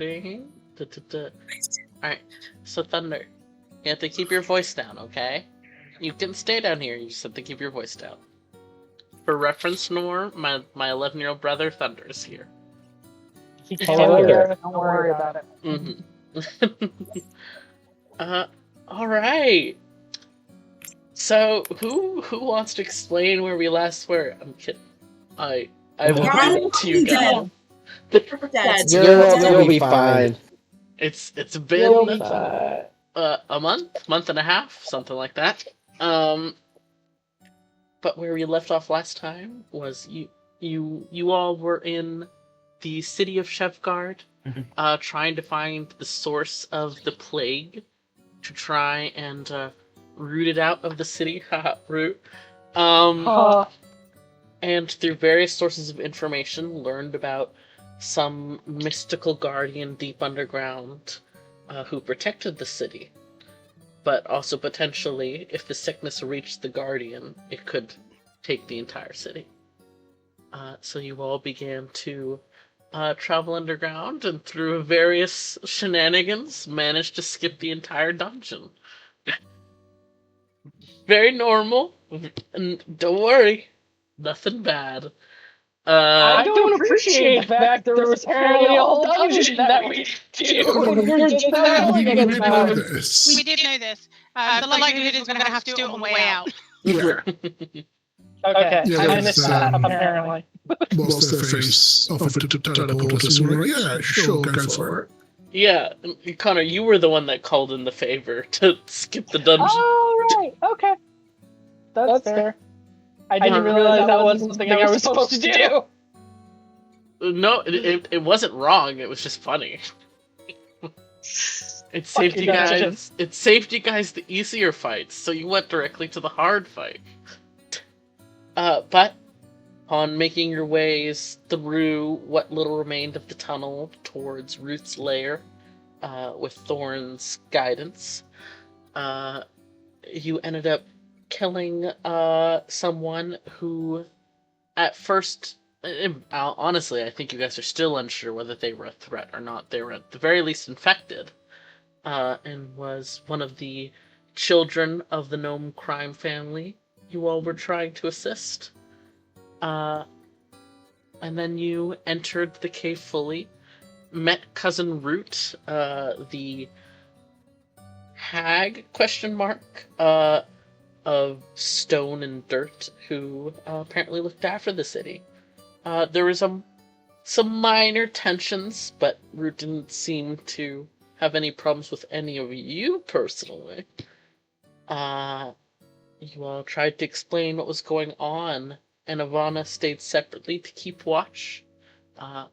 Ding. Alright, so Thunder, you have to keep your voice down, okay? You can stay down here, you just have to keep your voice down. For reference, Nor, my 11-year-old brother Thunder is here. Hello there. Don't worry about it. Mm-hmm. Alright. So, who wants to explain where we last were? I'm kidding. I've given to you guys. You'll be fine. It's You'll been be fine. a month and a half, something like that. But where we left off last time was you all were in the city of Shevgard, trying to find the source of the plague to try and root it out of the city. Haha, root. And through various sources of information, learned about some mystical guardian deep underground who protected the city. But also potentially, if the sickness reached the guardian, it could take the entire city. So you all began to travel underground, and through various shenanigans, managed to skip the entire dungeon. Very normal, and don't worry, nothing bad. I don't appreciate the fact there was apparently a whole dungeon that we were just telling us about. We did know this. The likelihood is we're going to have to do it on the way out. Yeah. Okay, Yeah, I missed that, apparently. What's their face offered to teleport us, and we were like, yeah, sure, go for it. Yeah, Connor, you were the one that called in the favor to skip the dungeon. Oh, right, okay. That's fair. I didn't realize that wasn't something I was supposed to do. No, it wasn't wrong, it was just funny. It saved you guys. It saved you guys the easier fights, so you went directly to the hard fight. But on making your ways through what little remained of the tunnel towards Root's lair, with Thorn's guidance, you ended up killing someone who, at first, honestly, I think you guys are still unsure whether they were a threat or not. They were at the very least infected, and was one of the children of the gnome crime family you all were trying to assist. And then you entered the cave fully, met Cousin Root, the hag, of stone and dirt, who apparently looked after the city. There was some minor tensions, but Root didn't seem to have any problems with any of you personally. You all tried to explain what was going on, and Ivana stayed separately to keep watch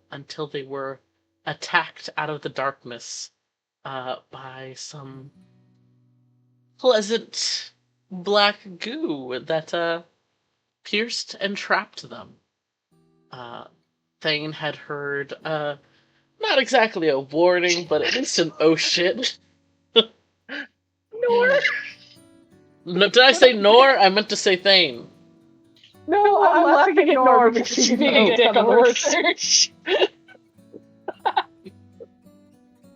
until they were attacked out of the darkness by some pleasant black goo that pierced and trapped them. Thane had heard not exactly a warning, but at least an oh shit. Nor? No, did I say Nor? I meant to say Thane. No, I'm laughing at Nor because she's being a dick on the word search.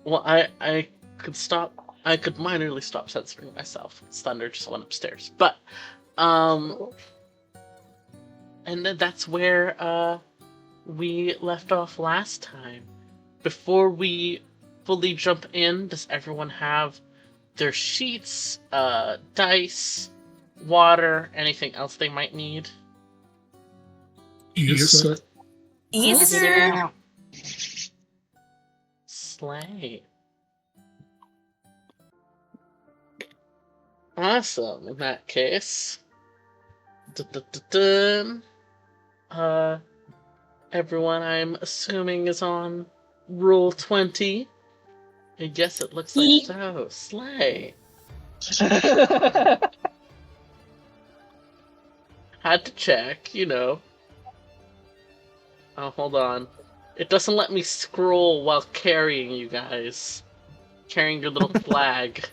Well, I could stop. I could minorly stop censoring myself. Thunder just went upstairs. But, and then that's where, we left off last time. Before we fully jump in, does everyone have their sheets, dice, water, anything else they might need? Yes, sir. Yes, sir. Slay. Awesome, in that case. Everyone, I'm assuming, is on Rule 20. I guess it looks like so. Slay. Had to check, you know. Oh, hold on. It doesn't let me scroll while carrying you guys. Carrying your little flag.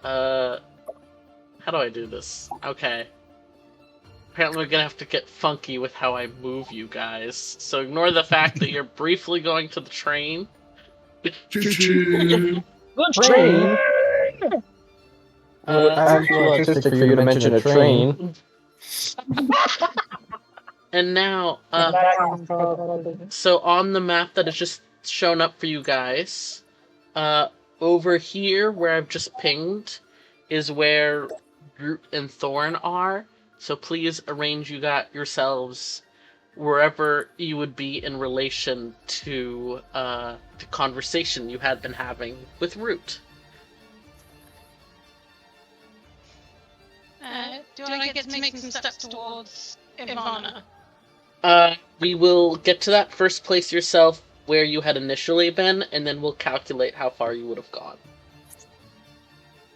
How do I do this? Okay. apparently we're gonna have to get funky with how I move you guys. So ignore the fact that you're briefly going to the train. Choo-choo. The train. I'm too autistic for you to mention a train. And now, so on the map that has just shown up for you guys, over here where I've just pinged is where Root and Thorn are. So please arrange yourselves wherever you would be in relation to the conversation you had been having with Root. Do I get to make some steps towards Ivana? We will get to that. First, place yourself where you had initially been, and then we'll calculate how far you would have gone.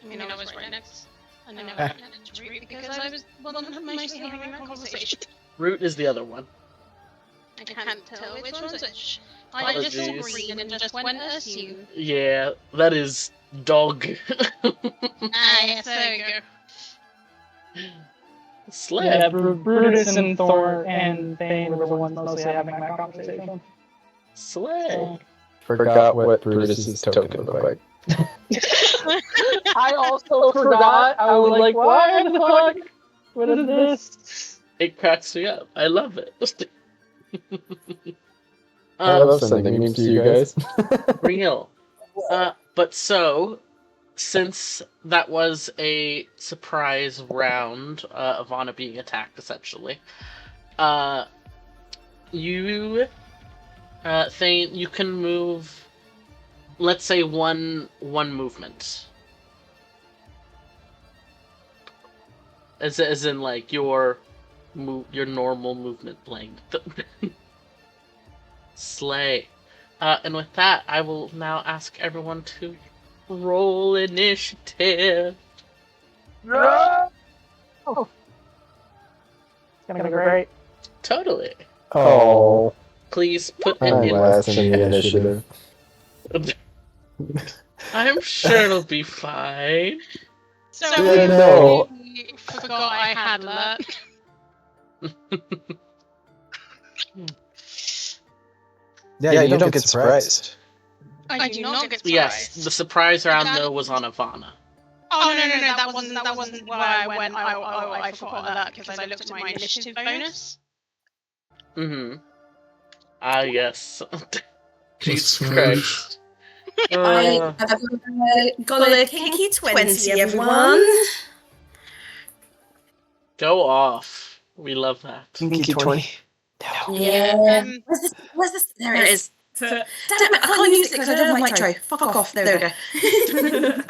I mean, I was right next. I know I managed to Root because I was mostly having that conversation. Root is the other one. I can't tell which one's which. I just saw green and just went assume. Yeah, that is dog. Yes, there we go. Slay. Yeah, Brutus and Thor and Thane were the ones mostly having that conversation. Slay. Forgot what Brutus's token looked like. I also forgot. I was like, what the fuck? What is this? It cracks me up. I love it. I love sending memes to you guys. Real. But so, since that was a surprise round of Anna being attacked, essentially, you, Thane, you can move, let's say, one movement. As in, like, your normal movement length. Slay. And with that, I will now ask everyone to roll initiative. Oh. It's gonna be great. Totally. Oh, Please put it I'm in. last in the initiative. I'm sure it'll be fine. So Yeah, no. I forgot I had alert. Yeah, you don't get surprised. I do not get surprised. Yes, the surprise round though was on Ivana. Oh no, that wasn't where I went. I forgot alert because I looked at my initiative bonus. Mm-hmm. Ah, yes. Jesus Plus 5. Christ. I have got a kinky 20, everyone. Go off. We love that. Kinky 20. Yeah. Where's this? There it is. Damn it, I can't use it because I don't have Nitro. Fuck off. There we go.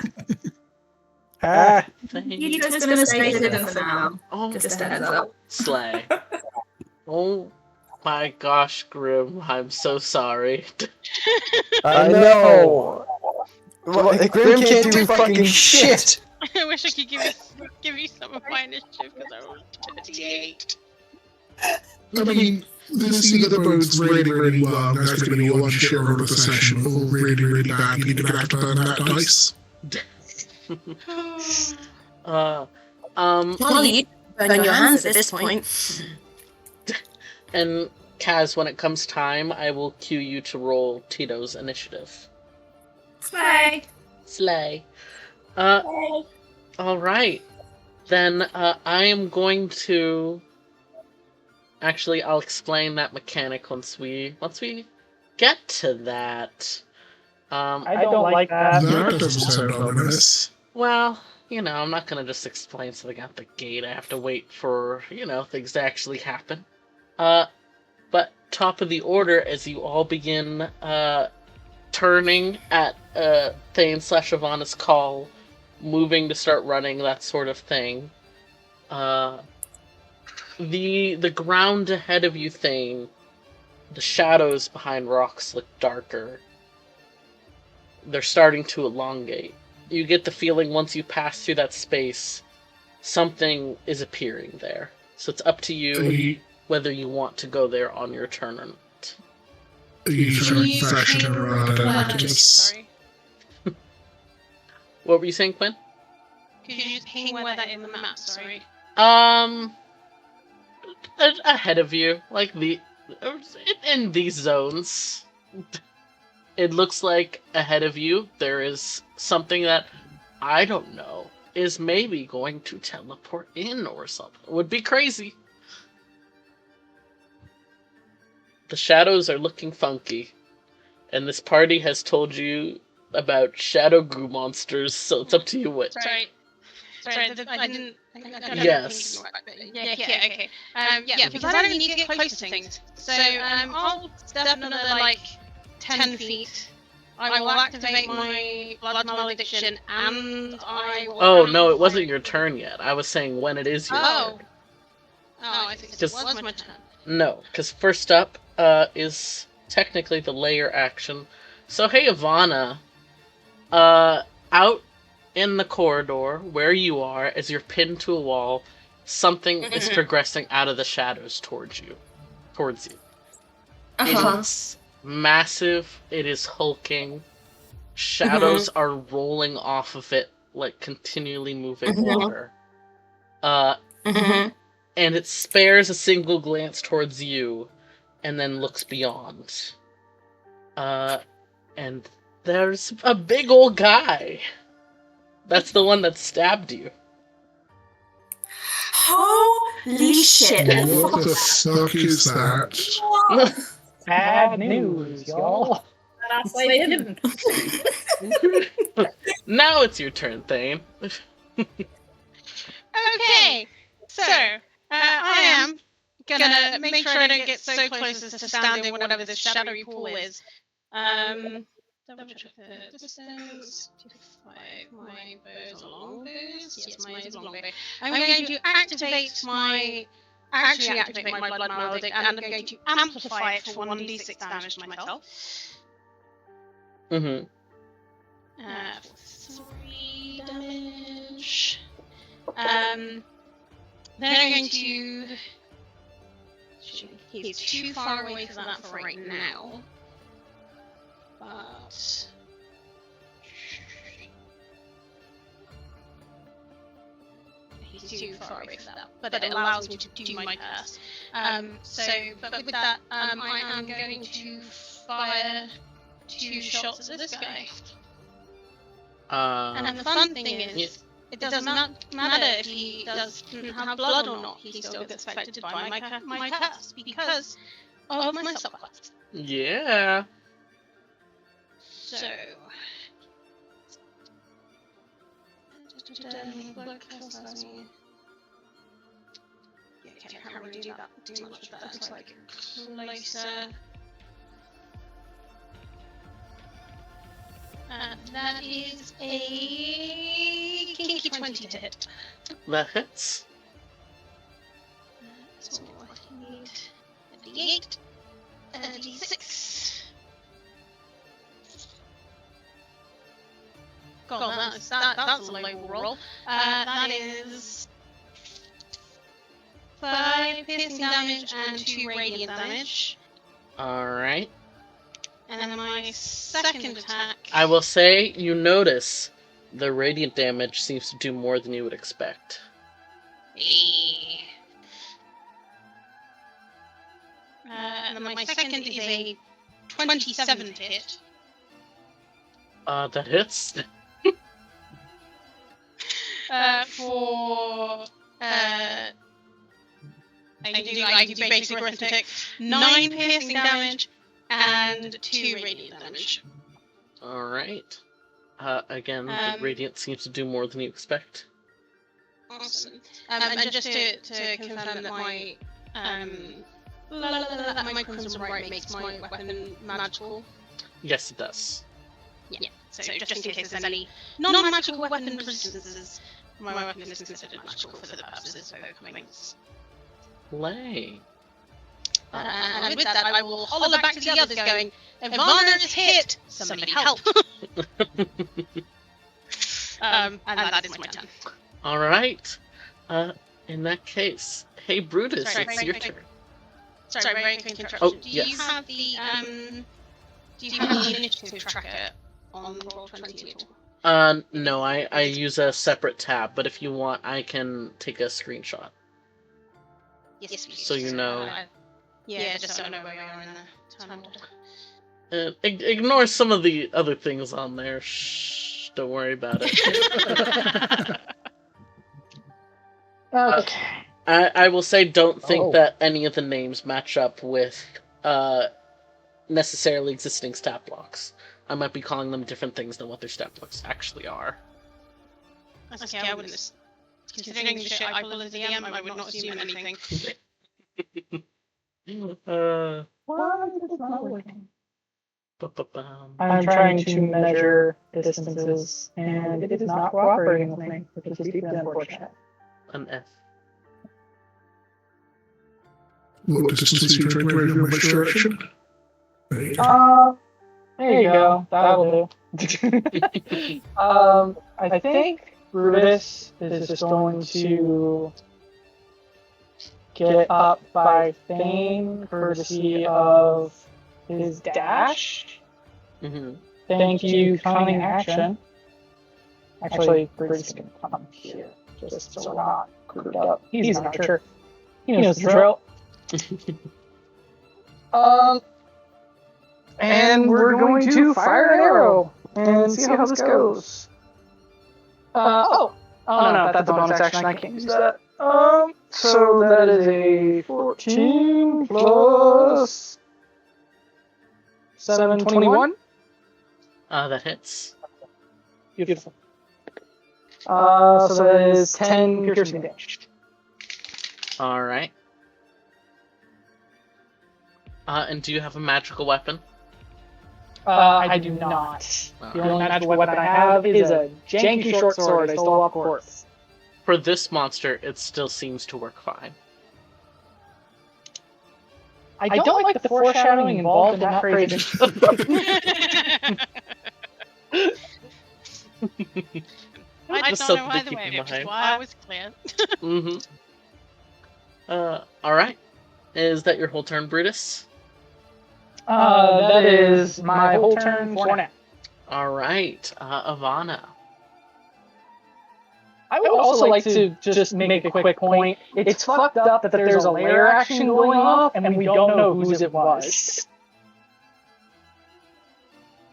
Ah. You just demonstrated them for now. Oh, Just stand up. Slay. Oh my gosh, Grim. I'm so sorry. I know. Well, Grim can't do fucking shit. I wish I could give you some of my initiative because I rolled 28. I mean, this either bodes really, really well. There's going to be one share of the session, or really, really bad. You're going to have to burn that dice. Well, you burn your hands at this point. And Kaz, when it comes time, I will cue you to roll Tito's initiative. Slay. Slay. Alright. Then, I am going to... Actually, I'll explain that mechanic once we get to that. I don't like that. That doesn't sound ominous. Well, I'm not gonna just explain something out the gate. I have to wait for, things to actually happen. But top of the order, as you all begin, turning at, Thane/Ivana's call, moving to start running, that sort of thing, the ground ahead of you, Thane, the shadows behind rocks look darker. They're starting to elongate. You get the feeling once you pass through that space, something is appearing there. So it's up to you whether you want to go there on your turn or not. Are you trying to fashion around Atlantis? Sorry. What were you saying, Quinn? Could you just ping where that in the map? Sorry. ahead of you, like in these zones. It looks like ahead of you there is something that I don't know is maybe going to teleport in or something. It would be crazy. The shadows are looking funky, and this party has told you about shadow goo monsters, so it's up to you what. Sorry, I didn't. Yes. Yeah, okay. Yeah, because I don't need to get close to things. So I'll step another like 10 feet. I will activate my blood malediction, and I will. Oh no, it wasn't your turn yet. I was saying when it is your turn. Oh, I think it was my turn. No, because first up is technically the layer action. So hey, Ivana, out in the corridor where you are, as you're pinned to a wall, something is progressing out of the shadows towards you. It's massive. It is hulking. Shadows are rolling off of it, like continually moving over. And it spares a single glance towards you, and then looks beyond. And there's a big old guy. That's the one that stabbed you. Holy shit! What the fuck is that? Bad news, y'all. That's why I didn't. Now it's your turn, Thane. Okay, so I am gonna make sure I don't get so close as to stand in whatever this shadowy pool is. Double check the distance. 2 to 5. My bow's a long bow. Yes, mine is a long bow. I'm going to activate my blood maledict, and I'm going to amplify it for 1d6 damage to myself. Mm-hmm. For 3 damage. Then I'm going to. He's too far away for that for right now. But. He's too far away for that. But it allows me to do my curse. But with that, I am going to fire 2 shots at this guy. And the fun thing is, it doesn't matter if he doesn't have blood or not, he still gets affected by my curse because of my subclass. Yeah. So. Blood curse allows me. Yeah, okay, I can't really do much with that. It's like closer. That is a kinky 20 to hit. That hits. So I need a d8 and a d6. God, that's a low roll. That is 5 piercing damage and 2 radiant damage. Alright. And then my second attack. I will say, you notice the radiant damage seems to do more than you would expect. And then my second is a 27 to hit. That hits. For I do basic arithmetic. 9 piercing damage and 2 radiant damage. Alright. Again, the radiant seems to do more than you expect. Awesome. And just to confirm that my Crimson Right makes my weapon magical. Yes, it does. Yeah. So just in case there's any non-magical weapon resistances, my weapon is considered magical for the purposes of overcoming. Play. And with that, I will holler back to the others going, Ivana is hit! Somebody help! And that is my turn. Alright. In that case, hey Brutus, it's your turn. Sorry, very quick interruption. Oh, do yes. you have the initiative tracker on Roll20 at all? No, I use a separate tab, but if you want, I can take a screenshot. Yes, please. So you know. Yeah, just so I know where we are in the time order. Ignore some of the other things on there. Shh, don't worry about it. Okay. I will say, don't think Oh. that any of the names match up with necessarily existing stat blocks. I might be calling them different things than what their stat blocks actually are. That's okay, I wouldn't. Considering the shit I pull as the DM, I would not assume anything. Why is this not working? Ba-ba-bum. I'm trying to measure distances, and it is not cooperating with me, which is deeply unfortunate. An F. What distance are you trying to measure in which direction? There you go. There you go. That'll do. I think Brutus is just going to get up by fame, courtesy of his dash. Mm-hmm. Thank you, cunning action. Actually, Brutus can come here, just so we're not grouped up. He's an archer. He knows the drill. And we're going to fire an arrow and see how this goes. Oh no, that's a bonus action. I can't use that. So that is a 14 plus 7, 21. That hits. Beautiful. So that is 10 piercing damage. Alright. And do you have a magical weapon? I do not. The only magical weapon I have is a janky short sword I stole off Quartz. For this monster, it still seems to work fine. I don't like the foreshadowing involved in that phrase. I Just don't know something to either keep way, in which is mind. why I was clear. Alright. Is that your whole turn, Brutus? That is my whole turn for now. Alright, Ivana. I would also like to just make a quick point. It's fucked up that there's a lair action going off and we don't know whose it was.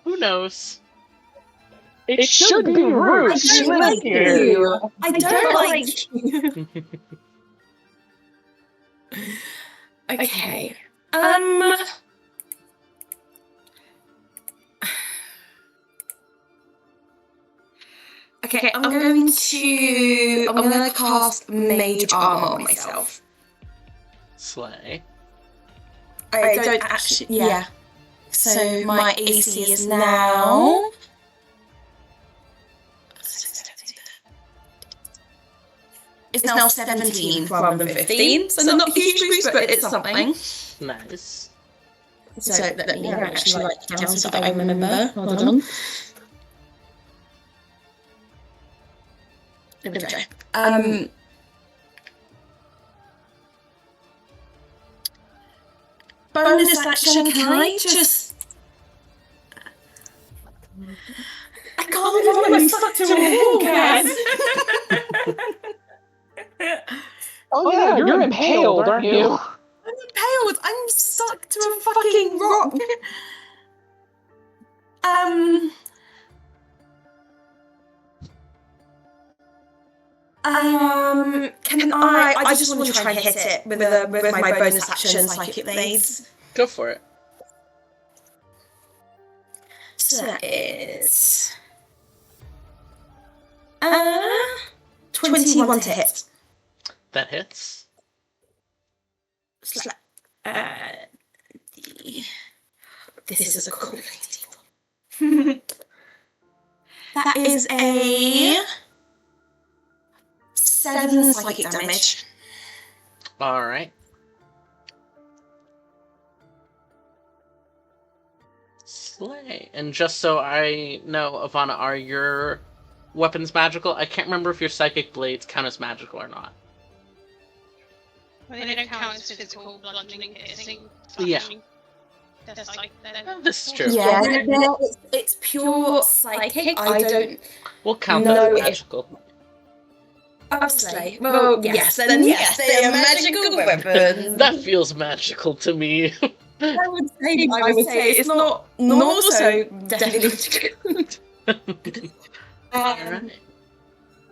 Who knows? It should be Root. I don't like you. I don't like you. Okay. Okay, I'm going to cast Mage Armor on myself. Slay. I don't actually, yeah. So my AC is now... It's now 17 rather than 15, so not a huge boost, but it's something. Nice. So let me actually write it down so that I remember. Hold on. There we go. Bonus action, can I just... I can't remember, I'm stuck to a wall, Kaz. Oh yeah, you're impaled, aren't you? I'm impaled, I'm stuck to a fucking rock. Can I just want to try and hit it with my bonus action, Psychic Blades. Go for it. So that is 21 to hit. That hits. This is a cool lady. That is a 7 psychic damage. Alright. Slay. And just so I know, Ivana, are your weapons magical? I can't remember if your psychic blades count as magical or not. Well, they don't count as physical bludgeoning, piercing. Yeah. That's like, This is true. Yeah, it's pure psychic. I don't We'll count know that as if- magical. Obviously. Well, yes, then yes, they are magical weapons. That feels magical to me. I would say it's not normal, so definitely. Alright.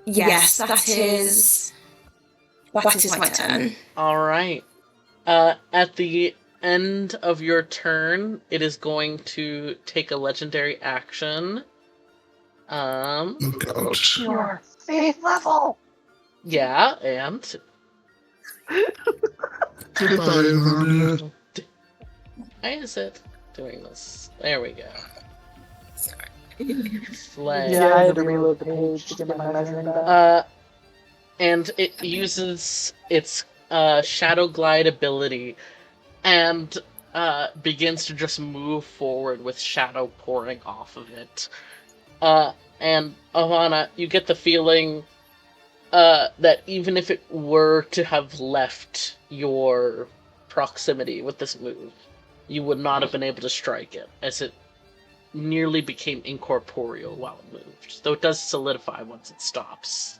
Yes, that is my turn. Alright. At the end of your turn, it is going to take a legendary action. Look out. Your 8th level. Yeah, and Goodbye, Ivana. why is it doing this? There we go. Sorry. Slay. Yeah, I had to reload the page to get my measuring back. And it uses its Shadow Glide ability and begins to just move forward with shadow pouring off of it. And Ivana, you get the feeling that even if it were to have left your proximity with this move, you would not have been able to strike it, as it nearly became incorporeal while it moved, though it does solidify once it stops.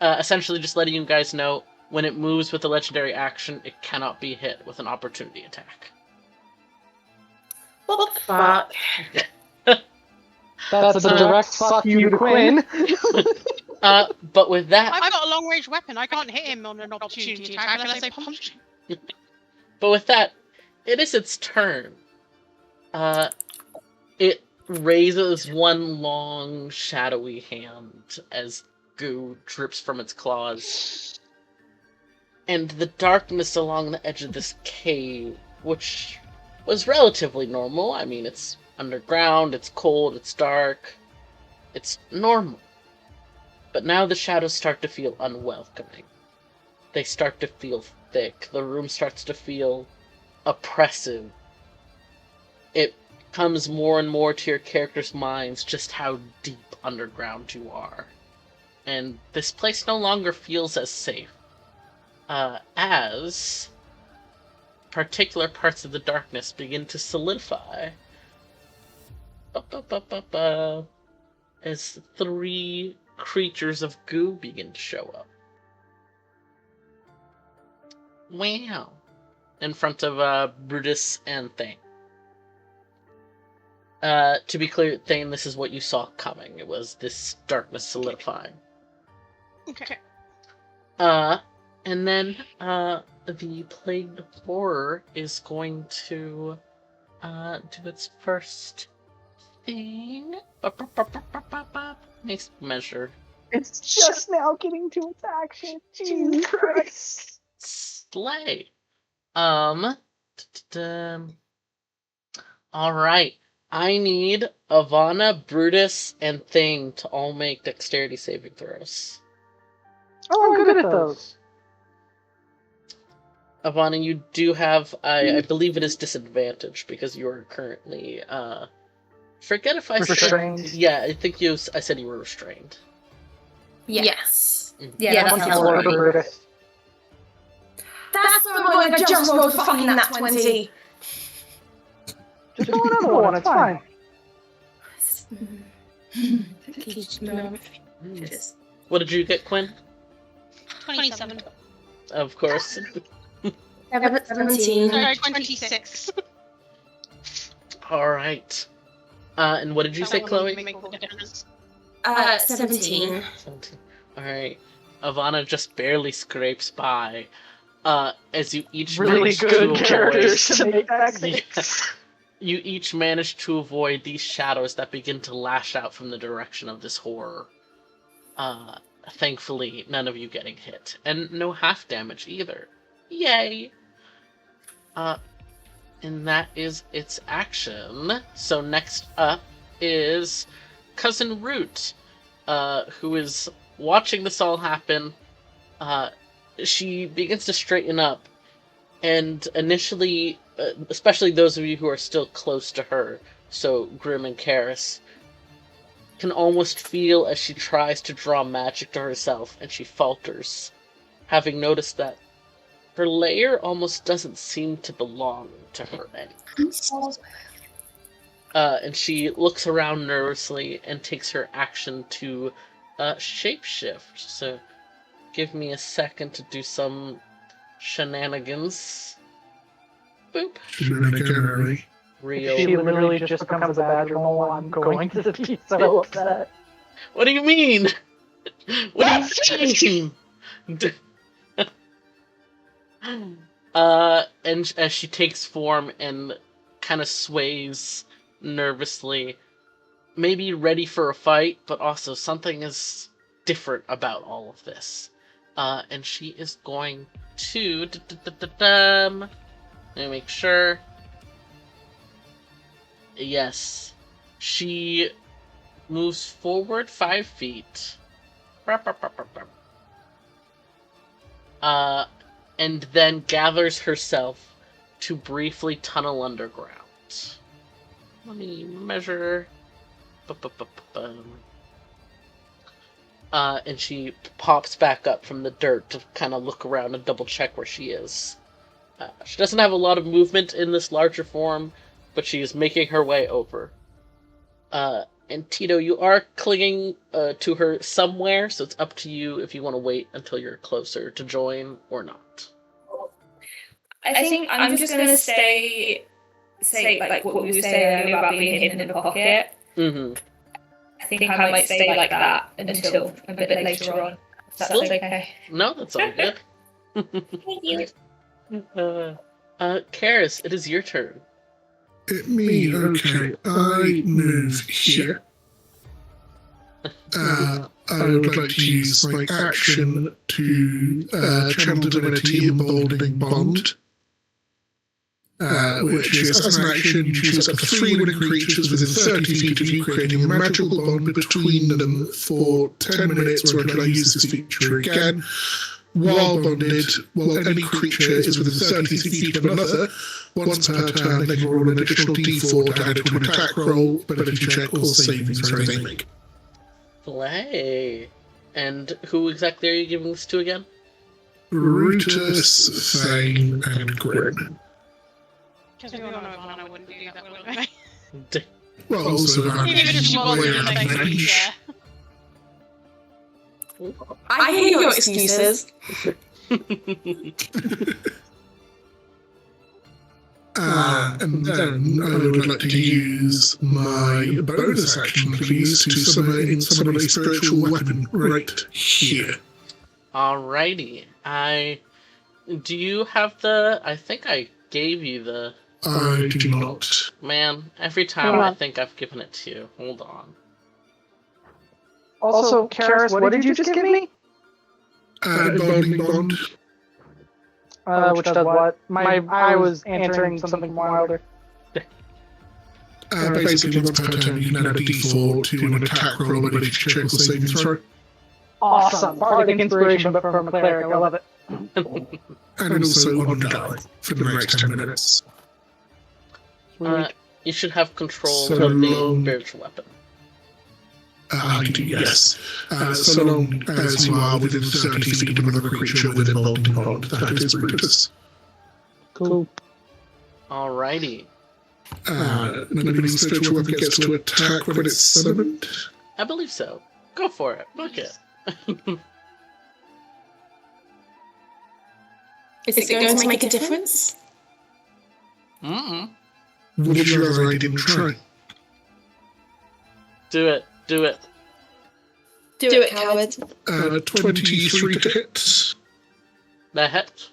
Essentially just letting you guys know, when it moves with a legendary action, it cannot be hit with an opportunity attack. What the fuck? That's a direct fuck you to Quinn. But with that, I've got a long range weapon. I can't hit him on an opportunity attack unless I punch him. but with that, it is its turn. It raises one long, shadowy hand as goo drips from its claws. And the darkness along the edge of this cave, which was relatively normal. I mean, it's underground, it's cold, it's dark. It's normal. But now the shadows start to feel unwelcoming. They start to feel thick. The room starts to feel oppressive. It comes more and more to your characters' minds just how deep underground you are. And this place no longer feels as safe. As particular parts of the darkness begin to solidify. As 3 creatures of goo begin to show up. Wow. In front of Brutus and Thane. To be clear, Thane, this is what you saw coming. It was this darkness solidifying. Okay. And then the plagued horror is going to do its first thing. Nice measure. It's just now getting to its action. Jesus Christ. Slay. Alright. I need Ivana, Brutus, and Thing to all make dexterity saving throws. Oh, I'm good at those. Ivana, you do have, I believe it is disadvantage because you are currently, forget if I Restrained. said, yeah, I think I said you were restrained. Yes. Mhm. Yeah, that sounds right. Brutus. That's the one I just rolled for fucking that 20. Just roll another one, it's fine. What did you get, Quinn? 27. Of course. 17. No, 26. Alright. And what did you say, That one Chloe? would make all the difference. 17. 17. Alright. Ivana just barely scrapes by. As you each Really manage good to avoid, characters to make that Yeah. thing. You each manage to avoid these shadows that begin to lash out from the direction of this horror. Thankfully, none of you getting hit. And no half damage either. Yay! And that is its action. So next up is Cousin Root, who is watching this all happen. She begins to straighten up, and initially, especially those of you who are still close to her, so Grim and Karis, can almost feel as she tries to draw magic to herself, and she falters, having noticed that her lair almost doesn't seem to belong to her anymore. And she looks around nervously and takes her action to shapeshift. So Give me a second to do some shenanigans. Boop. Shenaniganery. Real. She literally just becomes a badger mole. I'm going to be so upset. What do you mean? What do you mean? And as she takes form and kind of sways nervously, maybe ready for a fight, but also something is different about all of this. And she is going to... Let me make sure. Yes. She moves forward 5 feet. And then gathers herself to briefly tunnel underground. Let me measure. And she pops back up from the dirt to kind of look around and double check where she is. She doesn't have a lot of movement in this larger form, but she is making her way over. And Tito, you are clinging to her somewhere, so it's up to you if you want to wait until you're closer to join or not. I think I'm just going to say like what we were saying earlier about being hidden in the pocket. Mm-hmm. I think I might stay like that until a bit later on. That's okay. No, that's all good. Thank you. Karis, it is your turn. Me, okay. I move here. I would like to use my action to channel divinity emboldening bond. Which is, as an action, you choose up to 3 living creatures within 30 feet of you, creating a magical bond between them for 10 minutes, or until I use this feature again. While bonded, while any creature is within 30 feet of another, once per turn they can roll an additional d4 to add it to an attack roll, ability check, or saving throw they make. Play. And who exactly are you giving this to again? Brutus, Thane, and Grim. Because we all know Ivana wouldn't do that, would we? Well, also, Even if she wasn't like range. I hate your excuses. And then I would like to use my bonus action, please, to summon a spiritual weapon right here. Alrighty. Do you have the... I think I gave you the... I do not. Man, every time I think I've given it to you. Hold on. Also, Karis, what did you just give me? Emboldening bond. Which does what? I was answering something wilder. Basically, once per turn, you can add a d4 to an attack roll, ability check, or saving throw. Awesome. Bardic inspiration, but from a cleric. I love it. And also on die for the next 10 minutes. You should have control So of the long. spiritual weapon. I do, yes. So long as you are within 30 feet of another creature with emboldening bond, that is Brutus. Cool. Alrighty. And I believe spiritual weapon gets to attack when it's summoned. I believe so. Go for it. Book it. Is it going to make a difference? Mm-mm. Would you rather I didn't try? Do it. Do it. Do it, coward. 23 to hit. That hit.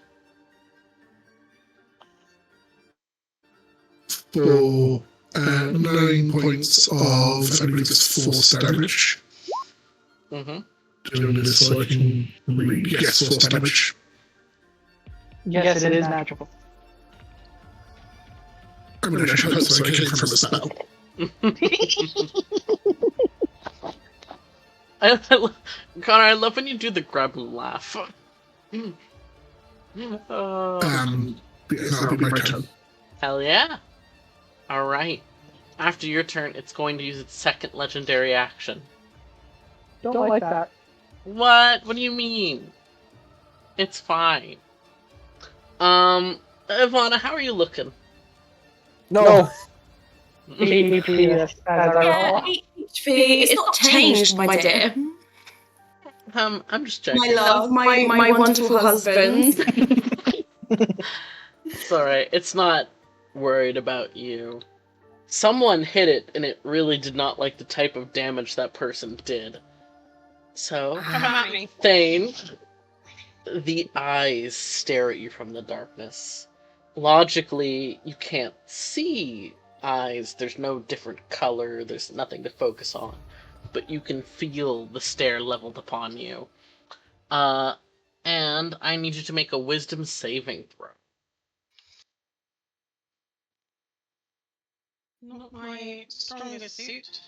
For 9 points of, I believe it's force damage. Mm-hmm. Doing this so I can read. Yes, force damage. Yes, it is magical. I mean, I should hope so. I came from a spell. Connor, I love when you do the grab and laugh. Yes, that'll be my turn. Hell yeah. Alright. After your turn, it's going to use its second legendary action. Don't like that. What? What do you mean? It's fine. Ivana, how are you looking? No. HP as I Yeah, HP. It's not changed, my dear. I'm just checking. My love, my wonderful husband. It's alright. It's not worried about you. Someone hit it, and it really did not like the type of damage that person did. So, Come at me. Thane, the eyes stare at you from the darkness. Logically, you can't see eyes. There's no different color. There's nothing to focus on. But you can feel the stare leveled upon you. And I need you to make a wisdom saving throw. Not my strongest suit.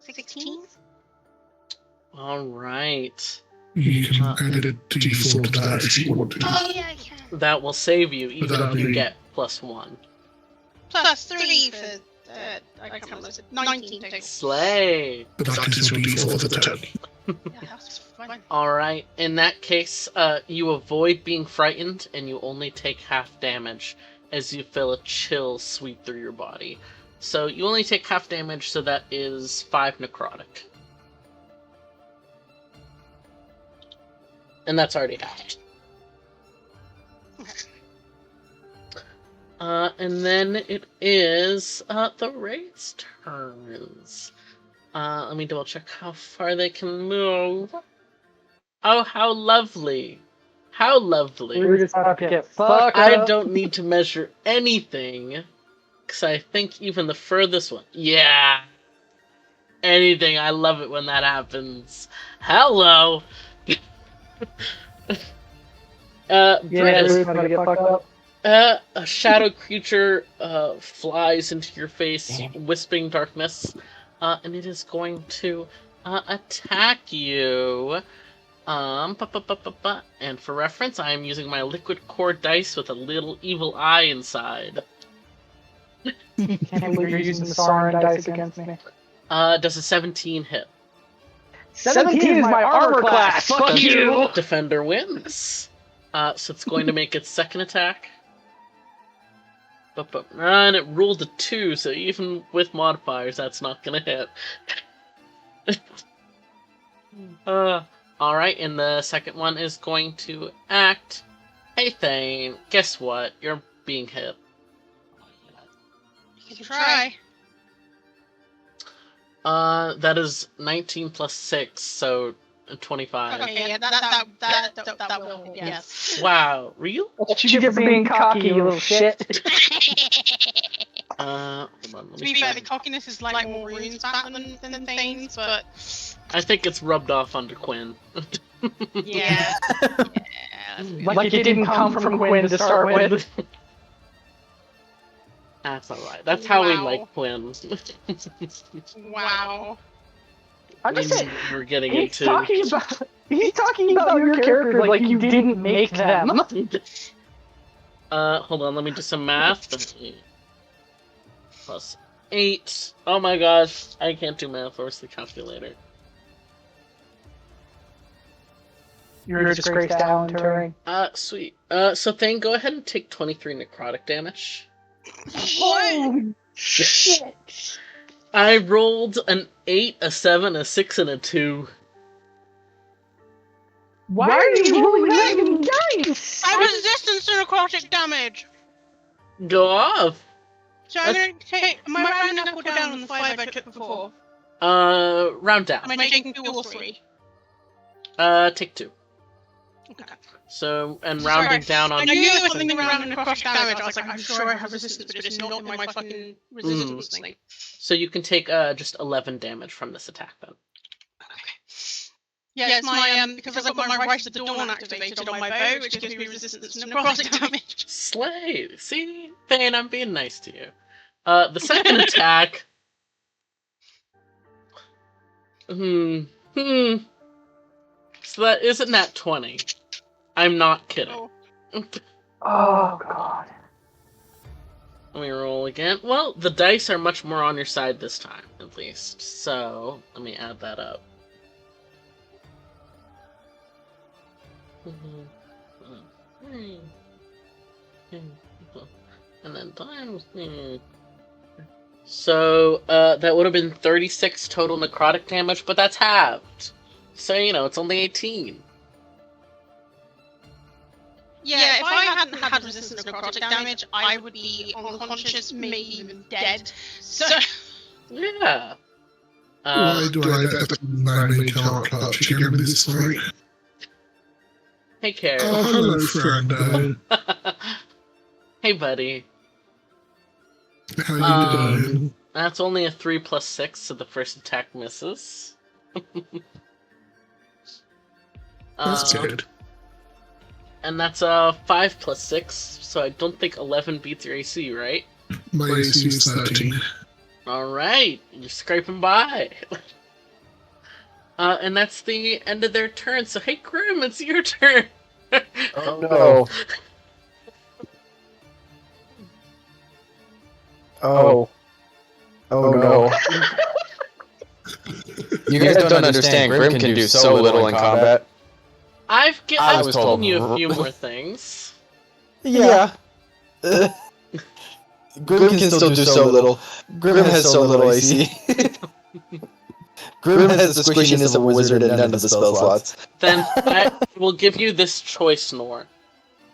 $16? Alright. You can add a d4 to that if you want to. Oh, yeah, I can. That will save you, even that'll if you be- get +1. Plus 3 for, I can't remember, 19 total. Slay! But that is your d4 for the turn. Yeah, that's fine. Alright, in that case, you avoid being frightened, and you only take half damage as you feel a chill sweep through your body. So you only take half damage, so that is 5 necrotic. And that's already halved. And then it is the Wraith's turns. Let me double check how far they can move. Oh, how lovely. How lovely. We're just about to get fucked I up. don't need to measure anything, because I think even the furthest one... Yeah! Anything, I love it when that happens. Hello! Yeah, Brutus, we're about to get fucked up. a shadow creature flies into your face, wisping darkness, and it is going to attack you. And for reference, I am using my liquid core dice with a little evil eye inside. Can't believe you're using the Sauron dice against me. Does a 17 hit? 17 is my armor class. Fuck you. Defender wins. So it's going to make its second attack. And it rolled a 2, so even with modifiers, that's not gonna hit. Alright, and the second one is going to act. Hey Thane, guess what? You're being hit. You can try. That is 19 plus 6, so 25. Okay, yeah, that will hit, yes. Wow, real? What you get for being cocky, you little shit. Hold on, let To me be fair, see. the cockiness is like more runes back than Thane's, but I think it's rubbed off onto Quinn. yeah. Like it didn't come from Quinn to start with. That's alright. That's how we Wow. like Quinn. Wow. I'm just saying, We're getting he's into. talking about your character like you didn't make them. Hold on, let me do some math. Plus 8. Oh my gosh, I can't do math. Where's the calculator? You're a disgrace to Alan Turing. Sweet. So Thane, go ahead and take 23 necrotic damage. Holy shit! I rolled an 8, a 7, a 6, and a 2. Why are you rolling that many dice? I resistance to necrotic damage! Go off! So I'm gonna take. Am I rounding up or down on the 5 I took before? Round down. Am I taking 2 or 3? Take 2. Okay. So, and rounding down on... I knew there was something around necrotic damage. I was like, I'm sure I have resistance, but it's not in my fucking resistance thing. So you can take just 11 damage from this attack then. Yeah, it's my because I've got my Rise of the Dawn activated on my bow, which gives me resistance to necrotic damage. Slay! See? Thane, I'm being nice to you. The second attack... So that isn't nat 20. I'm not kidding. Oh. Oh god. Let me roll again. Well, the dice are much more on your side this time, at least. So, let me add that up. And then times... So, that would have been 36 total necrotic damage, but that's halved. So, it's only 18. Yeah, if I hadn't had resistance to necrotic damage, I would be unconscious, maybe even dead. So... Yeah. Why do I let that man-made heart clutch again with this fight? Hey, Carol. Oh, hello, friend. Hey, buddy. How you doing? That's only a 3 plus 6, so the first attack misses. That's good. And that's a 5 plus 6, so I don't think 11 beats your AC, right? My AC is 13. Alright, you're scraping by. And that's the end of their turn, so hey Grim, it's your turn! Oh no. Oh. Oh no. You guys don't understand, Grim can do so little in combat. I've was given told. you a few more things. Yeah. Grim can still do so little. Grim has so little AC. Grim has the squishiness of a wizard and none of the spell slots. Then I will give you this choice, Nor.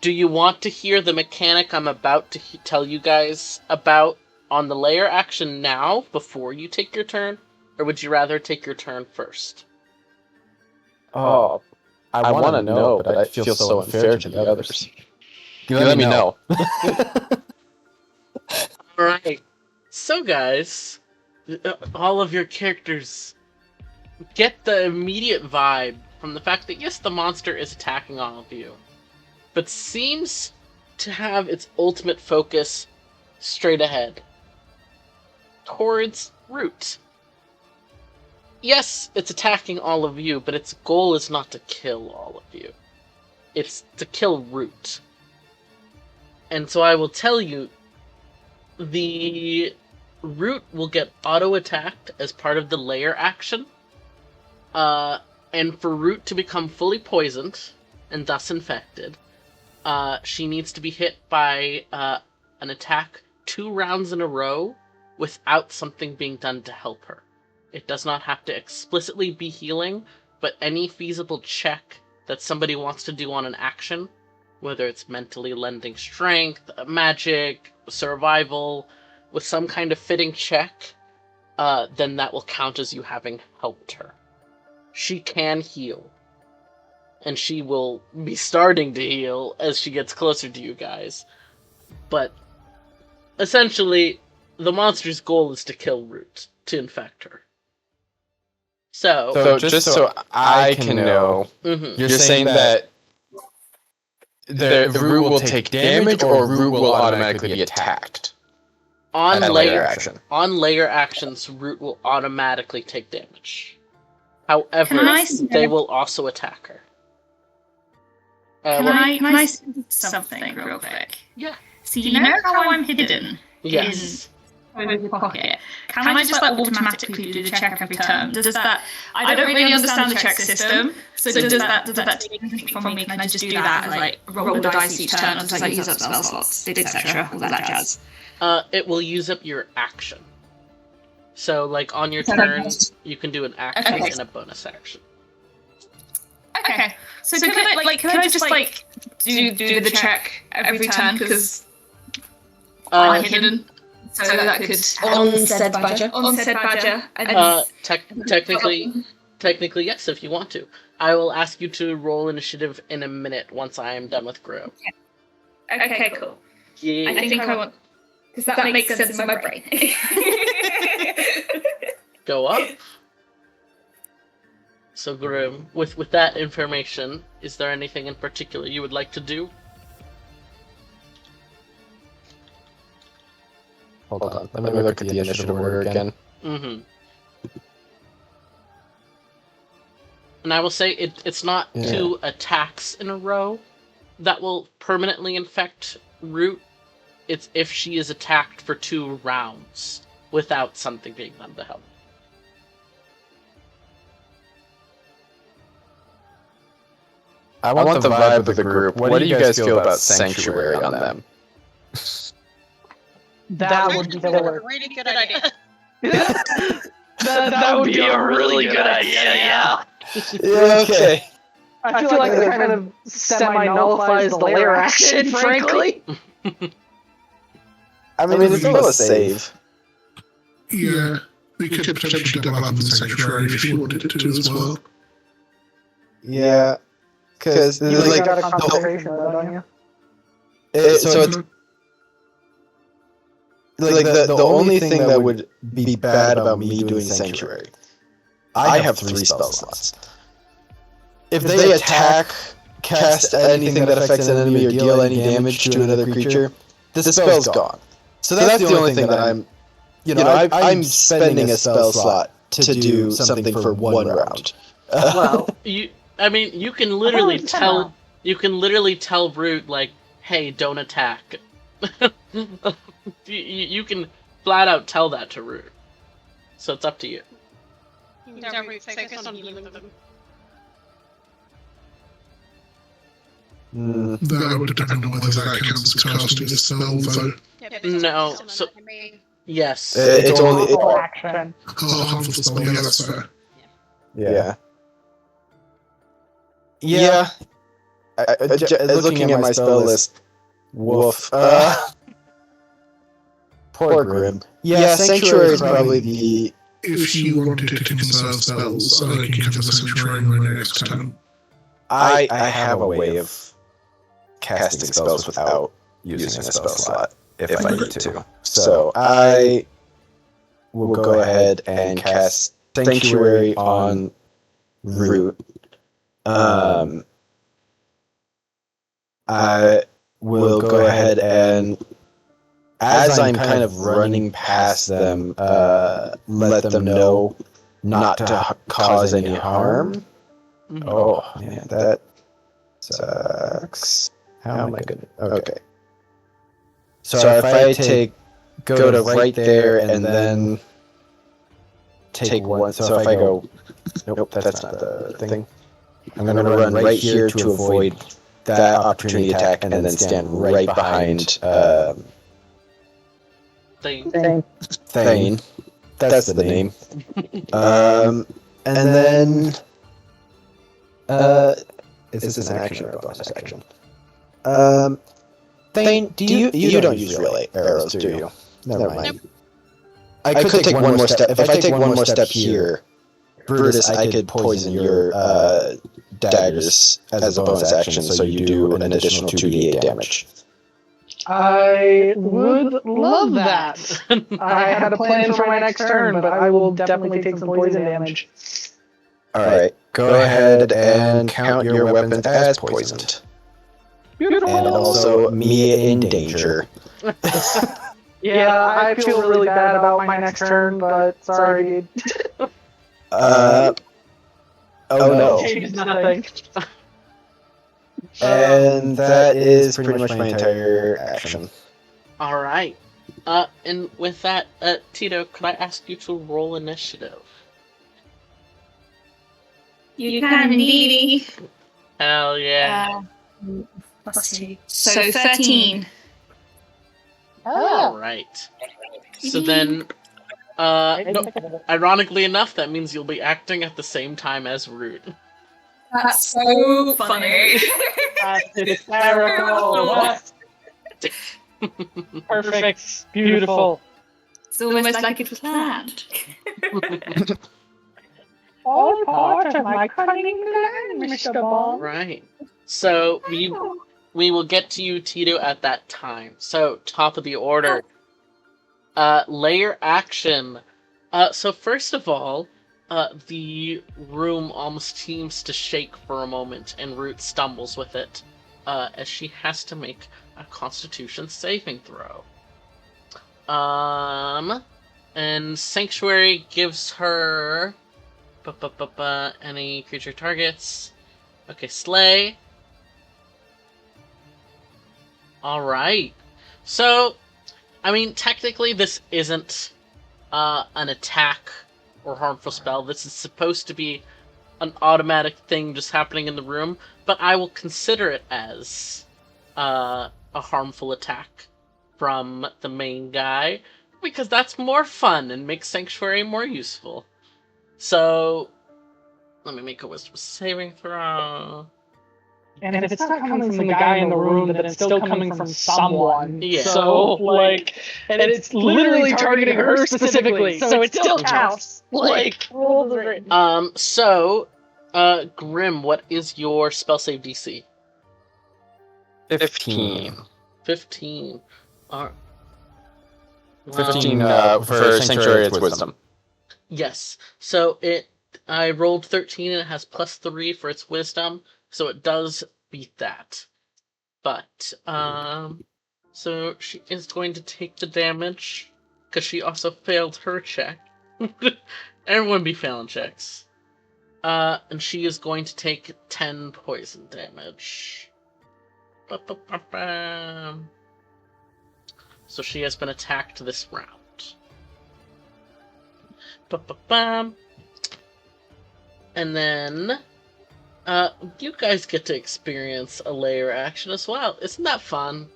Do you want to hear the mechanic I'm about to tell you guys about on the layer action now, before you take your turn? Or would you rather take your turn first? Oh, I want to know, but I feel so unfair to the others. You let me know. Alright. So, guys, all of your characters get the immediate vibe from the fact that, yes, the monster is attacking all of you, but seems to have its ultimate focus straight ahead, towards Root. Yes, it's attacking all of you, but its goal is not to kill all of you. It's to kill Root. And so I will tell you, the Root will get auto-attacked as part of the layer action. And for Root to become fully poisoned, and thus infected, she needs to be hit by an attack 2 rounds in a row without something being done to help her. It does not have to explicitly be healing, but any feasible check that somebody wants to do on an action, whether it's mentally lending strength, magic, survival, with some kind of fitting check, then that will count as you having helped her. She can heal. And she will be starting to heal as she gets closer to you guys. But essentially, the monster's goal is to kill Root, to infect her. So just so I can know, you're saying that the Root will take damage, or Root will automatically be attacked? On layer actions, Root will automatically take damage. However, they will also attack her. Can I say something real quick? Yeah. So you know how I'm hidden Yes. in your pocket? Can I just automatically do the check every turn? Does that? I don't really understand the check system. So does that take anything from me? Can I just do that and roll the dice each turn, or does that use up spell slots, etc., all that jazz? It will use up your action. So, on your turn, you can do an action and a bonus action. Okay. So can I just do the check every turn, because I'm hidden? So that could On said badger. Technically, yes, if you want to. I will ask you to roll initiative in a minute once I am done with Gro. Okay, cool. Yeah. I think I want, because that makes sense in my brain. Go up. So, Grim, with that information, is there anything in particular you would like to do? Hold on, let me look at the initiative order again. Mm-hmm. And I will say it's not 2 attacks in a row that will permanently infect Root. It's if she is attacked for 2 rounds without something being done to help. I want the vibe of the group. What do you guys feel about Sanctuary on them? That would be the a word. really good idea. That would be a really good idea, yeah. Yeah, okay. I feel like that kind of semi-nullifies the layer action, frankly. I mean, it's still a save. Yeah, we could potentially double up the sanctuary if you wanted to as well. Yeah, because You like got a concentration, though, don't you? so it's like the only thing that would be bad about me doing sanctuary. I have 3 spell slots. If they attack, cast anything that affects an enemy, or deal any damage to another creature, the spell's gone. So that's the only thing that I'm spending a spell slot to do something for 1 round. Well, you can literally tell Root, like, hey, don't attack. you can flat out tell that to Root. So it's up to you. Don't really focus on dealing with them. That would depend on whether that counts as casting a spell, though. Yeah, No, so yes, It's only action. Oh, harmful spell, yeah, that's fair. yeah. Yeah. Looking at my spell list, woof. Poor Grim. Yeah, Sanctuary is probably the... If you wanted to conserve spells, I can have a sanctuary in my next turn. I have a way of casting spells without using a spell slot if I need to. So I will go ahead and cast Sanctuary on Root. I will go ahead and, as I'm kind of running past them, let them know not to cause any harm. Oh, man, that sucks. How am I gonna... Okay. So if I go to right there and then take 1... So if I go... Nope, that's not the thing. I'm gonna run right here to avoid that opportunity attack and then stand right behind... Thane. That's the name. And then... is this an action or a bonus action? Thane, do you don't use real arrows, do you? Never mind. Nope. I could take one more step. If I take one more step here, Brutus, I could poison your daggers as a bonus action, so you do an additional 2d8 damage. I would love that. I had a plan for my next turn, but I will definitely take some poison damage. Alright, go ahead and count your weapons as poisoned. Beautiful. And also me in danger. Yeah, I feel really bad about my next turn, but sorry. Oh no. Change nothing. And that is pretty much my entire action. All right. And with that, Tito, could I ask you to roll initiative? You can indeed. Hell yeah! +2. So 13. All right. So then, ironically enough, that means you'll be acting at the same time as Root. That's so funny. Hysterical. Perfect. Beautiful. It's almost like it was planned. All part of my cunning plan, Mr. Bond. Right. So we will get to you, Tito, at that time. So top of the order. Layer action. So first of all, the room almost seems to shake for a moment, and Root stumbles with it, as she has to make a Constitution saving throw. And Sanctuary gives her any creature targets. Okay, Slay. Alright. So, I mean, technically this isn't an attack or harmful spell. This is supposed to be an automatic thing just happening in the room, but I will consider it as a harmful attack from the main guy, because that's more fun and makes Sanctuary more useful. So, let me make a wisdom saving throw. And if it's not coming from the guy in the room, then it's still coming from someone. Yeah. So, and it's literally targeting her specifically, so it still counts. Rules is written. So, Grim, what is your spell save DC? 15. 15. Well, 15 for Sanctuary, it's wisdom. Yes. So I rolled 13 and it has +3 for its wisdom, so it does beat that. But, so she is going to take the damage, because she also failed her check. Everyone be failing checks. And she is going to take 10 poison damage. Ba-ba-ba-bam. So she has been attacked this round. Ba-ba-bam. And then, you guys get to experience a layer action as well. Isn't that fun?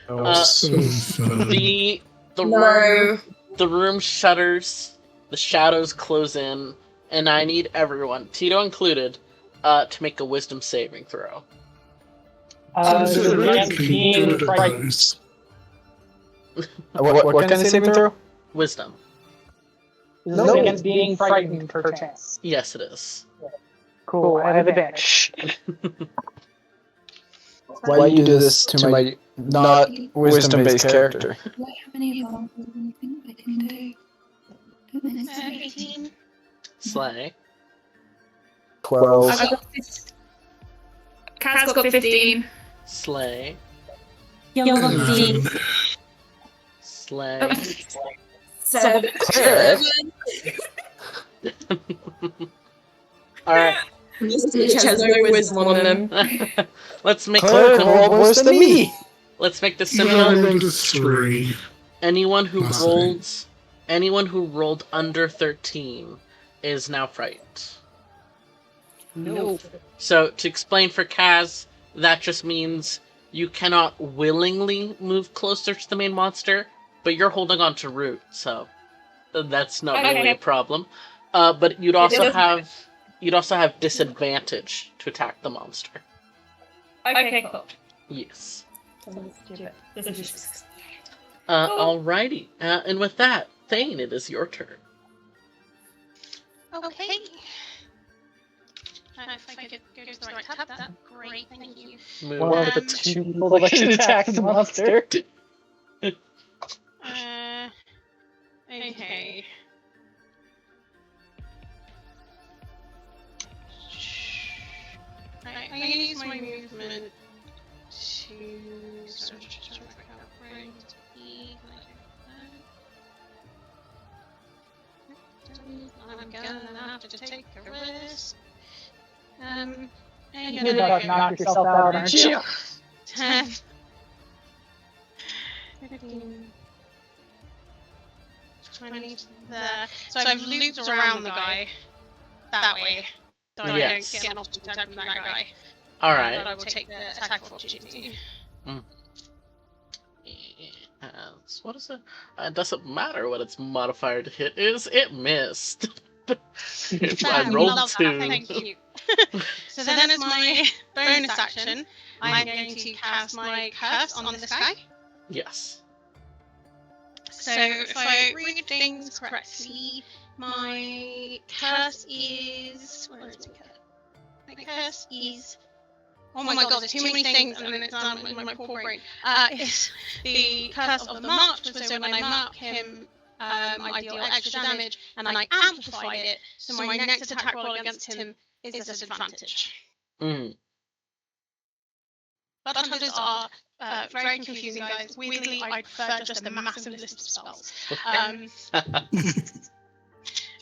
So fun. The No. room shudders, the shadows close in, and I need everyone, Tito included, to make a wisdom saving throw. This is against being frightened. What kind of saving throw? Wisdom. This is against being frightened, perchance. Yes, it is. Cool, I have advantage. Why you do this to my not wisdom-based character? Do I have any examples of anything I can do? 18. Slay. 12. I've got Cat's got 15. Slay. Guillotine. Slay. 7. Alright. Which has no wisdom on them. Let's make Cleric rolled worse than me. Let's make this I simple. rolled a 3. Anyone who Awesome. rolled under 13 is now frightened. No. So to explain for Kaz, that just means you cannot willingly move closer to the main monster, but you're holding on to root, so that's not really a problem. But you'd also have disadvantage to attack the monster. Okay, cool. Yes. This is just... Alrighty. And with that, Thane, it is your turn. Okay. If I could go to the right tab, that's great, thank you. Move. One of the two people that can attack the monster. Okay. Right, I'm gonna use my movement to sort of just work out where I need to be. I'm gonna have to take a risk. And You're about to knock yourself out, aren't you? 10. 15. 20 there. So I've looped around the guy that way. So I Yes. don't get an opportunity attack from that guy. Alright. But I will take the attack of opportunity. What is it? It doesn't matter what its modifier to hit is. It missed. I rolled love 2. That, thank you. So then as my bonus action, I'm going to cast my curse on this guy. Yes. So if I read things correctly, my curse is... Where is my curse? My curse is... Oh my god, there's too many things and then it's done with my poor brain. It's the curse of the march, so when I mark him, I deal extra damage, and then I amplified it, so my next attack roll against him is disadvantage. Bloodhunters are very confusing, guys. Weirdly, I prefer just a massive list of spells.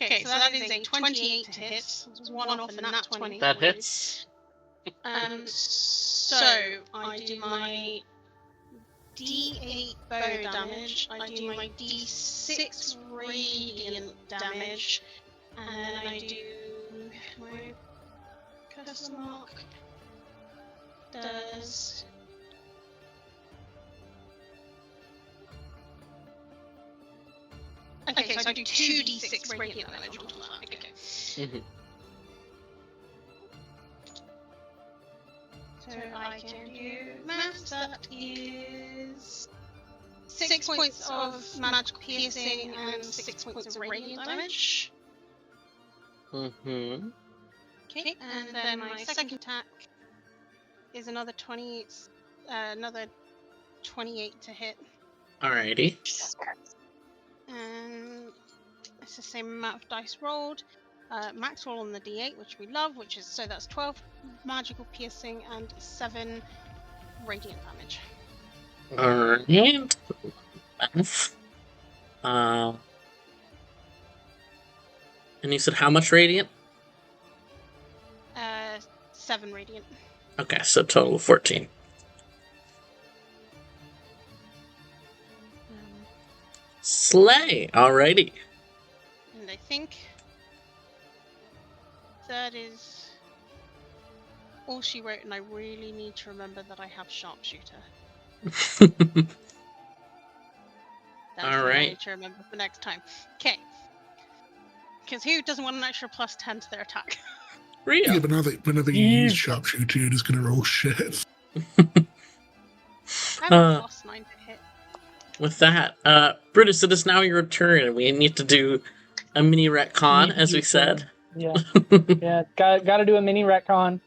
Okay, so that is a 28 to hit. It's one off and that 20. That hits. So I do my D8 bow damage, I do my D6 radiant damage, and I do my curse mark does Okay, so I do 2d6 radiant damage on top of that. Okay. Mm-hmm. So I can do maths. That is 6 points of magical piercing and 6 points of radiant damage. Mm-hmm. Okay, and then my second attack is another 28 to hit. Alrighty. And it's the same amount of dice rolled. Max roll on the d8, which we love, so that's 12 magical piercing and 7 radiant damage. Alright. Math. And you said how much radiant? 7 radiant. Okay, so total of 14. Slay! Alrighty. And I think that is all she wrote, and I really need to remember that I have sharpshooter. That's what I need to remember for next time. Okay. Because who doesn't want an extra plus 10 to their attack? Real. Yeah, but whenever you use sharpshooter, you're just going to roll shit. I have a plus 9 to hit. With that, Brutus, it is now your turn, and we need to do a mini retcon, as we said. Yeah, yeah, got to do a mini retcon.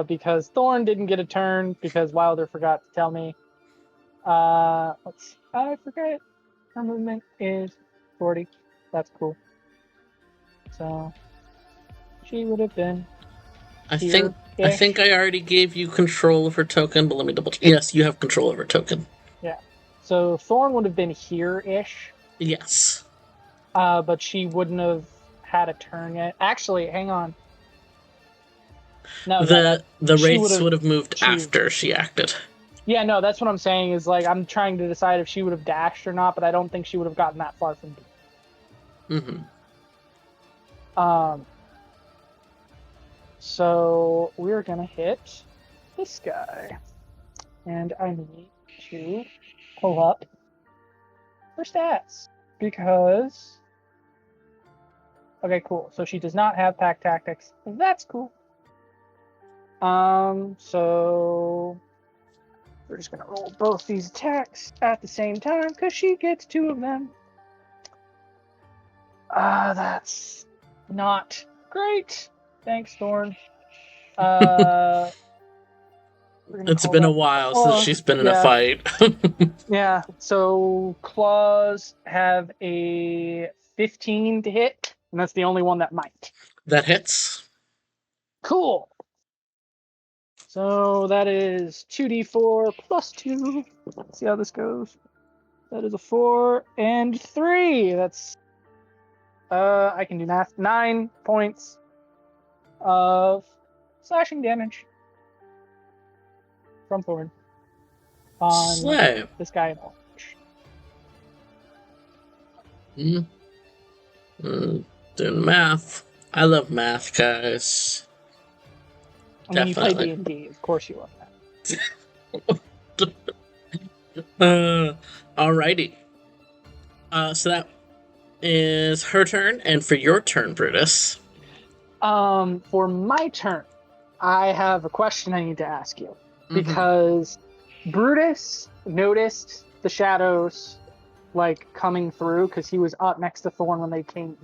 Because Thorn didn't get a turn because Wilder forgot to tell me. I forget. Her movement is 40. That's cool. So she would have been. I think I already gave you control of her token, but let me double check. Yes, you have control of her token. Yeah. So Thorn would have been here-ish. Yes. But she wouldn't have had a turn yet. Actually, hang on. No, the wraiths would have moved after she acted. Yeah, no, that's what I'm saying is like I'm trying to decide if she would have dashed or not, but I don't think she would have gotten that far from me. Mm-hmm. So we're gonna hit this guy. And I need to pull up her stats. Because okay, cool. So she does not have pack tactics. That's cool. So we're just gonna roll both these attacks at the same time because she gets 2 of them. That's not great. Thanks, Thorn. It's been a while since she's been in a fight. Yeah, so claws have a 15 to hit, and that's the only one that might. That hits. Cool. So that is 2d4 plus 2. Let's see how this goes. That is a 4 and 3. That's I can do math. 9 points of slashing damage from Thorn on this guy in orange. Doing math. I love math, guys. I mean, you play D&D, of course you love that. Alrighty. So that is her turn, and for your turn, Brutus. For my turn, I have a question I need to ask you. Because Brutus noticed the shadows, like, coming through, because he was up next to Thorn when they came.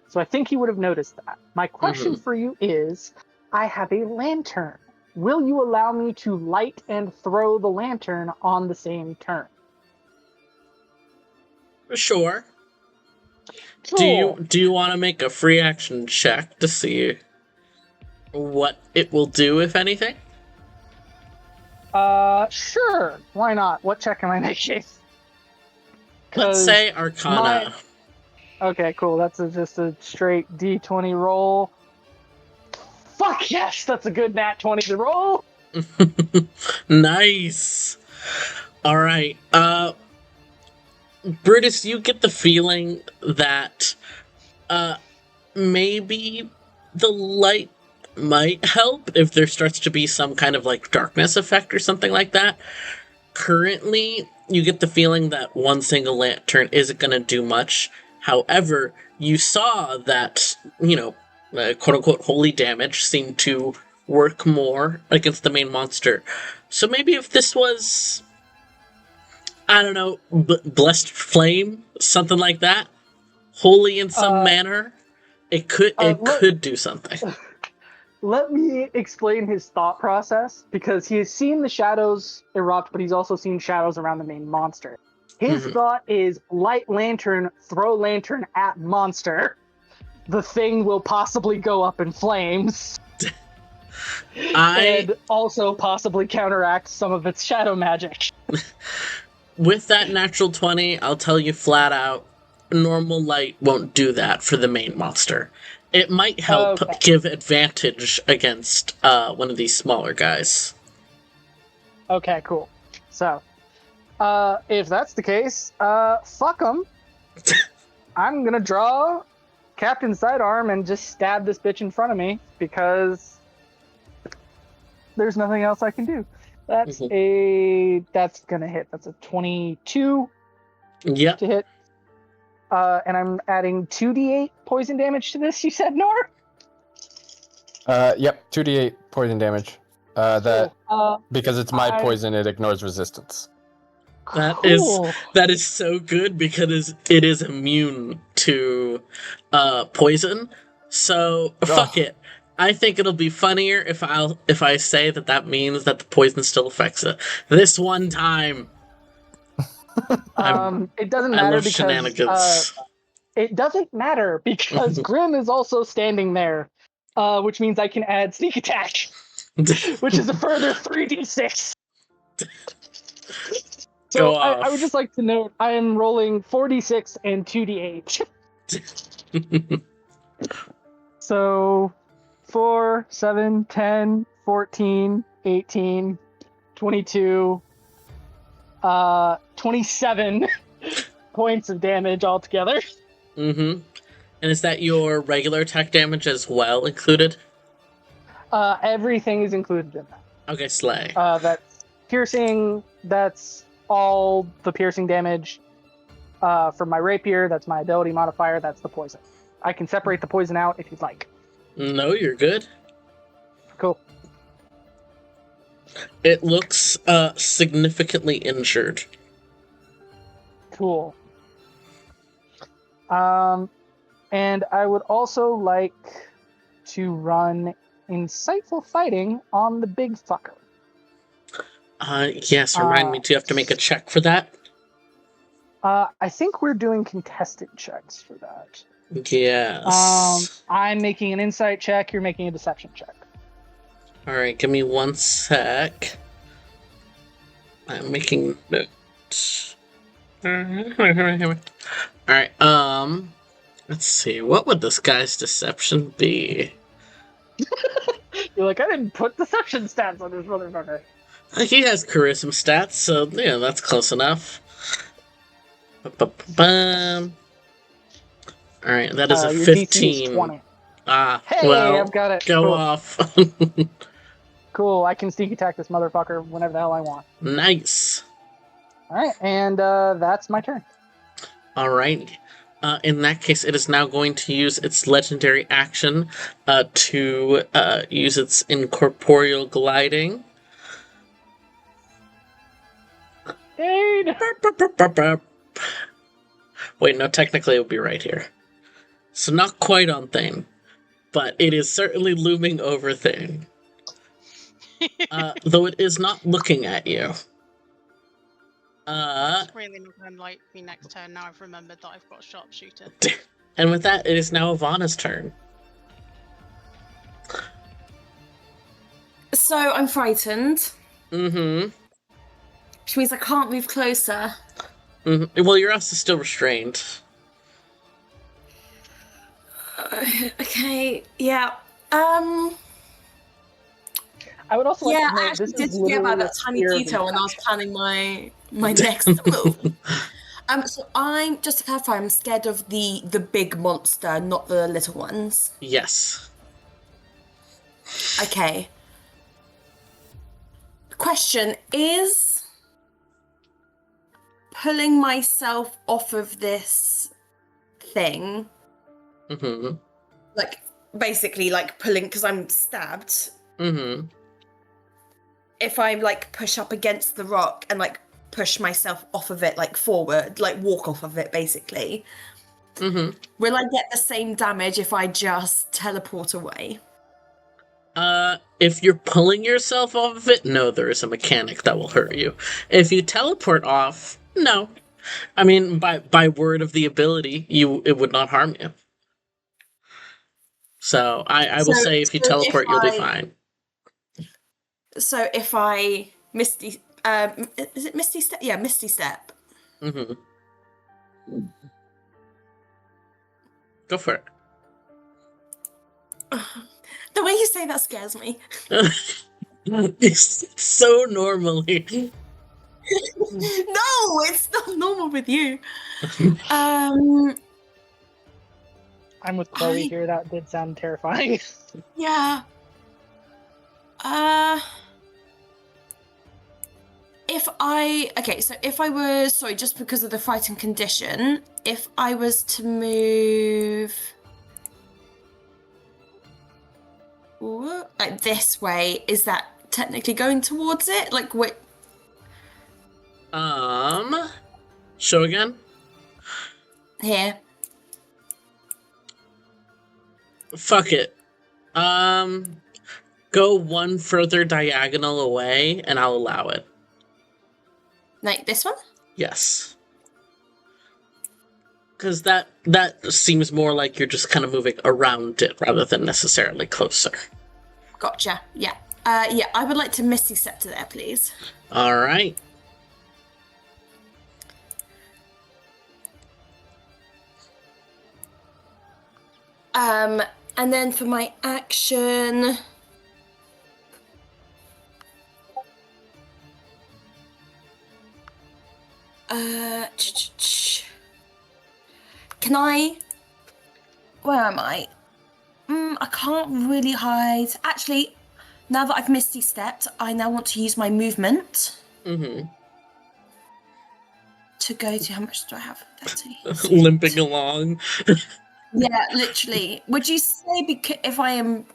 So I think he would have noticed that. My question for you is, I have a lantern. Will you allow me to light and throw the lantern on the same turn? Sure. Cool. Do you want to make a free action check to see what it will do, if anything? Sure. Why not? What check am I making? Let's say Arcana. Okay, cool. That's just a straight D20 roll. Fuck yes! That's a good nat 20 to roll! Nice! Alright, Brutus, you get the feeling that, maybe the light might help if there starts to be some kind of, like, darkness effect or something like that. Currently, you get the feeling that one single lantern isn't going to do much. However, you saw that, quote unquote holy damage seemed to work more against the main monster. So maybe if this was, I don't know, blessed flame, something like that, holy in some manner, it could do something. Let me explain his thought process, because he has seen the shadows erupt, but he's also seen shadows around the main monster. His thought is light lantern, throw lantern at monster. The thing will possibly go up in flames. And also possibly counteract some of its shadow magic. With that natural 20, I'll tell you flat out, normal light won't do that for the main monster. It might help give advantage against one of these smaller guys. Okay, cool. So, if that's the case, fuck them. I'm gonna draw Captain Sidearm and just stab this bitch in front of me, because there's nothing else I can do. That's gonna hit. That's a 22 to hit. And I'm adding 2d8 poison damage to this, you said, Nor? Yep, 2d8 poison damage. Because it's my poison, it ignores resistance. That is so good, because it is immune to poison. So fuck it. I think it'll be funnier if I say that means that the poison still affects it. This one time. It doesn't matter because shenanigans. It doesn't matter because Grim is also standing there, which means I can add sneak attack, which is a further 3d6. So I would just like to note I am rolling 4d6 and 2d8. So 4, 7, 10, 14, 18, 22, 27 points of damage altogether. And is that your regular attack damage as well included? Everything is included in that. Okay, slay. That's piercing, that's all the piercing damage. From my rapier, that's my ability modifier, that's the poison. I can separate the poison out if you'd like. No, you're good. Cool. It looks significantly injured. Cool. And I would also like to run Insightful Fighting on the big fucker. Yes, remind me, do you have to make a check for that? I think we're doing contested checks for that. Yes. I'm making an insight check, you're making a deception check. Alright, give me 1 sec. I'm making notes. Alright, let's see, what would this guy's deception be? You're like, I didn't put deception stats on this motherfucker. He has charisma stats, so yeah, that's close enough. Alright, that is a 15. 20. Hey, well, I've got it. Go cool. Off. Cool, I can sneak attack this motherfucker whenever the hell I want. Nice. Alright, and that's my turn. Alright. In that case, it is now going to use its legendary action to use its incorporeal gliding. Wait, no, technically it would be right here. So not quite on Thane, but it is certainly looming over Thane. Though it is not looking at you. It's really not going to like me next turn. Now I've remembered that I've got a sharpshooter. And with that, it is now Ivana's turn. So I'm frightened. Mm-hmm. Which means I can't move closer. Mm-hmm. Well, you're also still restrained. Okay, yeah. I would also like to I note, actually this did is forget about literally that tiny detail when I was planning my next move. So I'm, just to clarify, I'm scared of the big monster, not the little ones. Yes. Okay. Question is, pulling myself off of this thing. Mm-hmm. Like, basically, like, pulling, because I'm stabbed. Mm-hmm. If I, like, push up against the rock and, like, push myself off of it, like, forward, like, walk off of it, basically. Mm-hmm. Will I get the same damage if I just teleport away? If you're pulling yourself off of it, no, there is a mechanic that will hurt you. If you teleport off, no. I mean, by word of the ability, it would not harm you. So I will say if you teleport, you'll be fine. So if I Misty, is it Misty Step? Yeah, Misty Step. Mm-hmm. Go for it. The way you say that scares me. It's so normally. No, it's not normal with you. I'm with Chloe here. That did sound terrifying. Yeah. If I was, sorry, just because of the frightened condition, if I was to move like this way, is that technically going towards it? Like what? Show again? Here. Fuck it. Go one further diagonal away, and I'll allow it. Like this one? Yes. Because that seems more like you're just kind of moving around it rather than necessarily closer. Gotcha. Yeah. Yeah, I would like to Misty Step to there, please. All right. And then for my action... Can I... Where am I? I can't really hide. Actually, now that I've Misty Stepped, I now want to use my movement. Mm-hmm. To go to... How much do I have? 30. Limping along. Yeah, literally. Would you say if I am...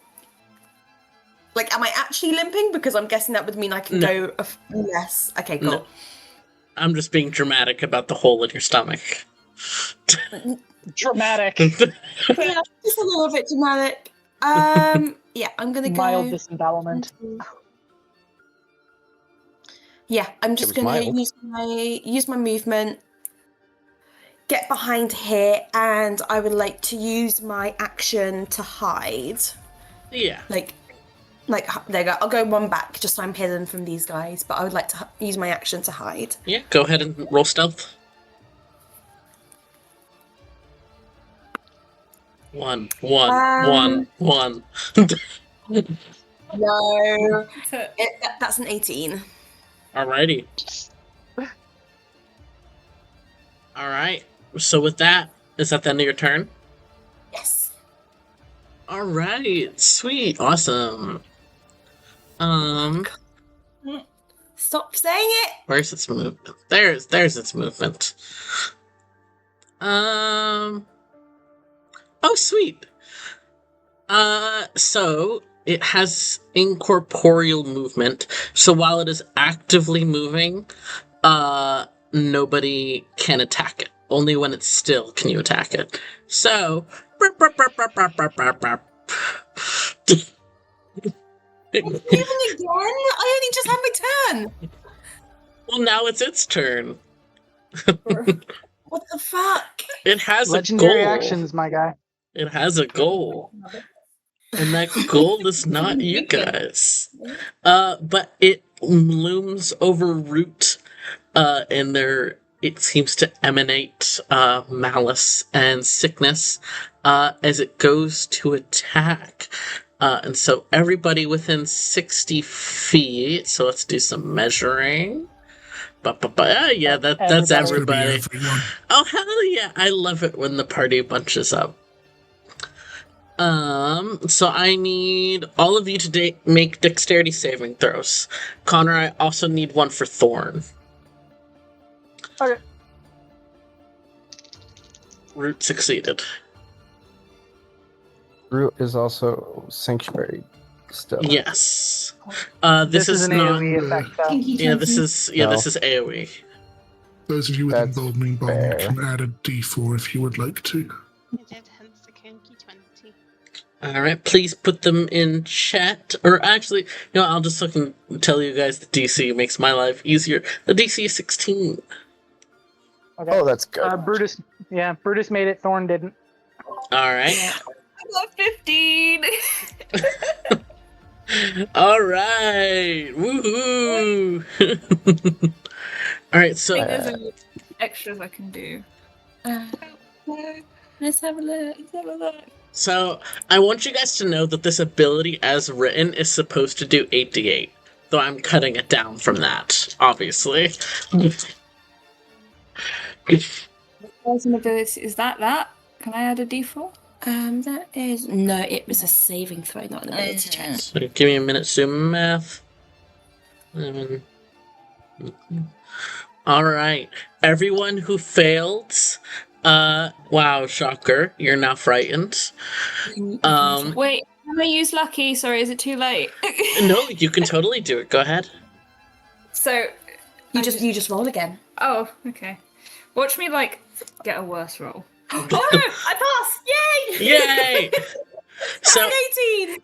Like, am I actually limping? Because I'm guessing that would mean I can go less. Okay, cool. No. I'm just being dramatic about the hole in your stomach. Dramatic. Yeah, just a little bit dramatic. Yeah, I'm gonna go... Mild disembowelment. Yeah, I'm just gonna use my movement, get behind here, and I would like to use my action to hide. Yeah. Like there you go. I'll go one back just so I'm hidden from these guys, but I would like to use my action to hide. Yeah, go ahead and roll stealth. 1, 1, 1, 1. No, that's an 18. Alrighty. Alright, so with that, is that the end of your turn? Yes. Alright, sweet, awesome. Stop saying it! Where's its movement? There's its movement. Oh, sweet. So it has incorporeal movement. So while it is actively moving, nobody can attack it. Only when it's still can you attack it. So, Even again? I only just had my turn. Well, now it's its turn. What the fuck? It has Legendary a goal. actions, my guy. It has a goal. And that goal is not you guys. But it looms over Root, and it seems to emanate malice and sickness as it goes to attack. And so everybody within 60 feet, so let's do some measuring. Yeah, that's everybody. Oh, hell yeah. I love it when the party bunches up. So I need all of you to make dexterity saving throws. Connor, I also need one for Thorn. Okay. Root succeeded. Root is also sanctuary still. Yes. This is an not. AoE effect, though. Yeah, this is AoE. Those of you with That's emboldening bomb fair. can add a d4 if you would like to. I did, hence the kinky 20. All right, please put them in chat. Or actually, I'll just fucking tell you guys the DC makes my life easier. The DC is 16. Okay. Oh, that's good. Brutus made it. Thorn didn't. All right. I got 15. All right. Woohoo! All right, so I think there's any extras I can do. Let's have a look. So, I want you guys to know that this ability as written is supposed to do 8d8, though I'm cutting it down from that, obviously. Poison ability, is that? Can I add a d4? That is no. It was a saving throw, not an ability check. So give me a minute to do math. All right, everyone who failed. Wow, shocker! You're now frightened. Wait, can I use lucky? Sorry, is it too late? No, you can totally do it. Go ahead. So You just roll again. Oh, okay. Watch me get a worse roll. Oh no! I passed! Yay! Yay! So 18!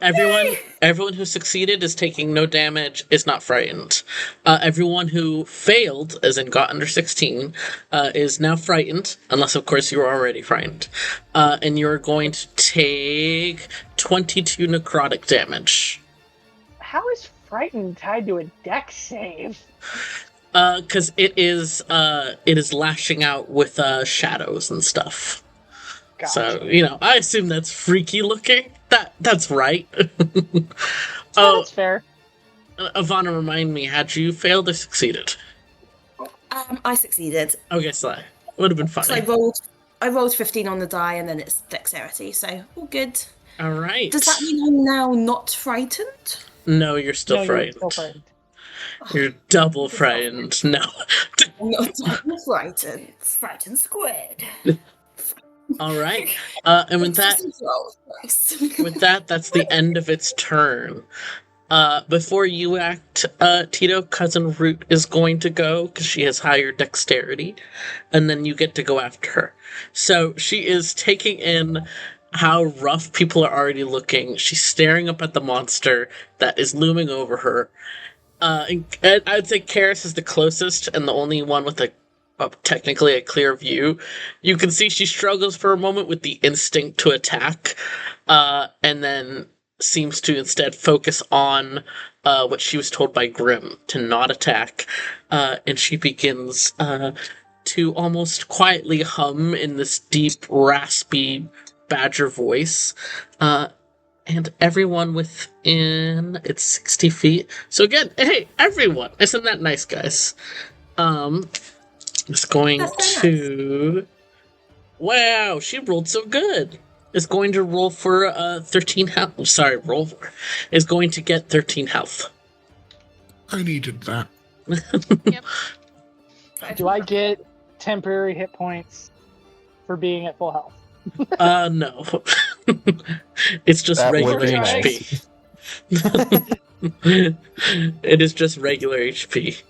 everyone who succeeded is taking no damage, is not frightened. Everyone who failed, as in got under 16, is now frightened, unless of course you were already frightened. And you're going to take 22 necrotic damage. How is frightened tied to a dex save? Because it is lashing out with shadows and stuff. Gotcha. So, I assume that's freaky looking. That's right. Oh, that's fair. Ivana, remind me, had you failed or succeeded? I succeeded. Okay, so would have been So funny. I rolled 15 on the die, and then it's dexterity, so all good. All right. Does that mean I'm now not frightened? No, you're still No, frightened. You're still frightened. You're double frightened. No. I'm not frightened. Frightened squared. All right. And with that, that's the end of its turn. Before you act, Tito, Cousin Root is going to go because she has higher dexterity, and then you get to go after her. So she is taking in how rough people are already looking. She's staring up at the monster that is looming over her. And I'd say Karis is the closest and the only one with technically a clear view. You can see she struggles for a moment with the instinct to attack, and then seems to instead focus on what she was told by Grimm to not attack, and she begins to almost quietly hum in this deep, raspy badger voice, and everyone within, it's 60 feet. So again, hey, everyone! Isn't that nice, guys? Is going to... Wow, she rolled so good! Is going to roll for 13 health. Sorry, is going to get 13 health. I needed that. Yep. Do I get temporary hit points for being at full health? No. It's just That regular would be HP. It is just regular HP.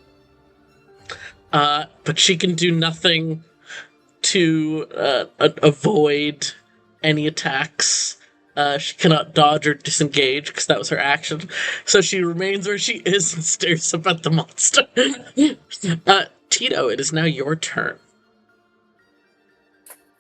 But she can do nothing to avoid any attacks. She cannot dodge or disengage because that was her action. So she remains where she is and stares up at the monster. Tito, it is now your turn.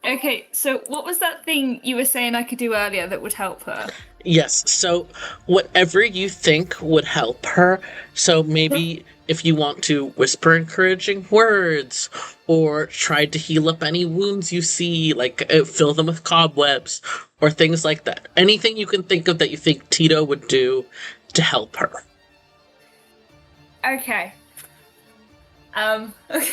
Okay, so what was that thing you were saying I could do earlier that would help her? Yes, so whatever you think would help her. So maybe if you want to whisper encouraging words, or try to heal up any wounds you see, like fill them with cobwebs, or things like that. Anything you can think of that you think Tito would do to help her. Okay. Okay.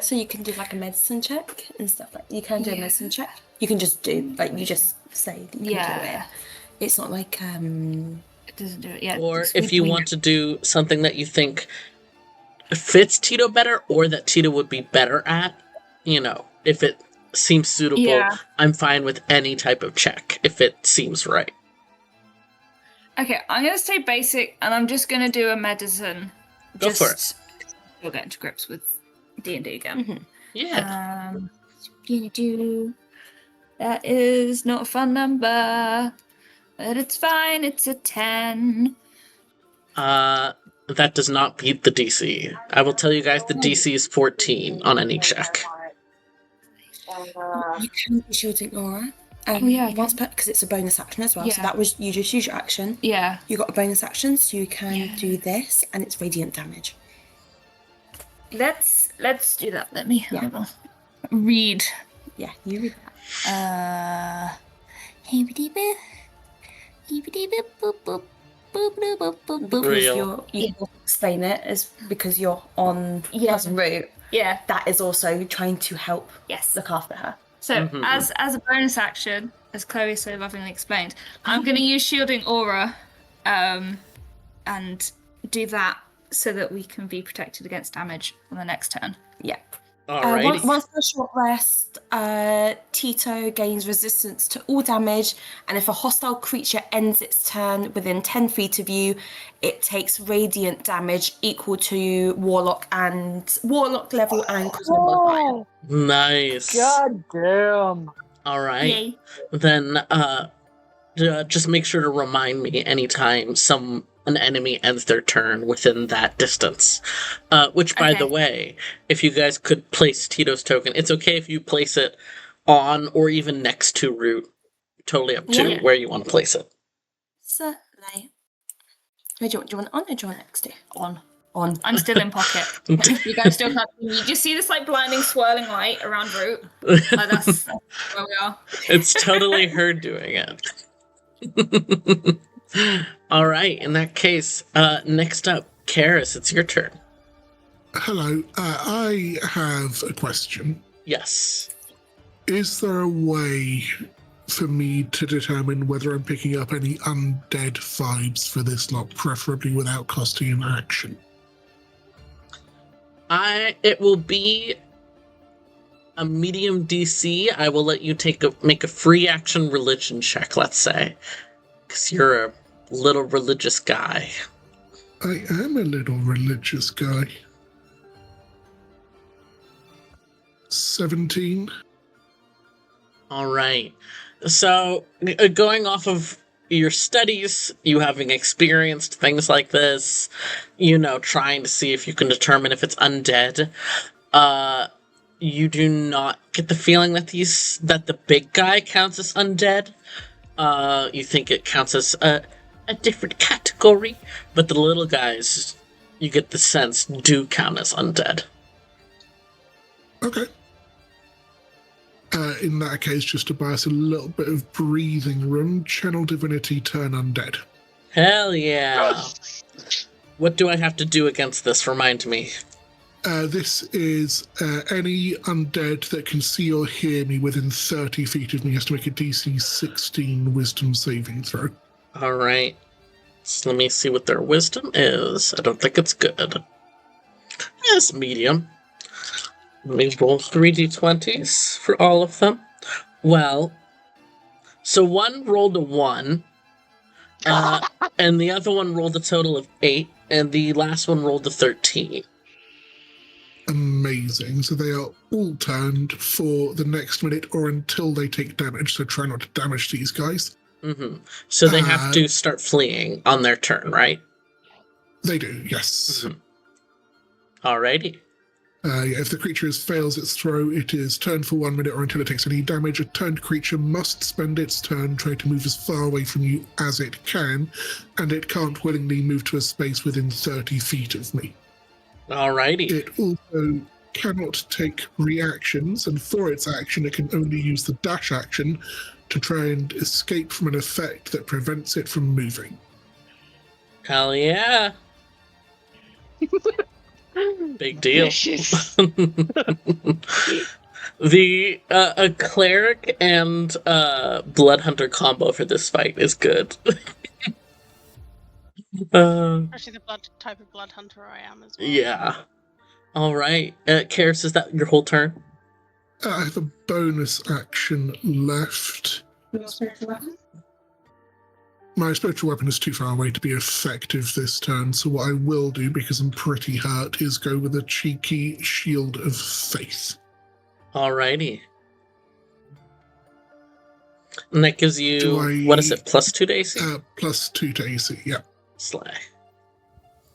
So you can do like a medicine check and stuff like you can do a medicine check. You can just do you just say that you can do it. It's not like It doesn't do it yet. Or if you want to do something that you think fits Tito better, or that Tito would be better at, if it seems suitable, Yeah. I'm fine with any type of check if it seems right. Okay, I'm gonna stay basic, and I'm just gonna do a medicine. Go for it. We'll get into grips with D&D again. Yeah. That is not a fun number, but it's fine. It's a 10. That does not beat the DC. I will tell you guys the DC is 14 on any check. You can use shielding aura. Once because it's a bonus action as well. Yeah. So that was you just use your action. Yeah. You got a bonus action, so you can do this, and it's radiant damage. Let's do that. Let me read. Yeah, you read that. Real. You explain it is because you're on cousin route. Yeah, that is also trying to help. Look after her. So as a bonus action, as Chloe so lovingly explained, I'm going to use shielding aura, and do that so that we can be protected against damage on the next turn. Yeah. Alrighty. Once per short rest, Tito gains resistance to all damage, and if a hostile creature ends its turn within 10 feet of you, it takes radiant damage equal to Warlock level and Charisma modifier. Nice. God damn. All right. Yay. Then just make sure to remind me anytime an enemy ends their turn within that distance. Which, by the way, if you guys could place Tito's token, it's okay if you place it on or even next to Root. Totally up to where you want to place it. Certainly. Do you want it on or do you want it next to? On. I'm still in pocket. You guys still can't. You just see this like blinding swirling light around Root. Like that's where we are. It's totally her doing it. All right. In that case, next up, Karis, it's your turn. Hello. I have a question. Yes. Is there a way for me to determine whether I'm picking up any undead vibes for this lot, preferably without costing an action? It will be a medium DC. I will let you make a free action religion check, let's say. Because you're a little religious guy. I am a little religious guy. 17. All right. So, going off of your studies, you having experienced things like this, trying to see if you can determine if it's undead, you do not get the feeling that the big guy counts as undead. You think it counts as a different category, but the little guys, you get the sense, do count as undead. Okay. In that case, just to buy us a little bit of breathing room, Channel Divinity, turn undead. Hell yeah. What do I have to do against this? Remind me. This is any undead that can see or hear me within 30 feet of me has to make a DC 16 wisdom saving throw. All right. So let me see what their wisdom is. I don't think it's good. It's medium. Let me roll 3d20s for all of them. Well, so one rolled a 1, and the other one rolled a total of 8, and the last one rolled a 13. Amazing. So they are all turned for the next minute or until they take damage, so try not to damage these guys. Mm-hmm. So they have to start fleeing on their turn, right? They do, yes. Mm-hmm. Alrighty. If the creature fails its throw, it is turned for 1 minute or until it takes any damage. A turned creature must spend its turn trying to move as far away from you as it can, and it can't willingly move to a space within 30 feet of me. Alrighty. It also cannot take reactions, and for its action, it can only use the dash action to try and escape from an effect that prevents it from moving. Hell yeah. Big deal. The a cleric and blood hunter combo for this fight is good. Especially the type of blood hunter I am as well. Yeah. All right. Karis, is that your whole turn? I have a bonus action left. My spiritual weapon is too far away to be effective this turn, so what I will do, because I'm pretty hurt, is go with a cheeky Shield of Faith. Alrighty. And that gives you, what is it, +2 to AC? +2 to AC, yeah. Slay.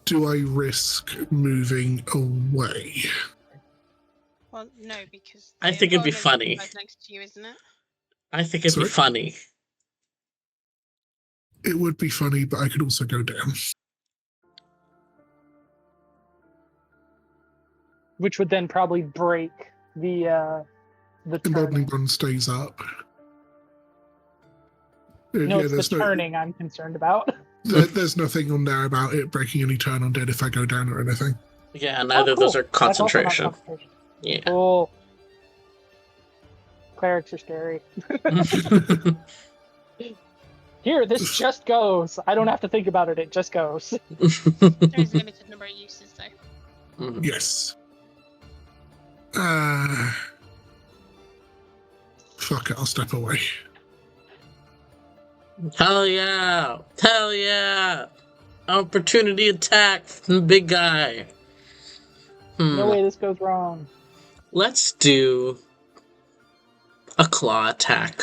Do I risk moving away? Well, no, because I think it'd be funny. Next to you, isn't it? I think it'd be funny. It would be funny, but I could also go down. Which would then probably break the Emboldening turning. Bond stays up. No, it's the turning I'm concerned about. There's nothing on there about it breaking any turn on dead if I go down or anything. Yeah, neither of those are concentration. concentration. Yeah. Oh. Clerics are scary. Here, this just goes. I don't have to think about it, it just goes. There's a limited number of uses, though. Mhm. Yes. Fuck it, I'll step away. Hell yeah! Hell yeah! Opportunity attack from the big guy. No way this goes wrong. Let's do a claw attack.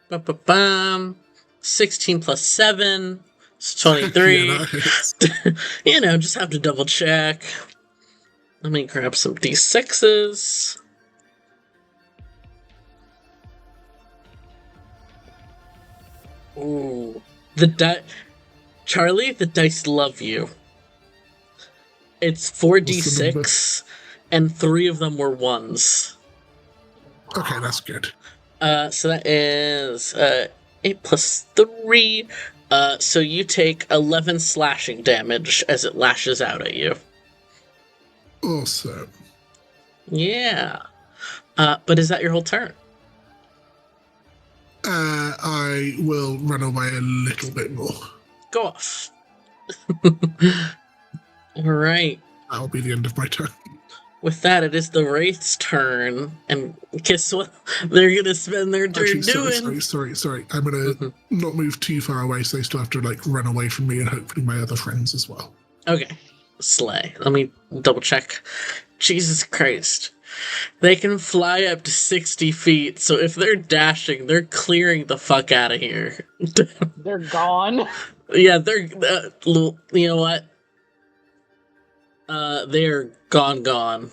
Ba-ba-bam. 16 plus 7. It's 23. Yeah, that hits. You know, just have to double check. Let me grab some d6s. Ooh. Charlie, the dice love you. It's 4d6, and 3 of them were 1s. Okay, that's good. So that is 8 plus 3. So you take 11 slashing damage as it lashes out at you. Awesome. Yeah. But is that your whole turn? I will run away a little bit more. Go off. Alright. That'll be the end of my turn. With that, it is the Wraith's turn. And guess what? They're gonna spend their turn Actually, doing. sorry. I'm gonna not move too far away, so they still have to run away from me and hopefully my other friends as well. Okay. Slay. Let me double check. Jesus Christ. They can fly up to 60 feet, so if they're dashing, they're clearing the fuck out of here. They're gone. Yeah, they're... you know what? They're gone.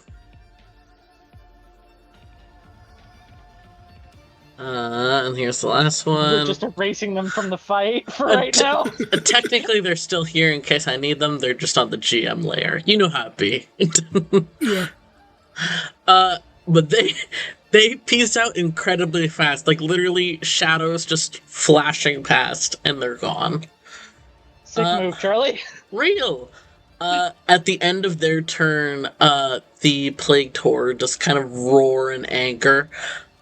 And here's the last one. We're just erasing them from the fight for right now. Technically, they're still here in case I need them. They're just on the GM layer. You know how it be. Yeah. But they piece out incredibly fast. Like, literally, shadows just flashing past, and they're gone. Sick move, Charlie. Real! At the end of their turn, the Plagued Horde just kind of roar in anger,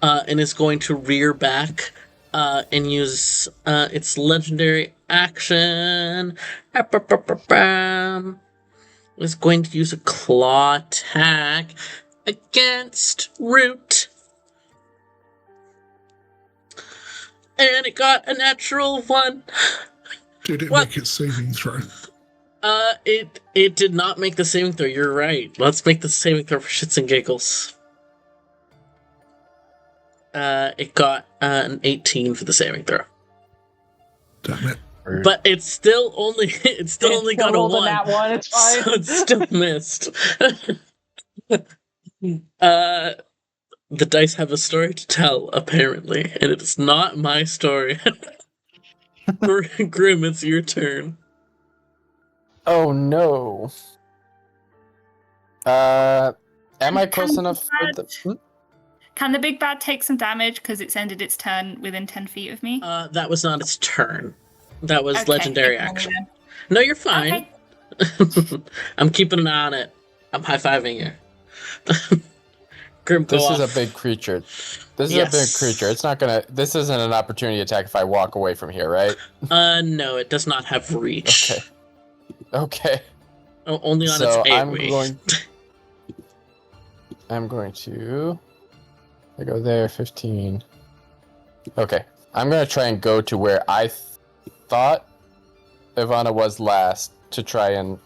and is going to rear back, and use, its legendary action. Is going to use a claw attack against Root. And it got a natural 1. Did it make its saving throw? It did not make the saving throw, you're right. Let's make the saving throw for shits and giggles. It got an 18 for the saving throw. Damn it. But it's still only got a 1. That one, it's fine. So it's still missed. The dice have a story to tell, apparently, and it is not my story. Grim, it's your turn. Oh no. Am I close enough for the... Can the big bad take some damage because it's ended its turn within 10 feet of me? That was not its turn. That was Okay, legendary ignore me action. then. No, you're fine. Okay. I'm keeping an eye on it. I'm high-fiving you. Grim, go This off. is a big creature. This is Yes. a big creature. It's not gonna... This isn't an opportunity attack if I walk away from here, right? No, it does not have reach. Okay. Only on So its I'm AoE. going... I'm going to... I go there, 15. Okay. I'm going to try and go to where I thought Ivana was last to try and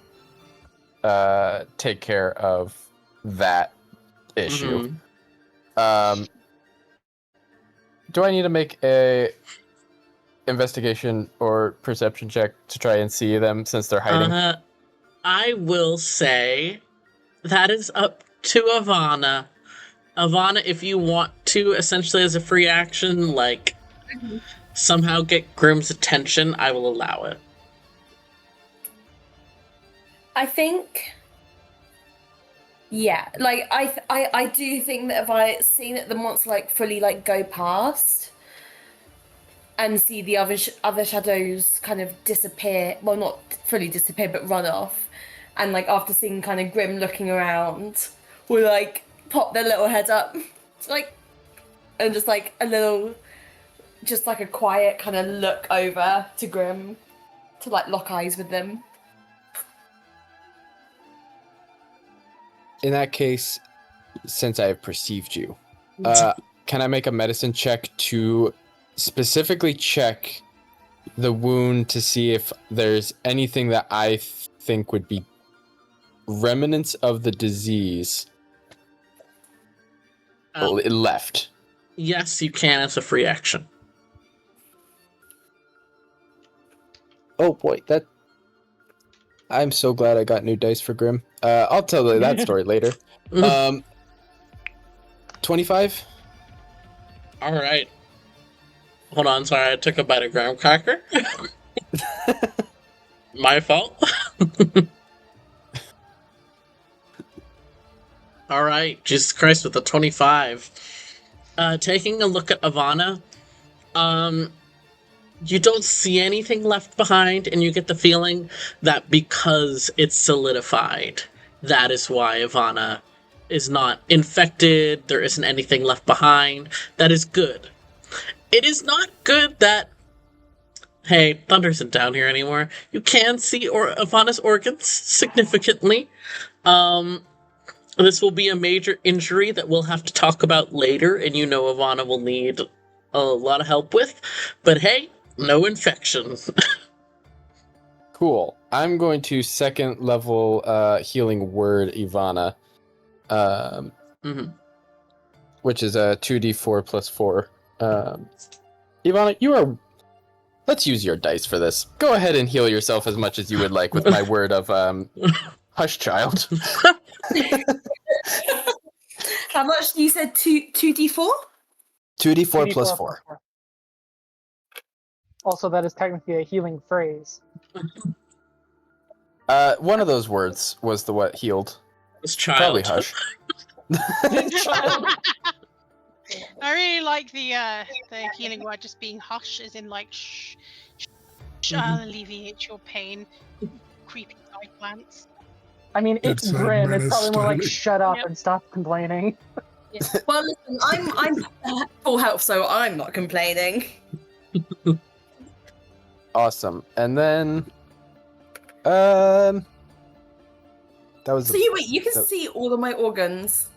take care of that issue. Do I need to make a investigation or perception check to try and see them since they're hiding? I will say that is up to Ivana. Ivana, if you want to, essentially as a free action, like, somehow get Grimm's attention, I will allow it. I think, yeah, like I do think that if I see that the monster like fully like go past and see the other shadows kind of disappear, well, not fully disappear, but run off, and like after seeing kind of Grimm looking around, will like pop their little head up, like, and just like a little, just like a quiet kind of look over to Grimm to like lock eyes with them. In that case, since I have perceived you, can I make a medicine check to specifically check the wound to see if there's anything that I think would be remnants of the disease left? Yes, you can. It's a free action. Oh boy, that... I'm so glad I got new dice for Grimm. I'll tell you that story later. 25? Alright. Hold on, sorry, I took a bite of graham cracker. My fault. Alright, Jesus Christ with the 25. Taking a look at Ivana, you don't see anything left behind, and you get the feeling that because it's solidified, that is why Ivana is not infected, there isn't anything left behind. That is good. It is not good that, hey, Thunder isn't down here anymore. You can see Ivana's organs significantly. This will be a major injury that we'll have to talk about later, and you know Ivana will need a lot of help with. But hey, no infection. Cool. I'm going to second level healing word Ivana, which is a 2d4 plus 4. Ivana, you are... Let's use your dice for this. Go ahead and heal yourself as much as you would like with my word of hush, child. How much you said? 2d4? 2d4 plus 4. Also, that is technically a healing phrase. One of those words was the what healed. It's child. Probably hush. I really like the healing word just being hush, as in like shh, I'll alleviate your pain, creepy plants. I mean, it's That's grim. It's probably more like stylish. shut up and stop complaining. Well, listen, I'm full health, so I'm not complaining. Awesome. And then that was So you can see all of my organs.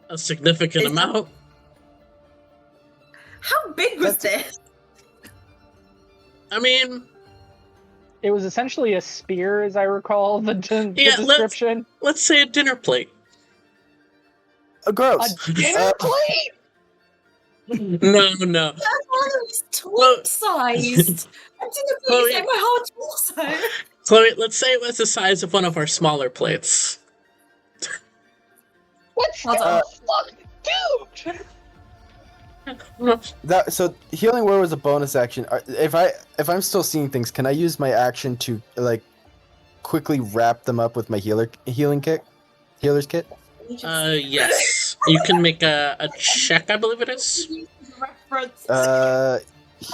A significant amount. How big was this? I mean, It was essentially a spear, as I recall the description. Let's say a dinner plate. gross. A dinner plate? No. That was twin-sized. I didn't Chloe- say my whole torso. Chloe, let's say it was the size of one of our smaller plates. What the fuck, dude? So healing word was a bonus action. If I'm still seeing things, can I use my action to like quickly wrap them up with my healer's kit? Yes. You can make a check, I believe it is.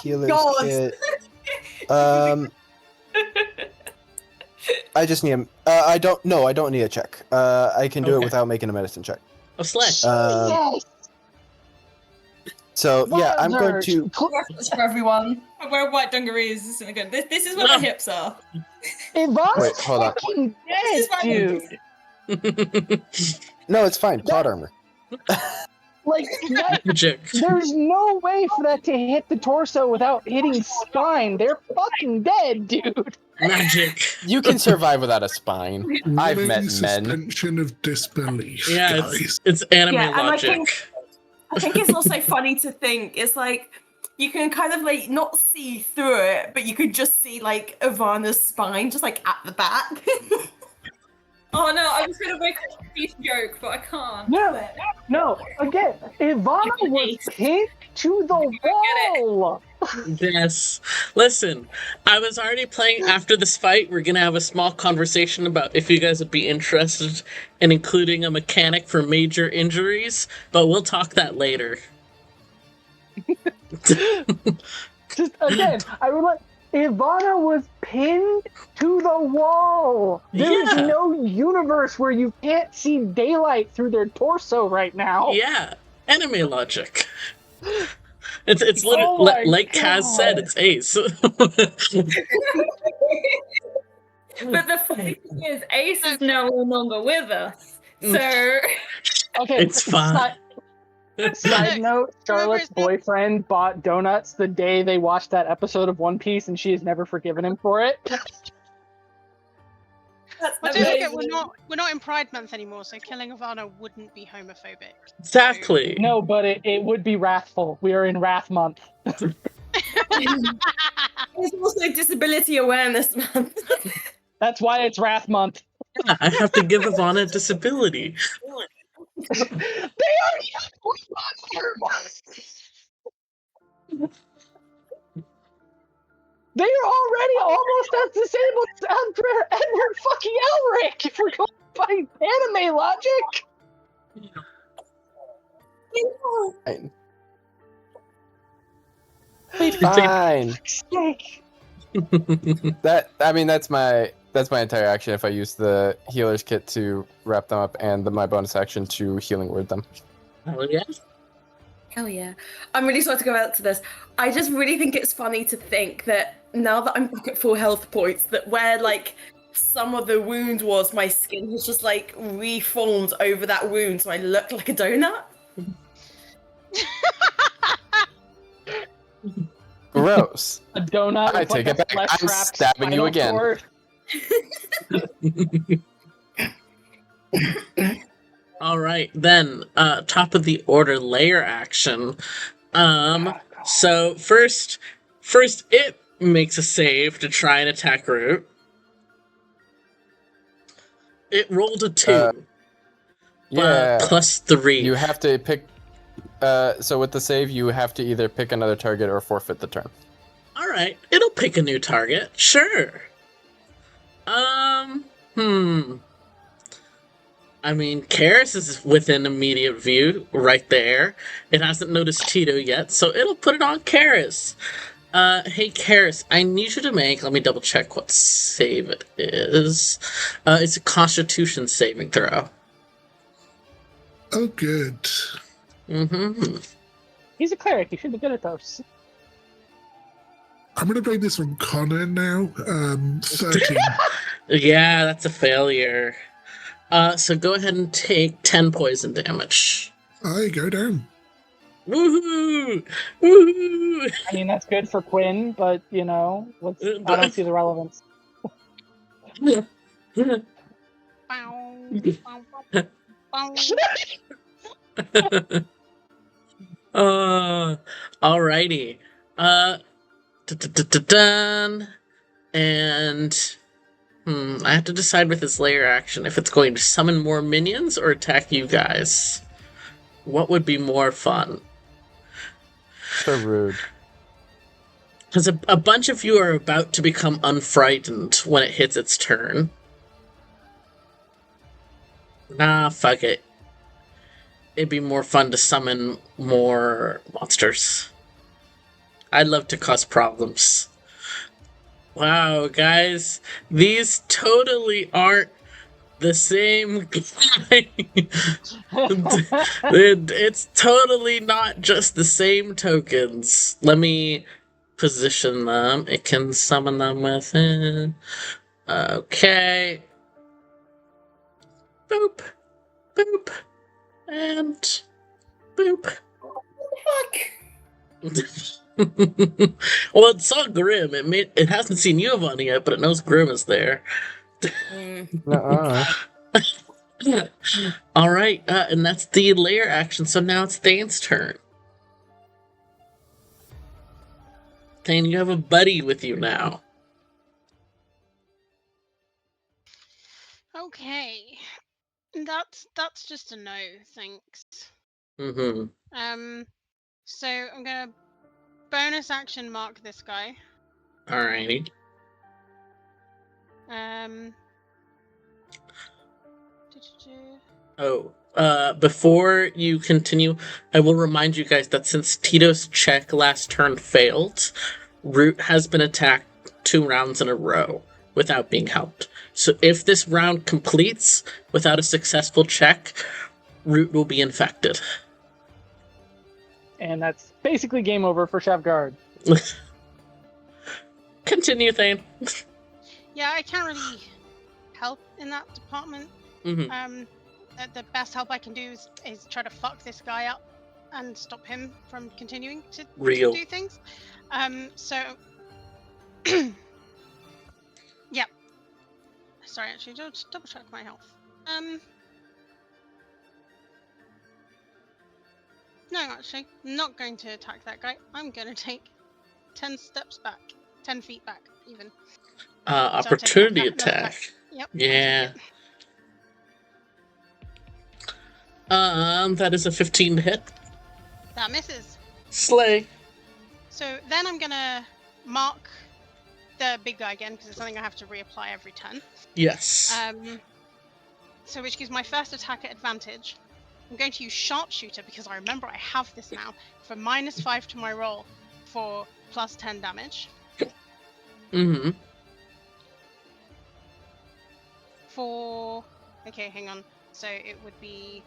Healer's kit. I just need I don't need a check. I can do it without making a medicine check. Oh, slay. So yeah, I'm going to Reference for everyone. I wear white dungarees. This isn't good. This is where my hips are. Ivana's Wait, hold on. fucking dead, dude. No, it's fine. Plot armor. Like, Magic. there's no way for that to hit the torso without hitting spine. They're fucking dead, dude. Magic. You can survive without a spine. I've Willing met men. suspension of disbelief, Yeah, guys. it's anime Yeah, and logic. I think it's also funny to think it's like you can kind of like not see through it, but you could just see like Ivana's spine just like at the back. Oh no, I was gonna make a beef joke, but I can't. No. Again, Ivana was pinned to the wall. Yes. Listen, I was already playing after this fight. We're gonna have a small conversation about if you guys would be interested in including a mechanic for major injuries, but we'll talk that later. Just again, I would like. Ivana was pinned to the wall. There's Yeah. no universe where you can't see daylight through their torso right now. Yeah, anime logic. It's Oh literally my like Kaz said, God. it's Ace. But the funny thing is, Ace is no longer with us. So Okay, It's fine. Side note, Charlotte's Remember his name? boyfriend bought donuts the day they watched that episode of One Piece, and she has never forgiven him for it. that's Well, don't forget, amazing. we're not in Pride Month anymore, so killing Ivana wouldn't be homophobic. Exactly. No, but it would be wrathful. We are in Wrath Month. There's also Disability Awareness Month. That's why it's Wrath Month. Yeah, I have to give Ivana a disability. They already have They are already almost as disabled as Edward fucking Elric, if we're going by anime logic. Fine. Steak. That's my entire action if I use the healer's kit to wrap them up and my bonus action to healing word them. Oh yeah. Hell yeah. I'm really sorry to go out to this. I just really think it's funny to think that now that I'm back at full health points, that where like some of the wound was, my skin has just like reformed over that wound, so I look like a donut. Gross. A donut. I with, take like, it back. a flesh I'm wrapped stabbing you spinal again. cord. All right, then top of the order layer action. So first it makes a save to try and attack Root. It rolled a 2. Yeah. Plus 3. You have to pick. So with the save, you have to either pick another target or forfeit the turn. All right, it'll pick a new target. Sure. I mean, Karis is within immediate view, right there. It hasn't noticed Tito yet, so it'll put it on Karis. Hey Karis, I need you to make, let me double check what save it is. It's a Constitution saving throw. Oh, good. Mm-hmm. He's a cleric. He should be good at those. I'm going to blame this on Connor now. 13. Yeah, that's a failure. So go ahead and take 10 poison damage. I go down. Woohoo! Woohoo! I mean, that's good for Quinn, but, you know, I don't see the relevance. Alrighty. Done. And I have to decide with this layer action if it's going to summon more minions or attack you guys. What would be more fun? So rude. Because a bunch of you are about to become unfrightened when it hits its turn. Nah, fuck it. It'd be more fun to summon more monsters. I'd love to cause problems. Wow, guys, these totally aren't the same guy. It's totally not just the same tokens. Let me position them. It can summon them with it. Okay. boop, boop, and boop. Well, it saw Grim. It hasn't seen you, Ivana, yet, but it knows Grim is there. Nuh-uh. All right, and that's the layer action. So now it's Thane's turn. Thane, you have a buddy with you now. Okay. That's just a no, thanks. Mm-hmm. So I'm gonna bonus action mark this guy. Alrighty. Before you continue, I will remind you guys that since Tito's check last turn failed, Root has been attacked 2 rounds in a row without being helped. So if this round completes without a successful check, Root will be infected. And that's basically game over for Shavgard. Continue, Thane. Yeah, I can't really help in that department. Mm-hmm. The best help I can do is try to fuck this guy up and stop him from continuing to do things. So yeah. Sorry, actually, just double check my health. No, actually, I'm not going to attack that guy. I'm going to take 10 steps back, 10 feet back, even. Opportunity attack. Yep. Yeah. That is a 15 to hit. That misses. Slay. So then I'm gonna mark the big guy again because it's something I have to reapply every turn. Yes. So which gives my first attack at advantage. I'm going to use sharpshooter because I remember I have this now for -5 to my roll for +10 damage. Mm-hmm. Okay, hang on. So it would be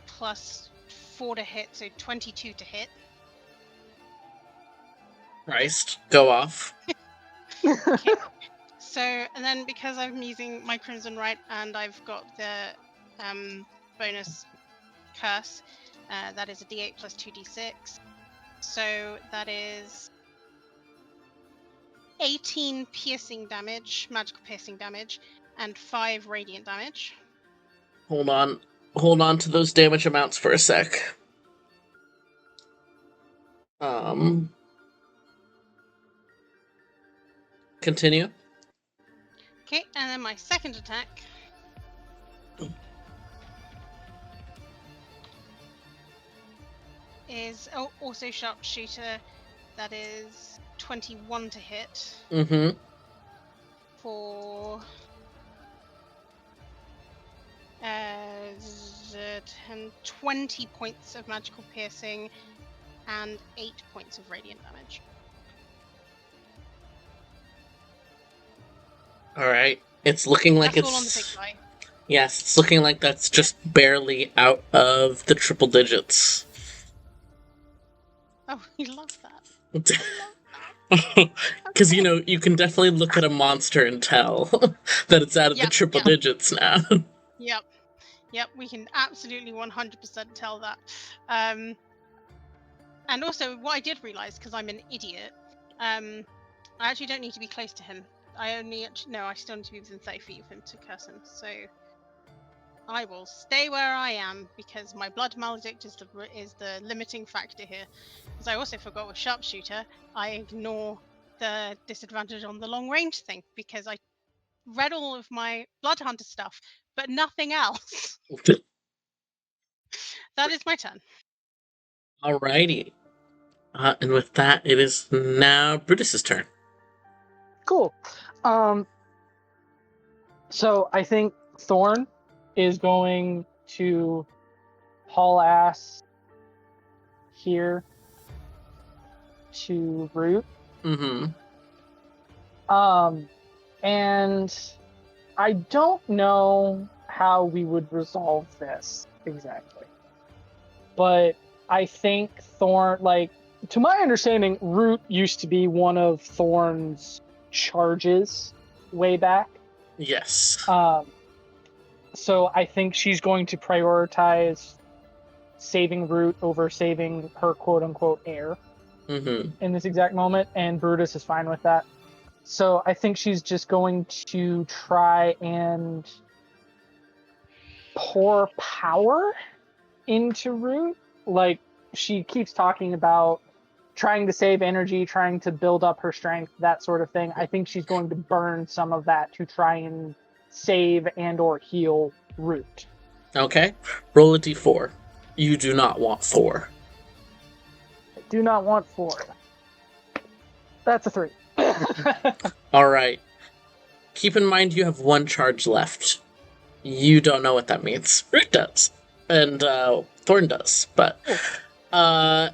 +4 to hit, so 22 to hit. Christ, go off. Okay. So, and then because I'm using my Crimson Right and I've got the bonus curse, that is a d8 plus 2d6. So that is 18 piercing damage, magical piercing damage, and 5 radiant damage. Hold on to those damage amounts for a sec. Continue. Okay, and then my second attack is also sharpshooter. That is 21 to hit. Mm-hmm. For 20 points of magical piercing and 8 points of radiant damage. Alright. It's looking like that's all on the big guy. Yes, it's looking like that's just barely out of the triple digits. Oh, you love that. Because, you can definitely look at a monster and tell that it's out of the triple digits now. Yep, we can absolutely 100% tell that. And also, what I did realize, because I'm an idiot, I actually don't need to be close to him. I still need to be within 30 feet of him to curse him. So I will stay where I am because my blood maledict is the limiting factor here. Because I also forgot with sharpshooter, I ignore the disadvantage on the long range thing because I read all of my blood hunter stuff, but nothing else. That is my turn. Alrighty. And with that, it is now Brutus's turn. Cool. So I think Thorn is going to haul ass here to Root. Mm-hmm. And I don't know how we would resolve this exactly. But I think Thorn, to my understanding, Root used to be one of Thorn's charges way back. Yes. So I think she's going to prioritize saving Root over saving her quote-unquote heir Mm-hmm. in this exact moment, and Brutus is fine with that. So I think she's just going to try and pour power into Root. Like, she keeps talking about trying to save energy, trying to build up her strength, that sort of thing. I think she's going to burn some of that to try and save and or heal Root. Okay. Roll a d4. You do not want 4. I do not want 4. That's a 3. Alright. Keep in mind you have 1 charge left. You don't know what that means. Root does. And Thorn does. But let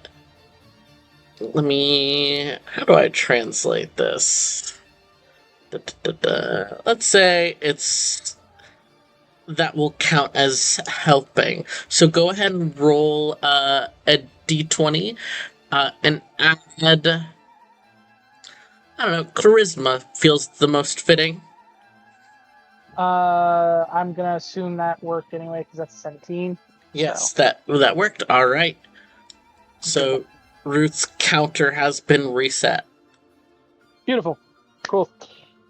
me... How do I translate this? Let's say it's... That will count as helping. So go ahead and roll a d20 and add... I don't know, charisma feels the most fitting. I'm gonna assume that worked anyway because that's 17. Yes, that worked. All right. So Ruth's counter has been reset. Beautiful. Cool.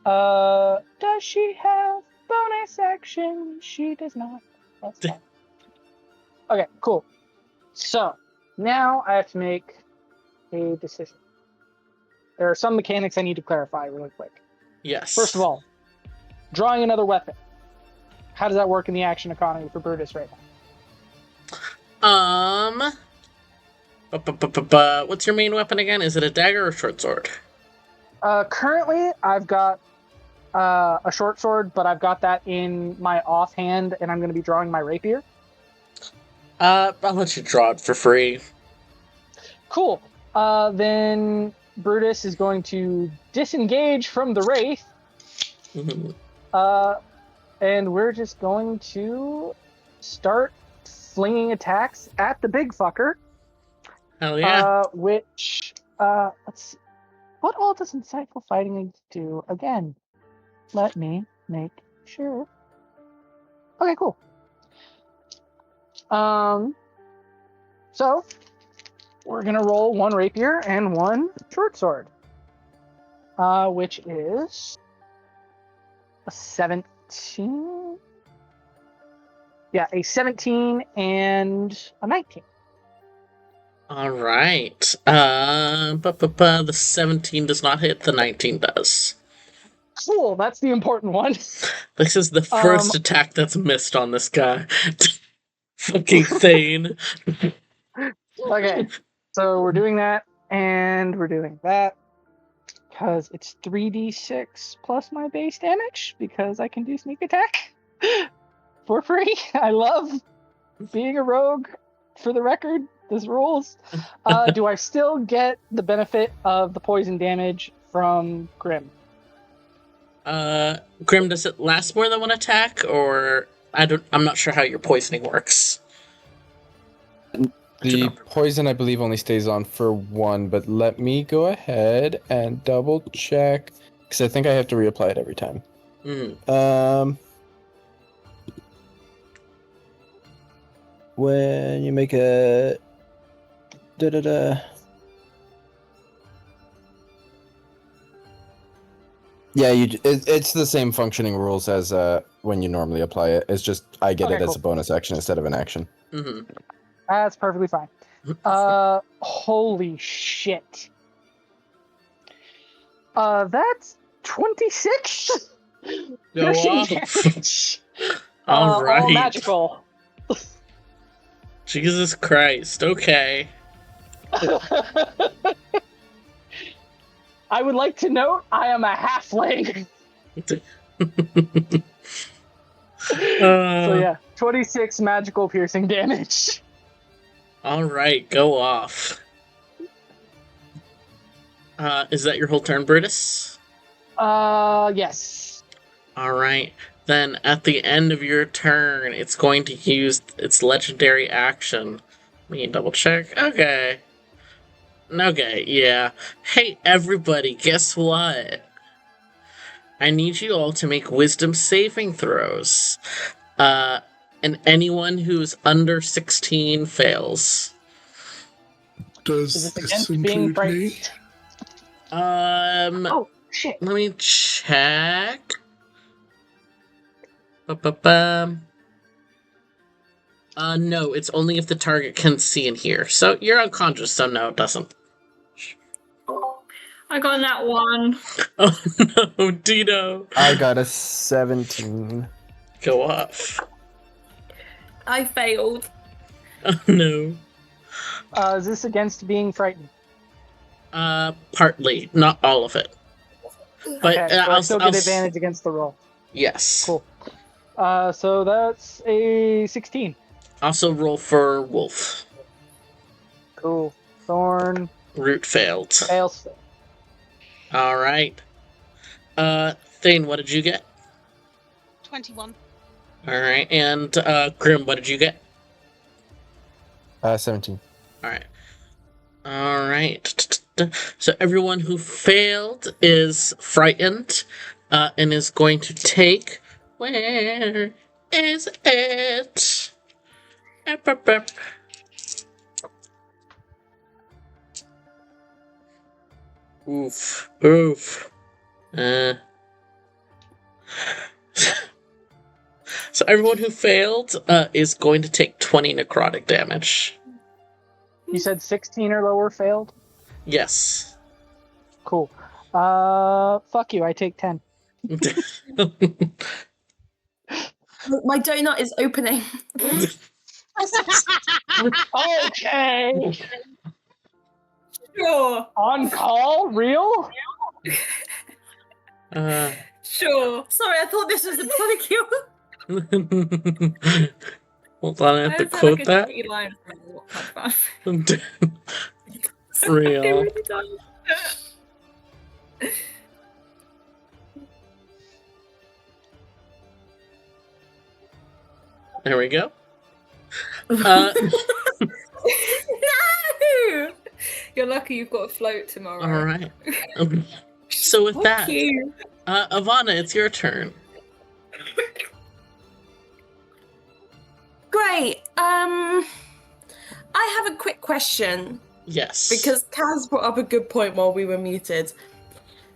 Does she have bonus action? She does not. That's fine. Okay, cool. So now I have to make a decision. There are some mechanics I need to clarify really quick. Yes. First of all, drawing another weapon. How does that work in the action economy for Brutus right now? What's your main weapon again? Is it a dagger or short sword? Currently, I've got a short sword, but I've got that in my offhand, and I'm going to be drawing my rapier. I'll let you draw it for free. Cool. Then Brutus is going to disengage from the Wraith. Mm-hmm. And we're just going to start flinging attacks at the big fucker. Hell yeah. Which, let's see. What all does Insightful Fighting do? Again, let me make sure. Okay, cool. So, we're going to roll 1 rapier and 1 short sword. Which is a 17. Yeah, a 17 and a 19. All right. The 17 does not hit. The 19 does. Cool. That's the important one. This is the first attack that's missed on this guy. Fucking Thane. Okay. So we're doing that, and we're doing that. Because it's 3d6 plus my base damage, because I can do sneak attack for free. I love being a rogue, for the record. This rules. Do I still get the benefit of the poison damage from Grim? Grim, does it last more than 1 attack, or I'm not sure how your poisoning works. The poison, I believe, only stays on for 1, but let me go ahead and double check, because I think I have to reapply it every time. When you make a yeah, it's the same functioning rules as when you normally apply it. It's just I get it as a bonus action instead of an action. Mm-hmm. That's perfectly fine. Holy shit. That's 26 piercing damage. All right. All magical. Jesus Christ. Okay. I would like to note I am a halfling. So yeah, 26 magical piercing damage. All right, go off. Is that your whole turn, Brutus? Yes. All right. Then at the end of your turn, it's going to use its legendary action. Let me double check. Okay. Okay, yeah. Hey, everybody, guess what? I need you all to make wisdom saving throws. And anyone who's under 16 fails. Does Is this this against being include me? frightened? Oh, shit. Let me check. Ba-ba-bum. No, it's only if the target can see and hear. So you're unconscious, so no, it doesn't. I got that one. Oh no, Dino. I got a 17. Go off. I failed. Oh no. Is this against being frightened? Partly, not all of it. But Okay, so I still get I'll advantage against the roll. Yes. Cool. So that's a 16. Also roll for Wolf. Cool. Thorn Root failed. fails. All right. Thane, what did you get? 21. All right, and Grim, what did you get? 17. All right. All right. So everyone who failed is frightened, and is going to take. Where is it? Up, up, up. Oof. Oof. So everyone who failed is going to take 20 necrotic damage. You said 16 or lower failed? Yes. Cool. Fuck you, I take 10. My donut is opening. Okay. Sure. On call? Real? Sure. Sorry, I thought this was a pedicure. Hold on, I have to quote that. Real. It really does. There we go. No! You're lucky you've got a float tomorrow. All right. So with that, Ivana, it's your turn. Great. I have a quick question. Yes. Because Kaz brought up a good point while we were muted.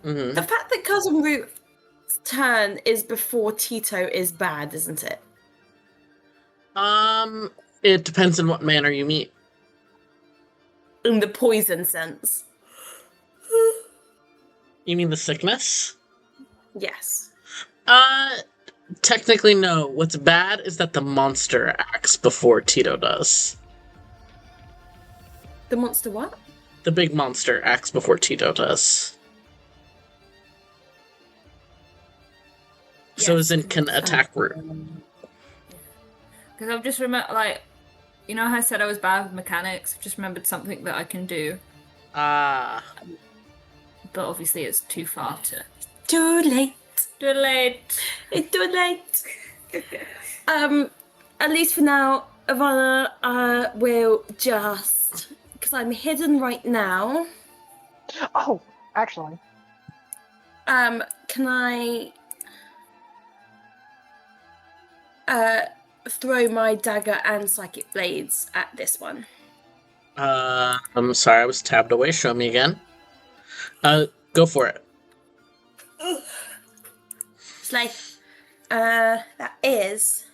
Mhm. The fact that Cousin Root's turn is before Tito is bad, isn't it? It depends on what manner you meet. In the poison sense. You mean the sickness? Yes. Technically no. What's bad is that the monster acts before Tito does. The monster what? The big monster acts before Tito does. So Yes, as in can attack Root. Because I've just remembered, like, you know how I said I was bad with mechanics? I've just remembered something that I can do. Ah. But obviously it's too far to... Too late. Too late. It's too late. At least for now, Ivana will just... Because I'm hidden right now. Oh, actually. Can I... throw my dagger and psychic blades at this one? I'm sorry, I was tabbed away. Show me again. Go for it. Slay. That is...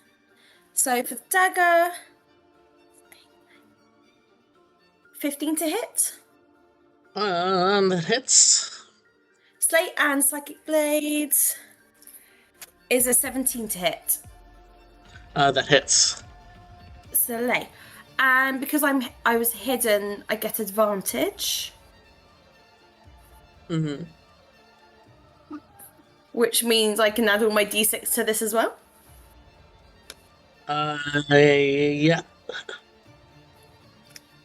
So for the dagger... 15 to hit. That hits. Slate and psychic blades is a 17 to hit. That hits. Slay. And because I was hidden, I get advantage. Mm-hmm. Which means I can add all my d6 to this as well. Yeah.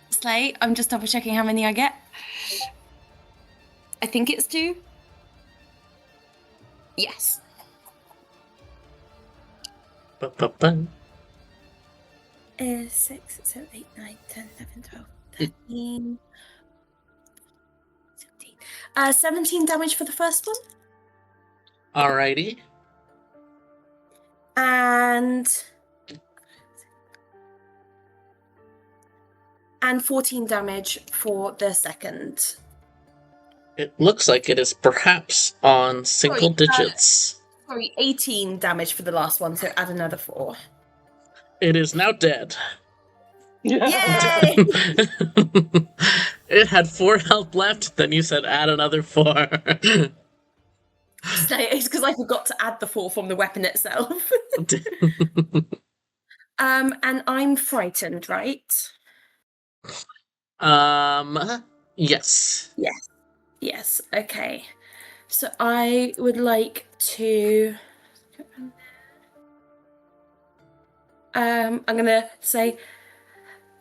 Slay. I'm just double checking how many I get. I think it's 2. Yes. 6, 7, 8, 9, 10, 11, 12, 13, 17. 17 damage for the first one. Alrighty. And 14 damage for the second. It looks like it is perhaps on single digits. Sorry, 18 damage for the last one, so add another 4. It is now dead. Yay! It had 4 health left, then you said add another 4. It's because I forgot to add the 4 from the weapon itself. And I'm frightened, right? Yes. Yes, okay. So I would like to... I'm gonna say,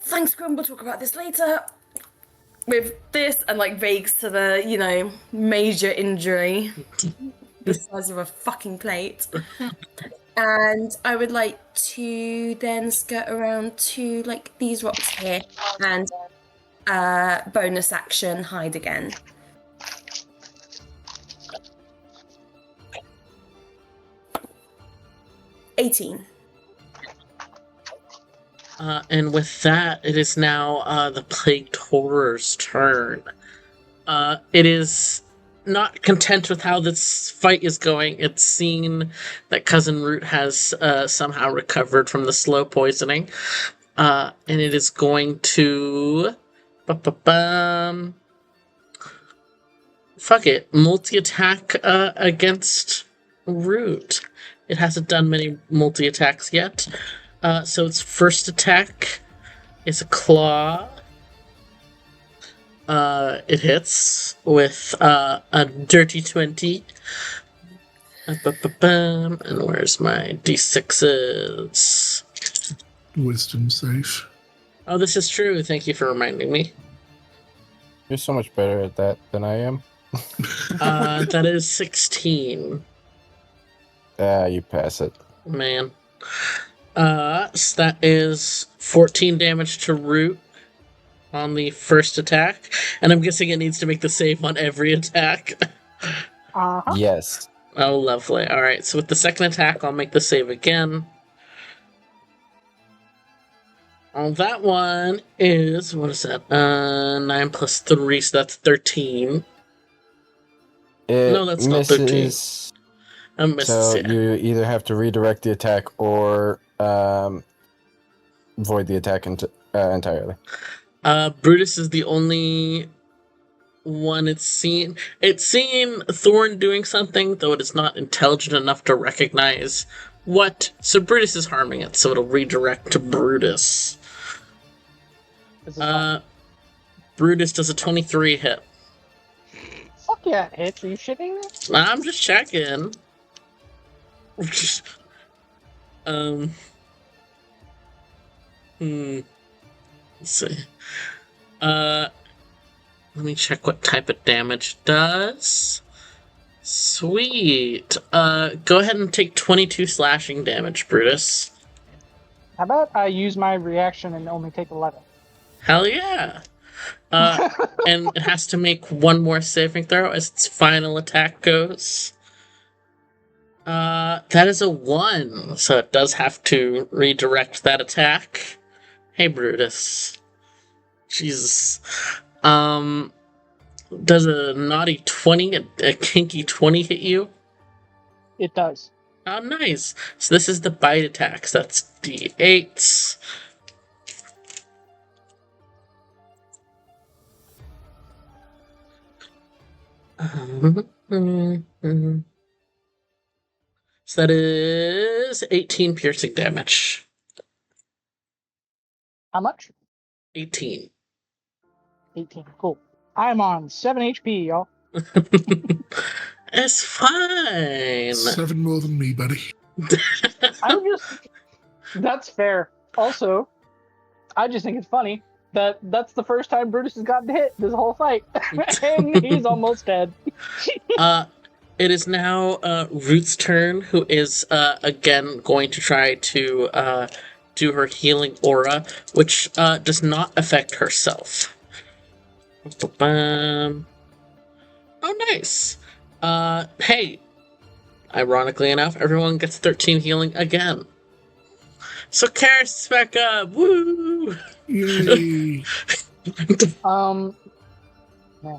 thanks, Grim, we'll talk about this later. With this, and like vagues to the, major injury. The size of a fucking plate. And I would like to then skirt around to like these rocks here and bonus action hide again. $18. And with that, it is now the Plagued Horror's turn. It is not content with how this fight is going. It's seen that Cousin Root has somehow recovered from the slow poisoning. And it is going to... Fuck it. Multi-attack against Root. It hasn't done many multi-attacks yet. So its first attack is a claw. It hits with a dirty 20. And where's my d6s? Wisdom save. Oh, this is true. Thank you for reminding me. You're so much better at that than I am. That is 16. You pass it. Man. So that is 14 damage to Root on the first attack, and I'm guessing it needs to make the save on every attack. Uh-huh. Yes. Oh, lovely. Alright, so with the second attack, I'll make the save again. On that one is, what is that? 9 plus 3, so that's 13. No, that's not 13. I missed, So yeah. you either have to redirect the attack or void the attack entirely. Brutus is the only one it's seen. It's seen Thorn doing something, though it is not intelligent enough to recognize what. So Brutus is harming it, so it'll redirect to Brutus. Brutus does a 23 hit. Fuck yeah, it hits. Are you shitting me? I'm just checking. Let's see. Let me check what type of damage it does. Sweet. Go ahead and take 22 slashing damage, Brutus. How about I use my reaction and only take 11? Hell yeah. And it has to make one more saving throw as its final attack goes. That is a 1, so it does have to redirect that attack. Hey, Brutus. Jesus. Does a naughty 20, a kinky 20 hit you? It does. Oh, nice. So this is the bite attacks. That's d8s. So that is 18 piercing damage. How much? 18. 18. Cool. I'm on 7 HP, y'all. It's fine. 7 more than me, buddy. That's fair. Also, I just think it's funny that that's the first time Brutus has gotten hit this whole fight. And he's almost dead. It is now Root's turn, who is again going to try to do her healing aura, which does not affect herself. Oh, nice. Hey, Ironically enough, everyone gets 13 healing again. So Karis is back up! Woo! Yay! Yeah.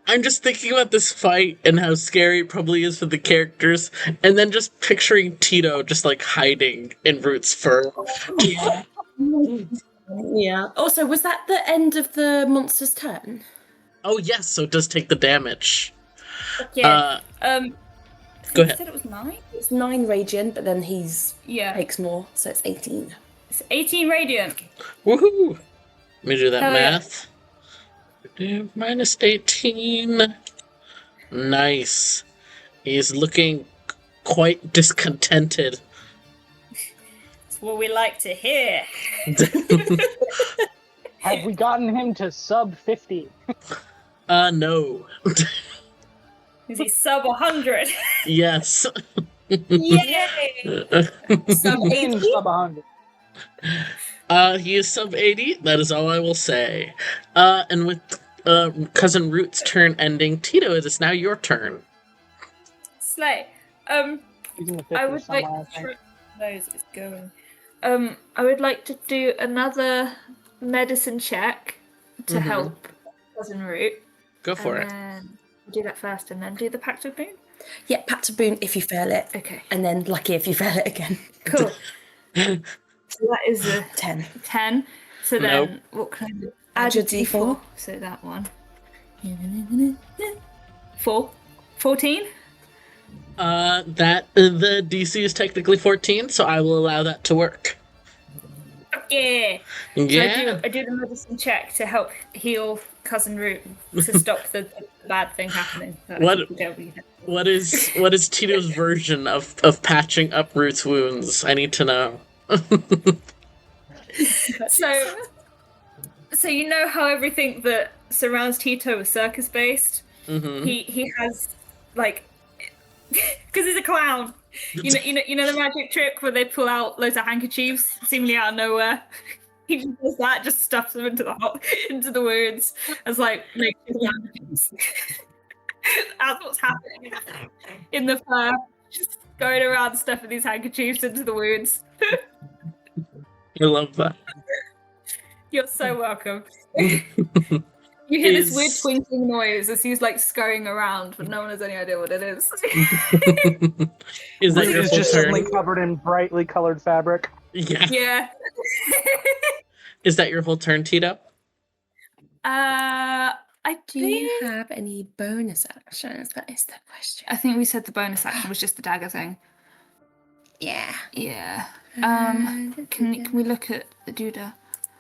I'm just thinking about this fight and how scary it probably is for the characters, and then just picturing Tito just like hiding in Root's fur. Yeah. Also, was that the end of the monster's turn? Oh yes, so it does take the damage. Yeah. Go You ahead. said it was 9? It's 9 radiant, but then he's Yeah. takes more, so it's 18. It's 18 radiant. Woohoo! Let me do that Hell yeah. math. Minus 18. Nice. He's looking quite discontented. That's what we like to hear. Have we gotten him to sub 50? No. Is he sub 100? Yes. Yay! Sub In 80? sub 100. He is sub 80, that is all I will say. And with Cousin Root's turn ending, Tito, it is now your turn. Slay. Using the 50 I would like somewhere, I to think. knows it's going. I would like to do another medicine check to Mhm. help Cousin Root. Go for it. And do that first and then do the Pact of Boon. Yeah, Pact of Boon if you fail it. Okay. And then Lucky if you fail it again. Cool. So that is a 10. 10. So Nope. then what can I do? Add your D4. So that one. 4. 14. The DC is technically 14, so I will allow that to work. Yeah. Yeah. So I do the medicine check to help heal Cousin Root to stop the bad thing happening. So What is Tito's version of patching up Root's wounds? I need to know. So you know how everything that surrounds Tito is circus based? Mm-hmm. He has like because he's a clown. You know the magic trick where they pull out loads of handkerchiefs seemingly out of nowhere. He just does that, just stuffs them into the wounds as like make handkerchiefs. That's what's happening in the fur. Just going around stuffing these handkerchiefs into the wounds. I love that. You're so welcome. You hear this weird Is- twinkling noise as he's like scurrying around, but no one has any idea what it is. Is that It your is whole just turn? suddenly covered in brightly colored fabric. Yeah. Yeah. Is that your whole turn, Tito? I Do you have any bonus actions? That is the question. I think we said the bonus action was just the dagger thing. Yeah. Yeah. Uh, Can we look at the doodah?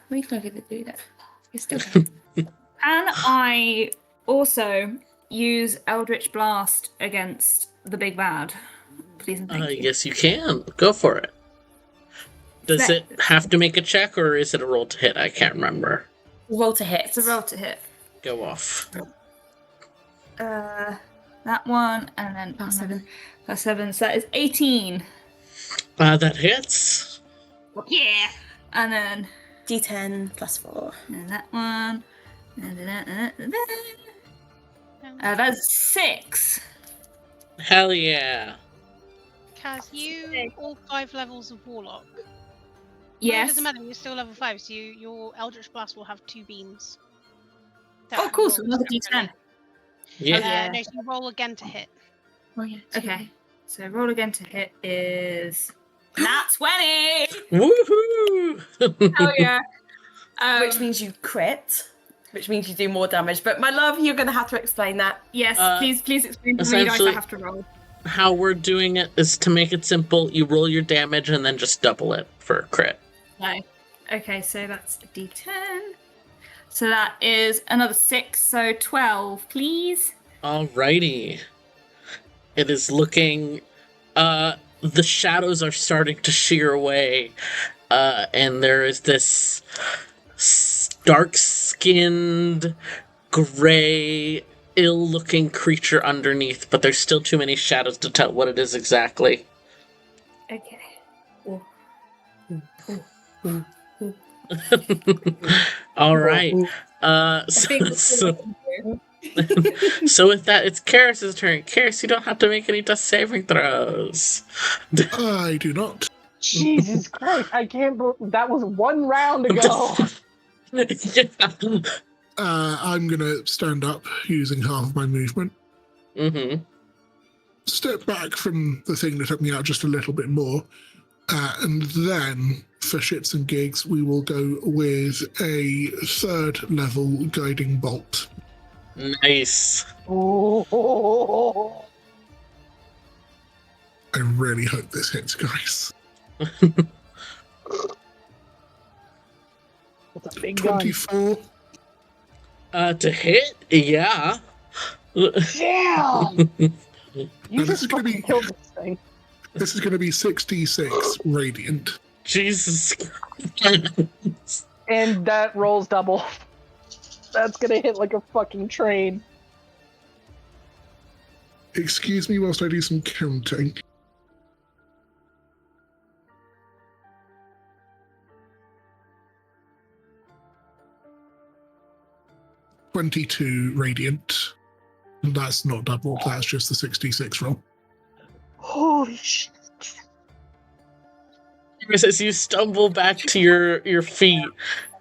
We can look at the do that. It's still Can I also use Eldritch Blast against the big bad? Please and thank you. Yes, you can. Go for it. Does it have to make a check, or is it a roll to hit? I can't remember. roll to hit. It's a roll to hit. Go off. That one, and then Plus 7. plus 7, so that is 18. That hits. Yeah. And then D10 plus 4. and that one. That's 6. Hell yeah. Kaz, you all 5 levels of Warlock. No, it Yes. doesn't matter. You're still level 5, so your Eldritch Blast will have 2 beams. Oh, cool. So another D10. Yeah. yeah. No, so you roll again to hit. Oh, yeah. Okay. So roll again to hit is nat 20. Woohoo! Oh yeah. Which means you crit, which means you do more damage. But my love, you're going to have to explain that. Yes, please explain to me. I essentially- have to roll. How we're doing it is to make it simple. You roll your damage and then just double it for a crit. No. Okay, so that's a D10. So that is another 6, so 12, please. Alrighty. It is looking. The shadows are starting to shear away, and there is this dark-skinned, gray, ill-looking creature underneath, but there's still too many shadows to tell what it is exactly. Okay. All right. I So, think so with that, it's Karis' turn. Karis, you don't have to make any death saving throws. I do not. Jesus Christ, I can't believe that was 1 round ago. Yeah. I'm gonna stand up using half of my movement. Mm-hmm. Step back from the thing that took me out just a little bit more. And then, for shits and gigs, we will go with a 3rd level guiding bolt. Nice. Oh, I really hope this hits, guys. that's a big gun. 24. To hit? Yeah. Damn! You And this just is gonna fucking be- killed this thing. This is going to be 66 radiant. Jesus. And that rolls double. That's gonna hit like a fucking train. Excuse me whilst I do some counting. $22 radiant. That's not double, that's just the 66 roll. Holy shit. As you stumble back to your feet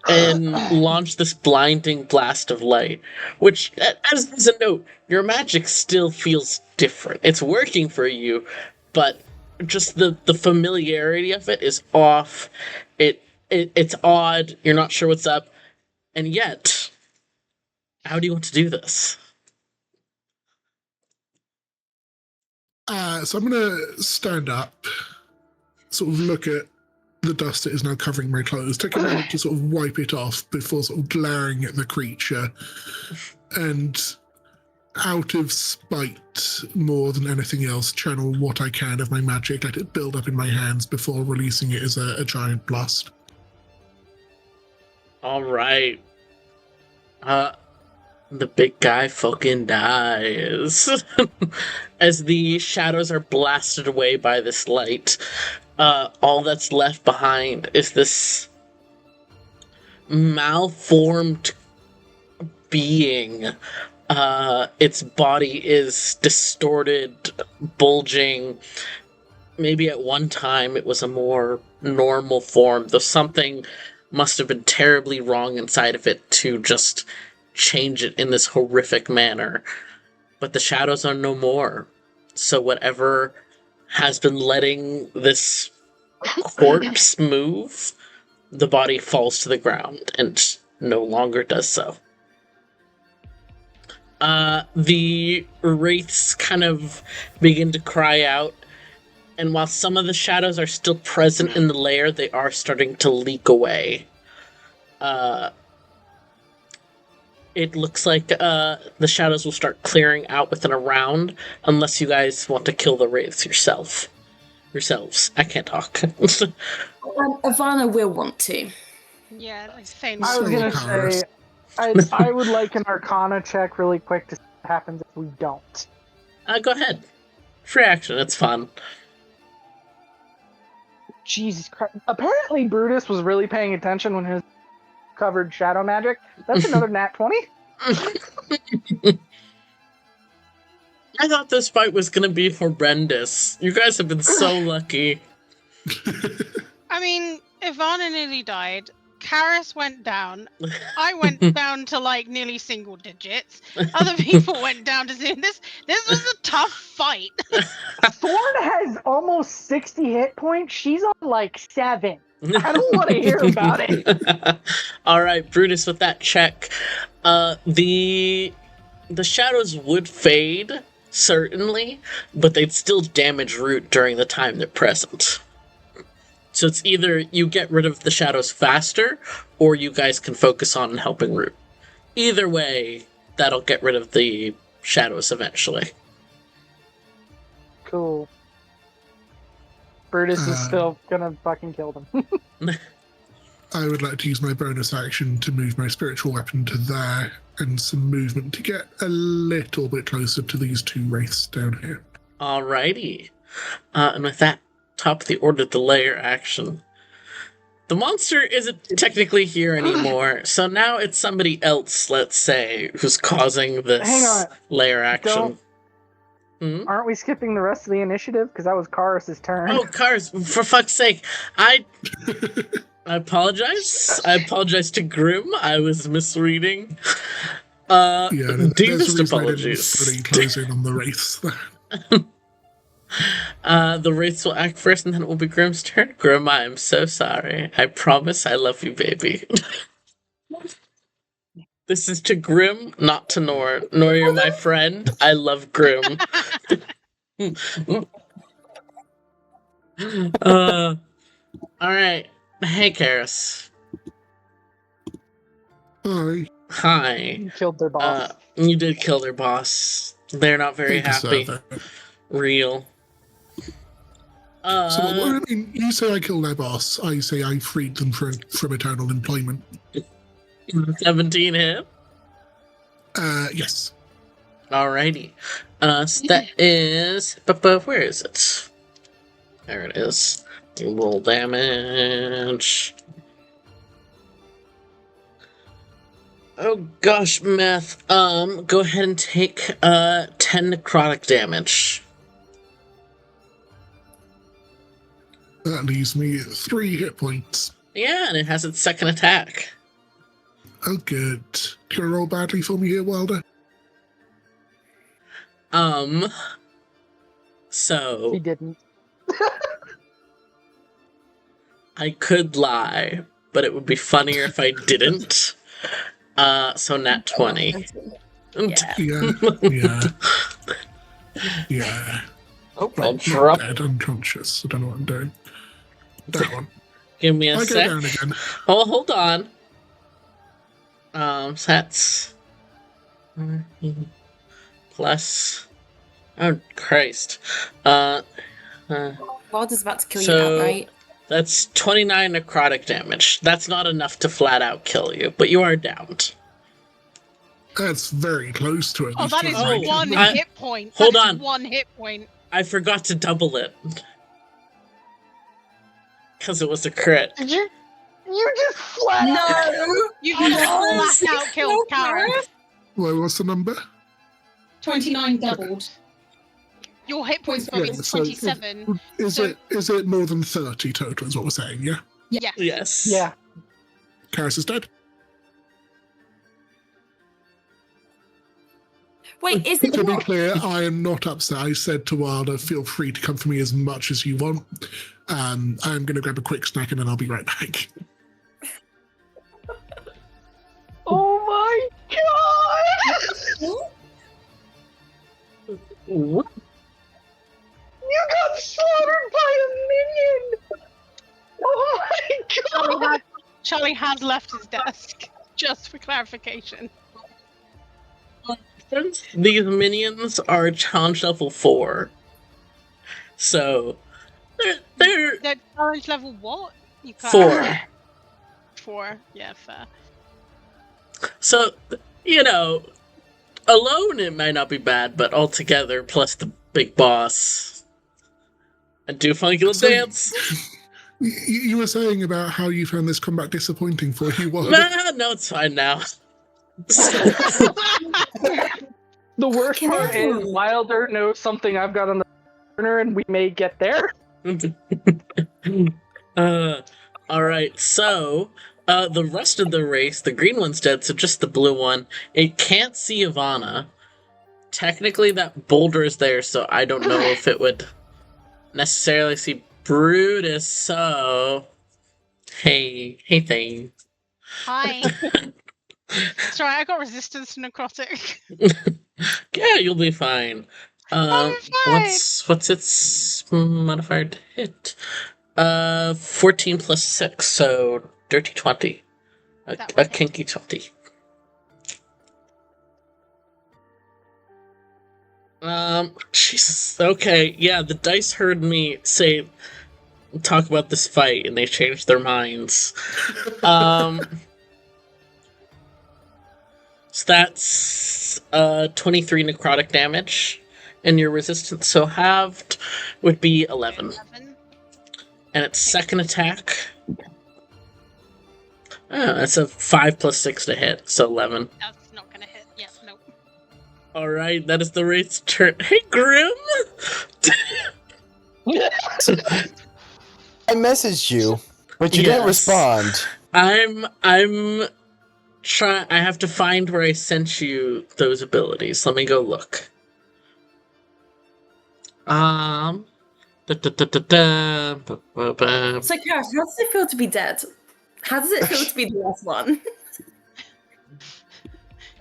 and launch this blinding blast of light, which, as a note, your magic still feels different. It's working for you, but just the familiarity of it is off. It's odd. You're not sure what's up, and yet, how do you want to do this? So I'm going to stand up, sort of look at the dust that is now covering my clothes, take a moment to sort of wipe it off before sort of glaring at the creature, and out of spite more than anything else, channel what I can of my magic, let it build up in my hands before releasing it as a giant blast. All right. The big guy fucking dies. As the shadows are blasted away by this light, all that's left behind is this malformed being. Its body is distorted, bulging. Maybe at one time it was a more normal form, though something must have been terribly wrong inside of it to just change it in this horrific manner. But the shadows are no more. So whatever has been letting this corpse move, the body falls to the ground and no longer does so. The wraiths kind of begin to cry out, and while some of the shadows are still present in the lair, they are starting to leak away. It looks like the shadows will start clearing out within a round, unless you guys want to kill the wraiths yourselves. I can't talk. Ivana will want to. Yeah, like say I was So gonna powerless. say, I would like an Arcana check really quick to see what happens if we don't. Go ahead. Free action, it's fun. Jesus Christ. Apparently Brutus was really paying attention when his covered shadow magic. That's another nat 20. I thought this fight was gonna be horrendous. You guys have been so lucky. I mean, Ivana nearly died. Karis went down. I went down to like nearly single digits. Other people went down to zero. This was a tough fight. Thorn has almost 60 hit points. She's on like 7. I don't want to hear about it. Alright, Brutus, with that check. The shadows would fade, certainly, but they'd still damage Root during the time they're present. So it's either you get rid of the shadows faster, or you guys can focus on helping Root. Either way, that'll get rid of the shadows eventually. Cool. Brutus is still gonna fucking kill them. I would like to use my bonus action to move my spiritual weapon to there, and some movement to get a little bit closer to these two wraiths down here. Alrighty. And with that, top of the order, the layer action. The monster isn't technically here anymore, so now it's somebody else, let's say, who's causing this Hang on. lair action. Aren't we skipping the rest of the initiative? Because that was Karis' turn. Oh, Cars, for fuck's sake. I apologize. I apologize to Grim. I was misreading. Deepest apologies. I didn't fully close in on the wraiths. The wraiths will act first, and then it will be Grim's turn. Grim, I am so sorry. I promise I love you, baby. This is to Grim, not to Nor. Nor, you're my friend. I love Grim. Alright. Hey, Karis. Hi. Hi. You killed their boss. You did kill their boss. They're not very happy. Real. So, I mean, you say I killed their boss. I say I freed them from eternal employment. 17 hit? Yes. Alrighty. So that is... But where is it? There it is. Roll damage. Oh gosh, Meth. Go ahead and take 10 necrotic damage. That leaves me 3 hit points. Yeah, and it has its second attack. Oh, good. Can you roll badly for me here, Wilder? So... He didn't. I could lie, but it would be funnier if I didn't. So nat 20. Yeah. Oh, I'm dead, unconscious. I don't know what I'm doing. That one. Give me a I sec. go down again. Oh, hold on. So that's... plus... Oh, Christ. Wilder's about to kill you So- outright. That's 29 necrotic damage. That's not enough to flat out kill you, but you are downed. That's very close to it. Oh, that is Oh, one I- hit point. hold That is on. 1 hit point. I forgot to double it. Because it was a crit. You just flat You just flat out killed Karen. Well, what's the number? 29 doubled. Your hit points got is so 27. Is So- it more than 30 total is what we're saying, yeah? Yes. Yes. Yeah. Karis is dead. Wait, is it To be what? clear, I am not upset. I said to Wilder, feel free to come for me as much as you want. I'm going to grab a quick snack and then I'll be right back. Oh my god! What? You got slaughtered by a minion! Oh my god! Charlie has left his desk, just for clarification. Since these minions are challenge level 4, so they're They're challenge level what? You 4. 4, yeah, fair. So, you know, alone it might not be bad, but all together, plus the big boss, and do a funky little So- dance. You were saying about how you found this combat disappointing for you, Wilder. No, it's fine now. The worst Can part I- is Wilder knows something I've got on the corner, and we may get there. Alright, so, the rest of the race, the green one's dead, so just the blue one, it can't see Ivana. Technically, that boulder is there, so I don't know if it would necessarily see Brutus, so... Hey Thane. Hi. Sorry, I got resistance to necrotic. Yeah, you'll be fine. I'm fine. What's its modifier to hit? 14 plus 6, so dirty 20. That A will hit. kinky 20. Jesus. Okay, yeah, the dice heard me talk about this fight, and they changed their minds. So that's 23 necrotic damage, and your resistance, so halved, would be 11. 11. And its second attack That's a 5 plus 6 to hit, so 11. That's not gonna hit. Yeah, nope. Alright, that is the Wraith's turn. Hey, Grim! I messaged you, but you didn't Yes. respond. I'm trying. I have to find where I sent you those abilities. Let me go look. Da, da, da, da, da, ba, ba, ba. So, Karis, how does it feel to be dead? How does it feel to be the last one?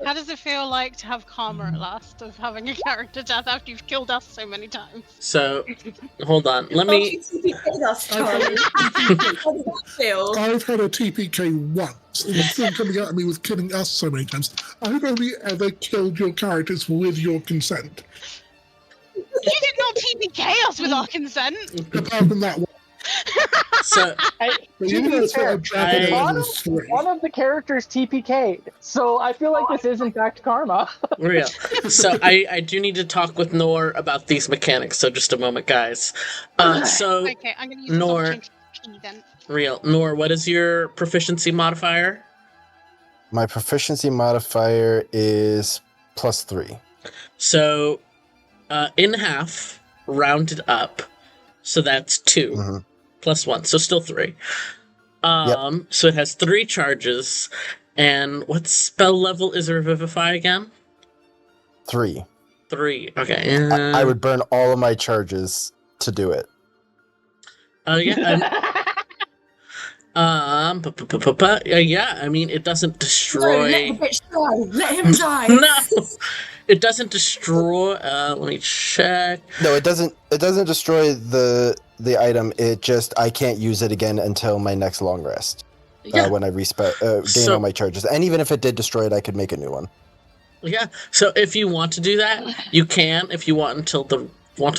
How does it feel like to have karma at last of having a character death after you've killed us so many times? So, hold on. Let me. Us, Charlie. How does that feel? I've had a TPK once, and it's still coming at me with killing us so many times. I've only ever killed your characters with your consent. You did not TPK us with our consent. Apart from that one. So, But To you be know, it's fair, a dragon I- level 3. one of the characters TPK'd, so I feel like this is in fact karma. real. So, I do need to talk with Nor about these mechanics. So, just a moment, guys. So, Okay, I'm gonna use this Nor, opportunity to pee then. real. Nor, what is your proficiency modifier? My proficiency modifier is +3. So, in half, rounded up. So that's 2 Mhm. plus 1, so still 3. So it has 3 charges. And what spell level is Revivify again? 3. 3. Okay. I would burn all of my charges to do it. Yeah. Yeah. I mean, it doesn't destroy. No, let the bitch die. Let him die. No, it doesn't destroy. Let me check. No, it doesn't. It doesn't destroy the item. It just I can't use it again until my next long rest. Yeah. When I gain So- all my charges, and even if it did destroy it, I could make a new one. Yeah. So if you want to do that, you can. If you want to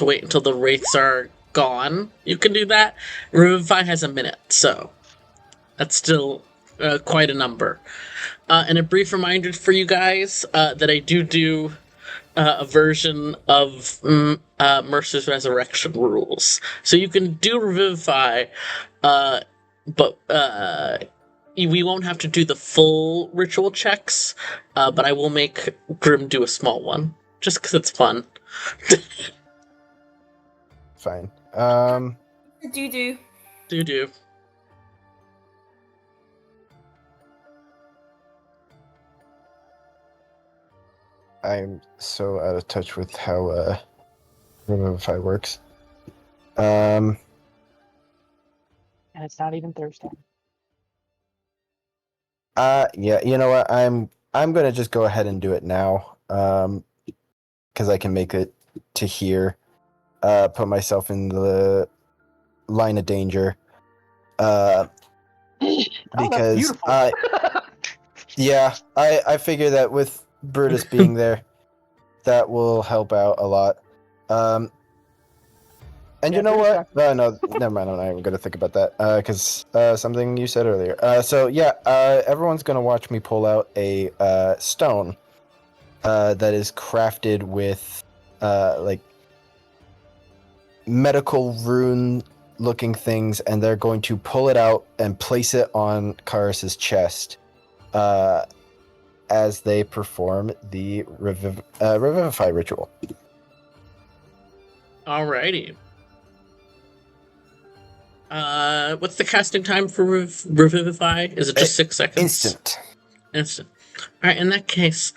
wait until the wraiths are gone, you can do that. Revivify has a minute, so that's still quite a number. And a brief reminder for you guys that I do a version of Mercer's Resurrection rules. So you can do Revivify, but we won't have to do the full ritual checks, but I will make Grim do a small one, just because it's fun. Fine. Do. Do. I'm so out of touch with how Revivify works. And it's not even Thursday. Yeah, you know what? I'm gonna just go ahead and do it now. Because I can make it to here. Put myself in the line of danger. Because beautiful. yeah, I figure that with Brutus being there, that will help out a lot. And Yeah, you know Brutus what? No, never mind. I'm not even gonna think about that. Because something you said earlier. So yeah, everyone's gonna watch me pull out a stone that is crafted with like medical rune looking things, and they're going to pull it out and place it on Karis's chest as they perform the Revivify ritual. Alrighty. What's the casting time for Revivify? Is it just 6 seconds? Instant. Alright, in that case,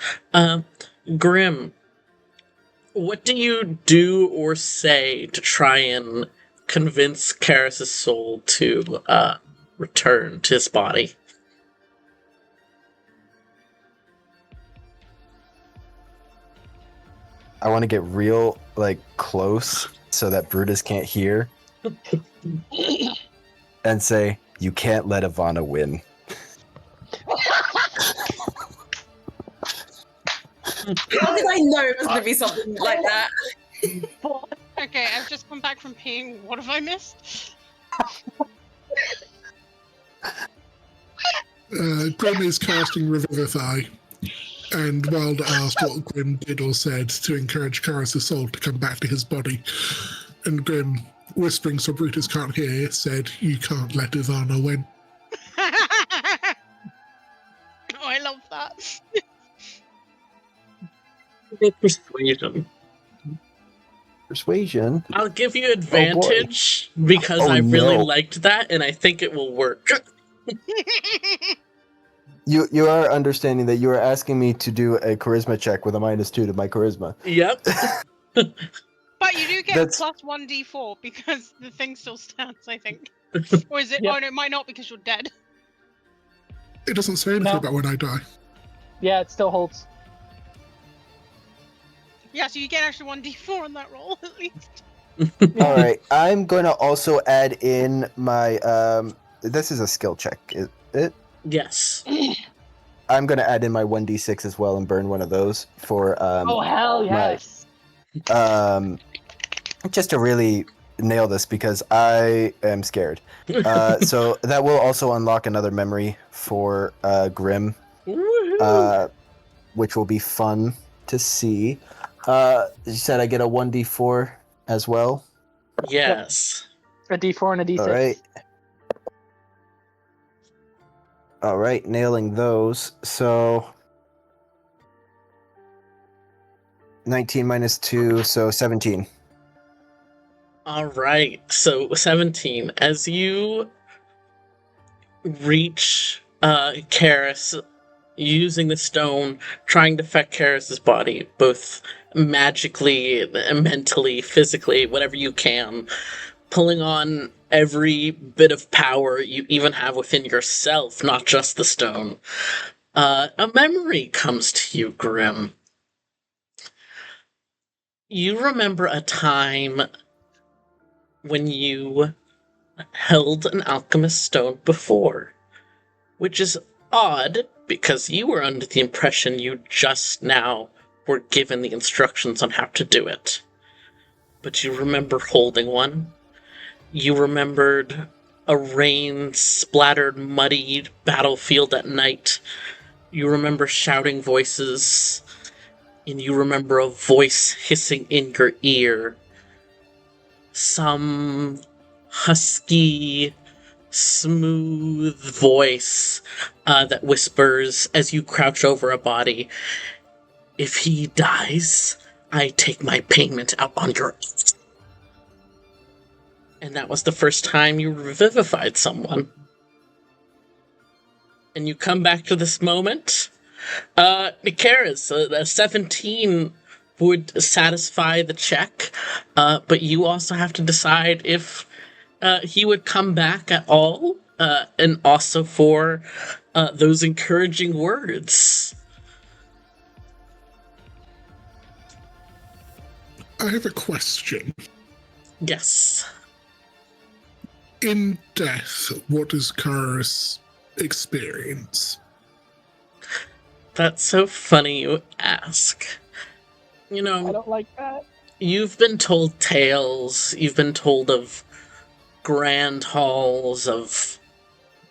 Grim, what do you do or say to try and convince Karis' soul to return to his body? I want to get real close so that Brutus can't hear and say, "You can't let Ivana win." How did I know it was going to be something like that? Okay, I've just come back from peeing. What have I missed? Grim is casting Revivify, and Wilder asked what Grim did or said to encourage Karis' soul to come back to his body. And Grim, whispering so Brutus can't hear, said, "You can't let Ivana win." Persuasion. Persuasion. I'll give you advantage because Oh, I really no. liked that, and I think it will work. You are understanding that you are asking me to do a charisma check with a -2 to my charisma. Yep. But you do get That's- plus 1d4 because the thing still stands, I think. Or is it? Yep. Oh no, it might not because you're dead. It doesn't say anything No. about when I die. Yeah, it still holds. Yeah, so you get an extra 1d4 on that roll at least. All right, I'm going to also add in my. This is a skill check, is it? Yes. I'm going to add in my 1d6 as well and burn one of those for. Oh hell yes! Just to really nail this because I am scared. So that will also unlock another memory for Grim, which will be fun to see. You said I get a 1d4 as well. Yes. A D4 and a D6. All right. All right, nailing those. So 19 -2, so 17. All right. So 17. As you reach Karis using the stone, trying to affect Karis's body, both magically, mentally, physically, whatever you can, pulling on every bit of power you even have within yourself, not just the stone. A memory comes to you, Grim. You remember a time when you held an alchemist stone before, which is odd because you were under the impression you just now were given the instructions on how to do it. But you remember holding one. You remembered a rain-splattered, muddy battlefield at night. You remember shouting voices, and you remember a voice hissing in your ear. Some husky, smooth voice that whispers as you crouch over a body, "If he dies, I take my payment out on your..." And that was the first time you revivified someone. And you come back to this moment. Nikaris, a 17 would satisfy the check, but you also have to decide if he would come back at all, and also for those encouraging words. I have a question. Yes. In death, what does Karis experience? That's so funny you ask. You I know, don't like that. you've been told tales, you've been told of grand halls, of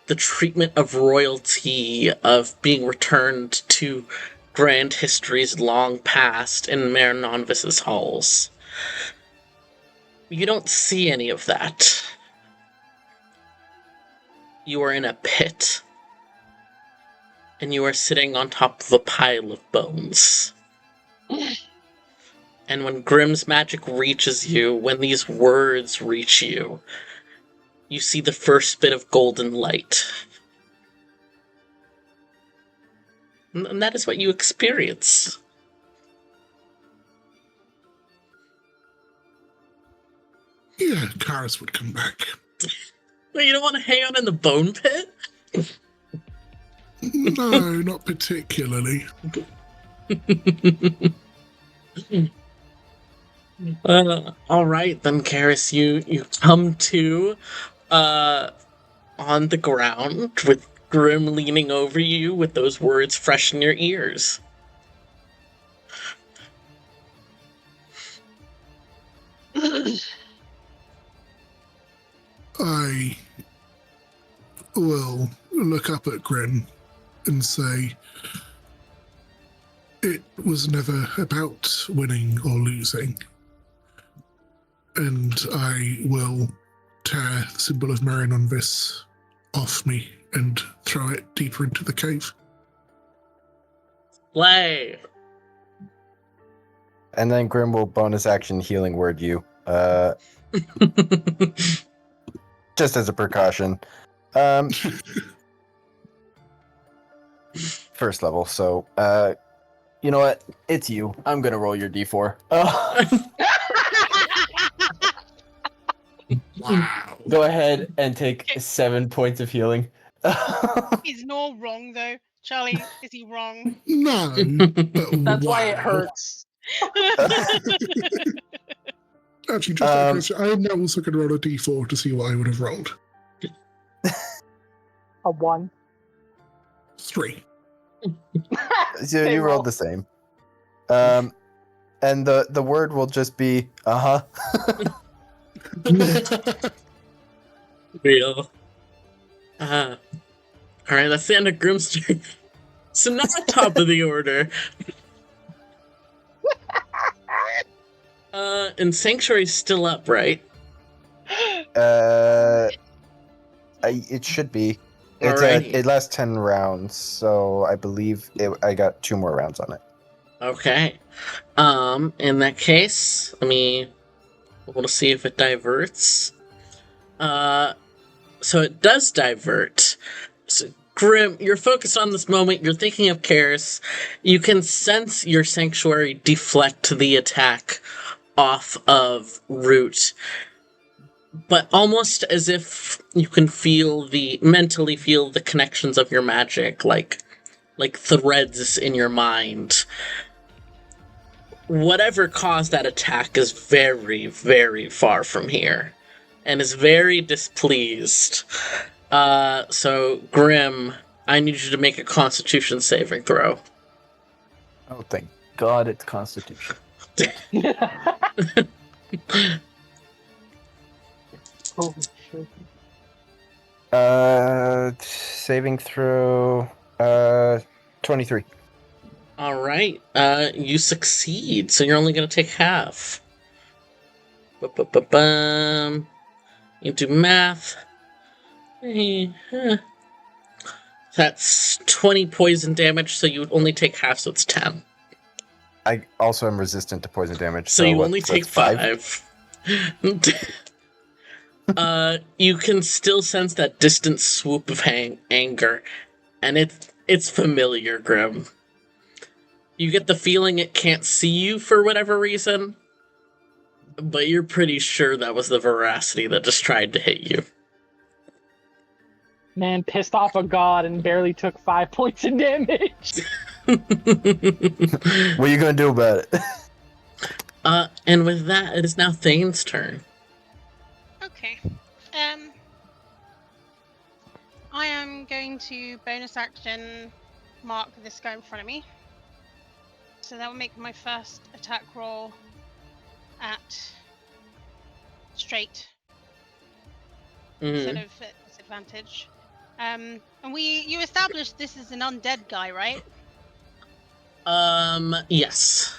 the treatment of royalty, of being returned to grand histories long past in Mayor Nonvis's halls. You don't see any of that. You are in a pit, and you are sitting on top of a pile of bones. And when Grimm's magic reaches you, when these words reach you, you see the first bit of golden light. And that is what you experience. Yeah, Karis would come back. You don't want to hang out in the bone pit? No, not particularly. All right, then, Karis, you come to on the ground with Grim leaning over you with those words fresh in your ears. I will look up at Grim and say, it was never about winning or losing. And I will tear the symbol of Marion on this off me and throw it deeper into the cave. Play. And then Grim will bonus action healing word you. Just as a precaution. First level, so you know what? It's you. I'm gonna roll your d4. Wow. Go ahead and take 7 points of healing. He's not wrong though. Charlie, is he wrong? No. But That's why it wow. hurts. Actually, just out of question, I am now also going to roll a d4 to see what I would have rolled. A 1. 3. So Same you roll. rolled the same. And the word will just be Real. All right, that's the end of Grim's turn. So now at top of the order. And Sanctuary's still up, right? It should be. Alrighty. It lasts 10 rounds, so I believe I got 2 more rounds on it. Okay. In that case, we'll see if it diverts. So it does divert. So, Grim, you're focused on this moment, you're thinking of Karis. You can sense your Sanctuary deflect the attack off of Root. But almost as if you can mentally feel the connections of your magic, like threads in your mind. Whatever caused that attack is very, very far from here, and is very displeased. So, Grim, I need you to make a Constitution saving throw. Oh, thank God it's Constitution. Holy shit. Saving throw, 23. Alright, you succeed, so you're only going to take half. Ba-ba-ba-bum. You do math. That's 20 poison damage, so you would only take half, so it's 10. I also am resistant to poison damage. So you what, only so take it's 5. You can still sense that distant swoop of anger, and it's familiar, Grim. You get the feeling it can't see you for whatever reason, but you're pretty sure that was the veracity that just tried to hit you. Man, pissed off a god and barely took 5 points of damage. What are you gonna do about it? And with that, it is now Thane's turn. Okay. I am going to bonus action mark this guy in front of me. So that will make my first attack roll at straight instead of at disadvantage. And you established this is an undead guy, right? Yes.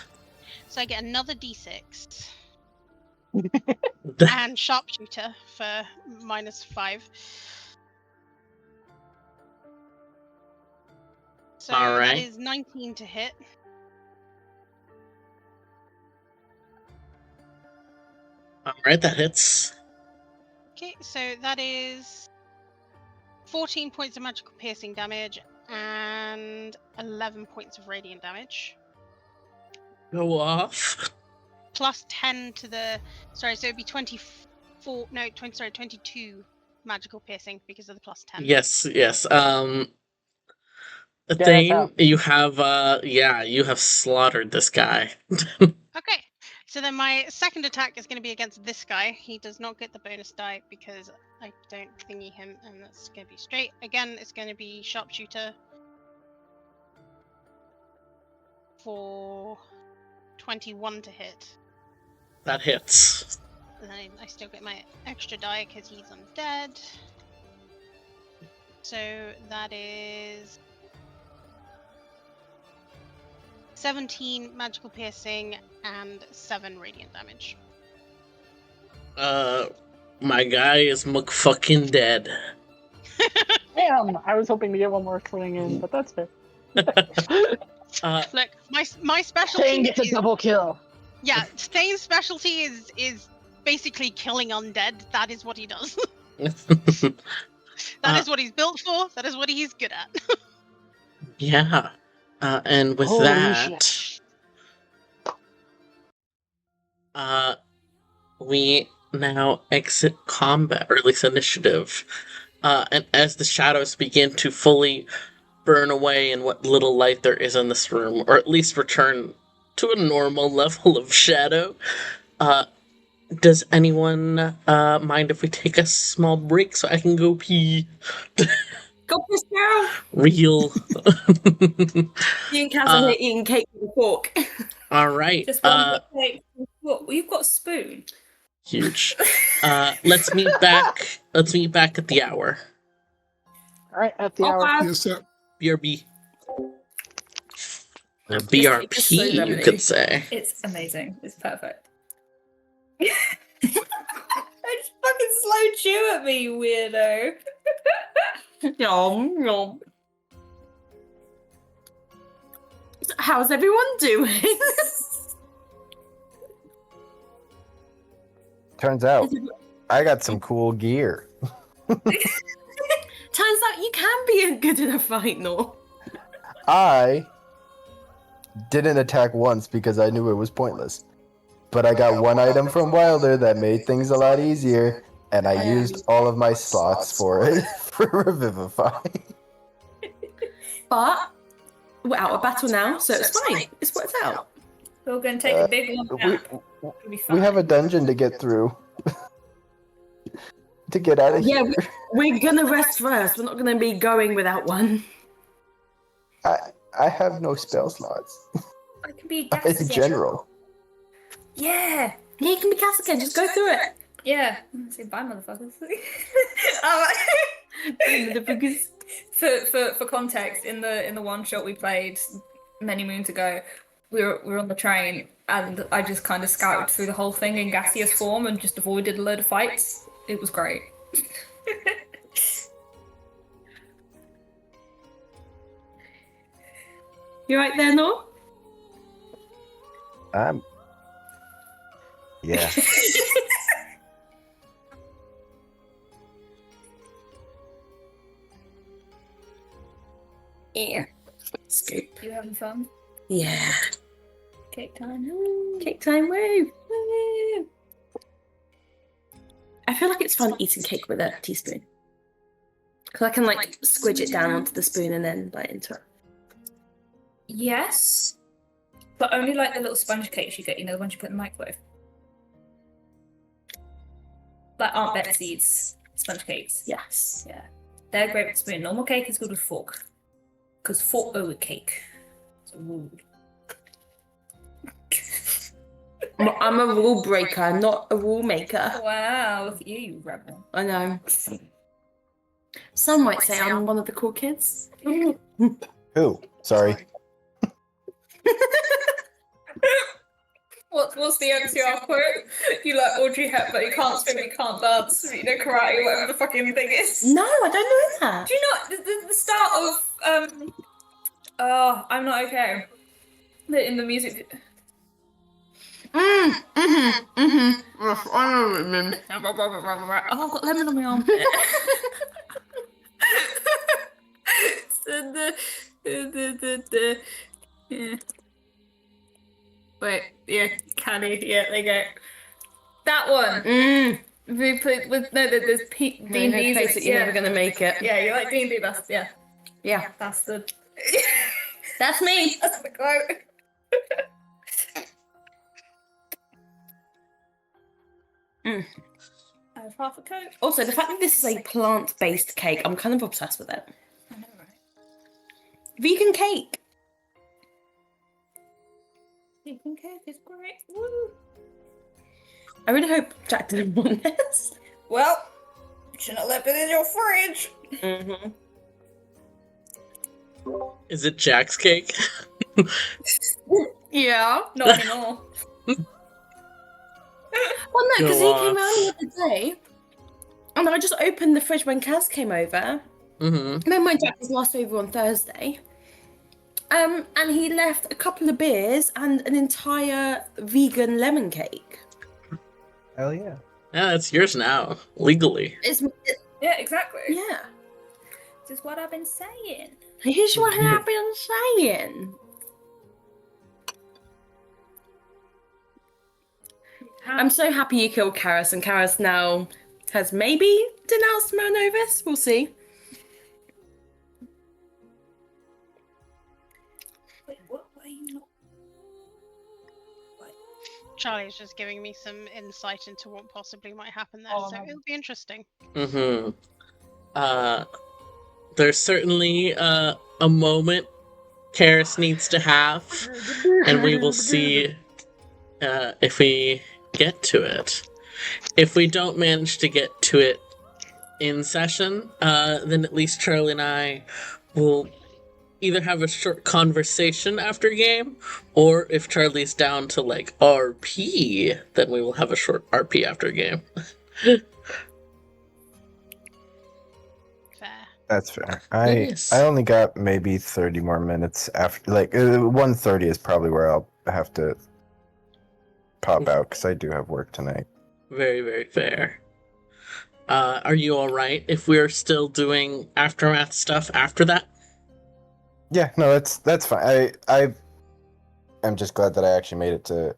So I get another d6. And sharpshooter for -5. So All right. that is 19 to hit. Alright, that hits. Okay, so that is 14 points of magical piercing damage and 11 points of radiant damage. Go off. Plus 10 to the... Sorry, so it'd be 22 magical piercing because of the plus 10. Yes. that's Thane, how- you have slaughtered this guy. Okay, so then my second attack is going to be against this guy. He does not get the bonus die because I don't thingy him, and that's going to be straight. Again, it's going to be sharpshooter for 21 to hit. That hits. And then I still get my extra die because he's undead. So that is 17 magical piercing and 7 radiant damage. My guy is fucking dead. Damn, I was hoping to get one more swing in, but that's fair. Look, my specialty Thane gets a is double kill. yeah. Thane's specialty is basically killing undead. That is what he does. That is what he's built for. That is what he's good at. Yeah. And with Holy that, shit. we now exit combat, or at least initiative. And as the shadows begin to fully burn away in what little light there is in this room, or at least return to a normal level of shadow, does anyone mind if we take a small break so I can go pee? Go for Sparrow. Real. You and Kaz are here eating cake with a fork. All right. Just one cake. What? You've got a spoon. Huge. Let's meet back. Let's meet back at the hour. All right, at the hour. Yes, sir. BRB. BRP, you could say. It's amazing. It's perfect. I just fucking slow chew at me, you weirdo. Yum, yum. How's everyone doing? Turns out, I got some cool gear. Turns out you can be good in a fight, no? I didn't attack once because I knew it was pointless. But I got one item from Wilder that made things a lot easier, and I used all of my slots for it, for Revivify. But we're out of battle now, so it's fine. It's worked out. We're going to take a big one nap. It'll be fine. We have a dungeon to get through. To get out of Yeah, here. we're gonna rest first. We're not gonna be going without one. I have no spell slots. I can be In general. Yeah. Yeah, you can be cast again. Just go through it. Yeah. Say bye, motherfuckers. For context, in the one shot we played many moons ago, we were on the train, and I just kind of scouted through the whole thing in gaseous form and just avoided a load of fights. It was great. You right there, no? Yeah. Yeah. Scoop. You having fun? Yeah. Cake time. Woo. Cake time, woo! Woo! I feel like it's fun eating cake with a teaspoon. Because I can, like, squidge it down onto the spoon and then bite into it. Yes. But only like the little sponge cakes you get, the ones you put in the microwave. Like Aunt Betsy's sponge cakes. Yes. Yeah. They're great with a spoon. Normal cake is good with fork. Because fork over cake. So rude. I'm a rule breaker, not a rule maker. Wow, look at you rebel. I know. Some might say I'm one of the cool kids. Who? Sorry. What's the NCR quote? You like Audrey Hepburn, you can't swim, you can't dance, you know karate, whatever the fucking thing is. No, I don't know that. Do you know the start of oh, I'm not okay. In the music. Yes, I know what you mean. Oh, I've got lemon on my arm. Yeah. Wait, yeah, canny, yeah, there you go. That one. We played with there's D&D. You're never gonna make it. Yeah, you like D&D. That's Yeah. That's the. That's me. That's the quote. I have half a coke. Also, the fact that this is a plant-based cake, I'm kind of obsessed with it. I know, right? Vegan cake. Vegan cake is great. Woo. I really hope Jack didn't want this. Well, you shouldn't have left it in your fridge. Mm-hmm. Is it Jack's cake? Yeah. Not anymore. Well, no, because he Go came on. around the other day, and I just opened the fridge when Kaz came over. Mm-hmm. Then when Jack was last over on Thursday, And he left a couple of beers and an entire vegan lemon cake. Hell yeah. Yeah, it's yours now, legally. Yeah, exactly. Yeah. This is what I've been saying. Here's what I've been saying. I'm so happy you killed Karis, and Karis now has maybe denounced Monovis. We'll see. Wait, what are you not? Charlie is just giving me some insight into what possibly might happen there, so it'll be interesting. Mm-hmm. There's certainly a moment Karis needs to have, and we will see if we get to it. If we don't manage to get to it in session, then at least Charlie and I will either have a short conversation after game, or if Charlie's down to like RP, then we will have a short RP after game. Fair. That's fair. Nice. I only got maybe 30 more minutes after, like 1:30 is probably where I'll have to pop out because I do have work tonight. Very, very fair. Are you all right if we're still doing aftermath stuff after that? Yeah, no, that's fine. I'm just glad that I actually made it to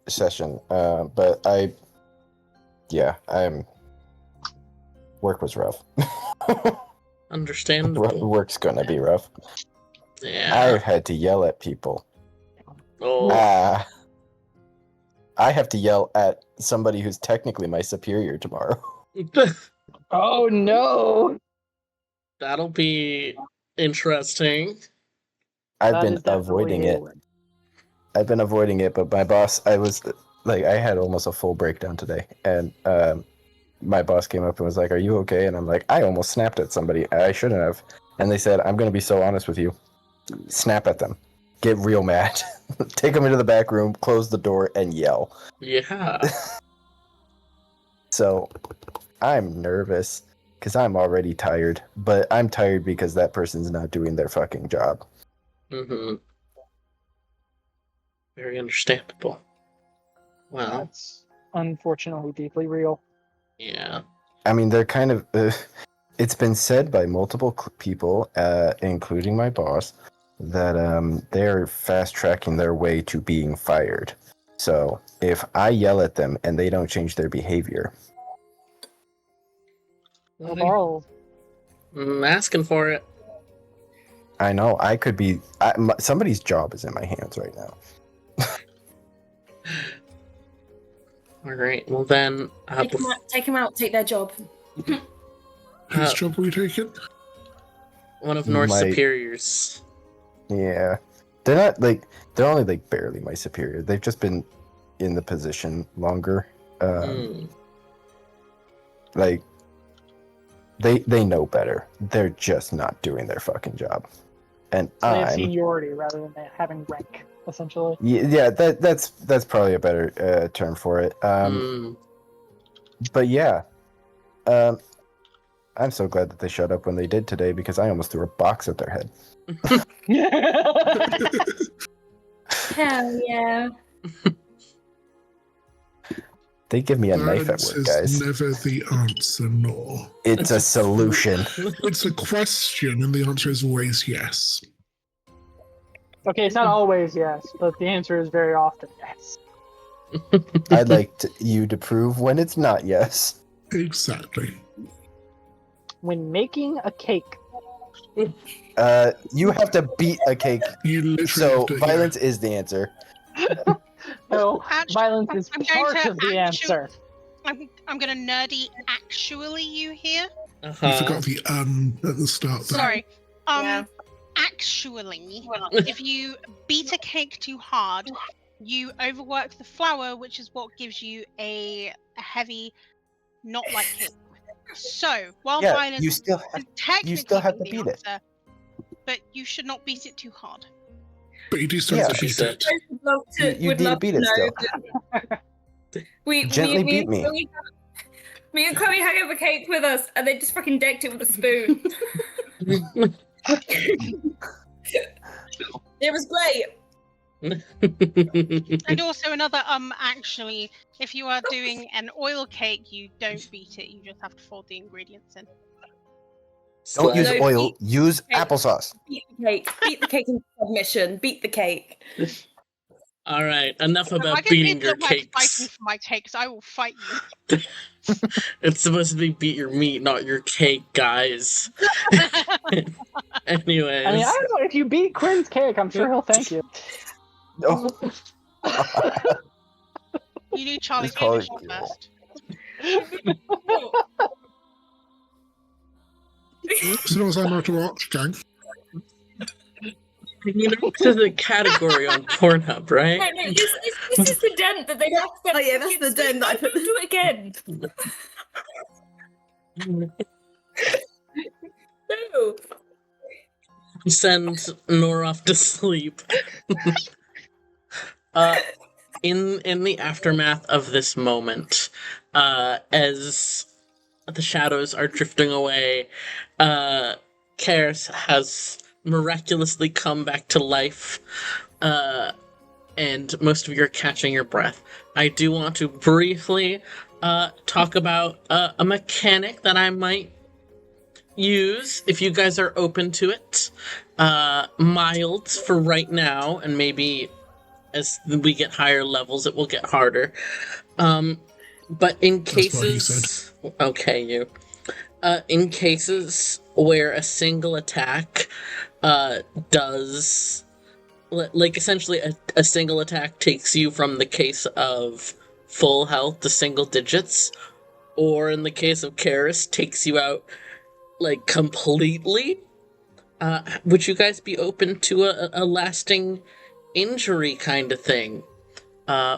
session. But work was rough. Understandable. Work's gonna be rough. Yeah. I had to yell at people. Oh. I have to yell at somebody who's technically my superior tomorrow. Oh no! That'll be interesting. I've That been is definitely avoiding it. Hayward. I've been avoiding it, but my boss, I had almost a full breakdown today, and my boss came up and was like, "Are you okay?" And I'm like, "I almost snapped at somebody. I shouldn't have." And they said, "I'm going to be so honest with you. Snap at them. Get real mad. Take them into the back room, close the door, and yell." Yeah. So I'm nervous because I'm already tired, but I'm tired because that person's not doing their fucking job. Mm-hmm. Very understandable. Well, That's unfortunately deeply real. yeah. I mean, they're kind of. It's been said by multiple people, including my boss, that they're fast tracking their way to being fired. So if I yell at them and they don't change their behavior, Oh, I'm asking for it. I know I could be. Somebody's job is in my hands right now. All right. Well then, Take him out. Take their job. Whose job are we taking? one of North's superiors. Yeah, they're not like they're only like barely my superior. They've just been in the position longer. Like they know better. They're just not doing their fucking job. And so they have seniority rather than having rank, essentially. Yeah, that's probably a better term for it. But yeah, I'm so glad that they shut up when they did today because I almost threw a box at their head. Hell yeah. They give me a knife at Violence work, is guys. never the answer, nor. It's a solution. It's a question, and the answer is always yes. Okay, it's not always yes, but the answer is very often yes. I'd like you to prove when it's not yes. Exactly. When making a cake. You have to beat a cake. You literally So have to, violence is the answer. No, violence is I'm going part to of the answer. I'm gonna nerdy actually you here. You forgot the at the start. There. Sorry. Yeah. Actually, if you beat a cake too hard, you overwork the flour, which is what gives you a heavy, not like cake. So, while Yeah, violence you still is technically have to the beat it. answer, but you should not beat it too hard. But you do still have to beat it. You need to beat it still. We Gently beat me. Me and Chloe hung over cake with us, and they just fucking decked it with a spoon. It was great. And also another actually, if you are doing an oil cake, you don't beat it, you just have to fold the ingredients in. Don't use No, oil. Use Hey. applesauce. Beat the cake. Beat the cake in submission. Beat the cake. All right, enough I about get beating people your that like fighting cakes. for my cakes, I will fight you. It's supposed to be beat your meat, not your cake, guys. Anyways. I mean, I don't know. If you beat Quinn's cake, I'm sure he'll thank you. Oh, You need Charlie's It's called permission evil. first. So as I'm out to watch, gang. You know, this is a category on Pornhub, right? No, this is the dent that they have to. Oh yeah, that's the dent that I put. Do it again. No. Send Nor off to sleep. In the aftermath of this moment, as the shadows are drifting away, Karis has miraculously come back to life, and most of you are catching your breath. I do want to briefly talk about a mechanic that I might use if you guys are open to it. Mild for right now, and maybe as we get higher levels it will get harder. But in That's what he cases, okay, you. In cases where a single attack does, like, essentially a single attack takes you from the case of full health to single digits, or in the case of Karis, takes you out, like, completely, would you guys be open to a lasting injury kind of thing?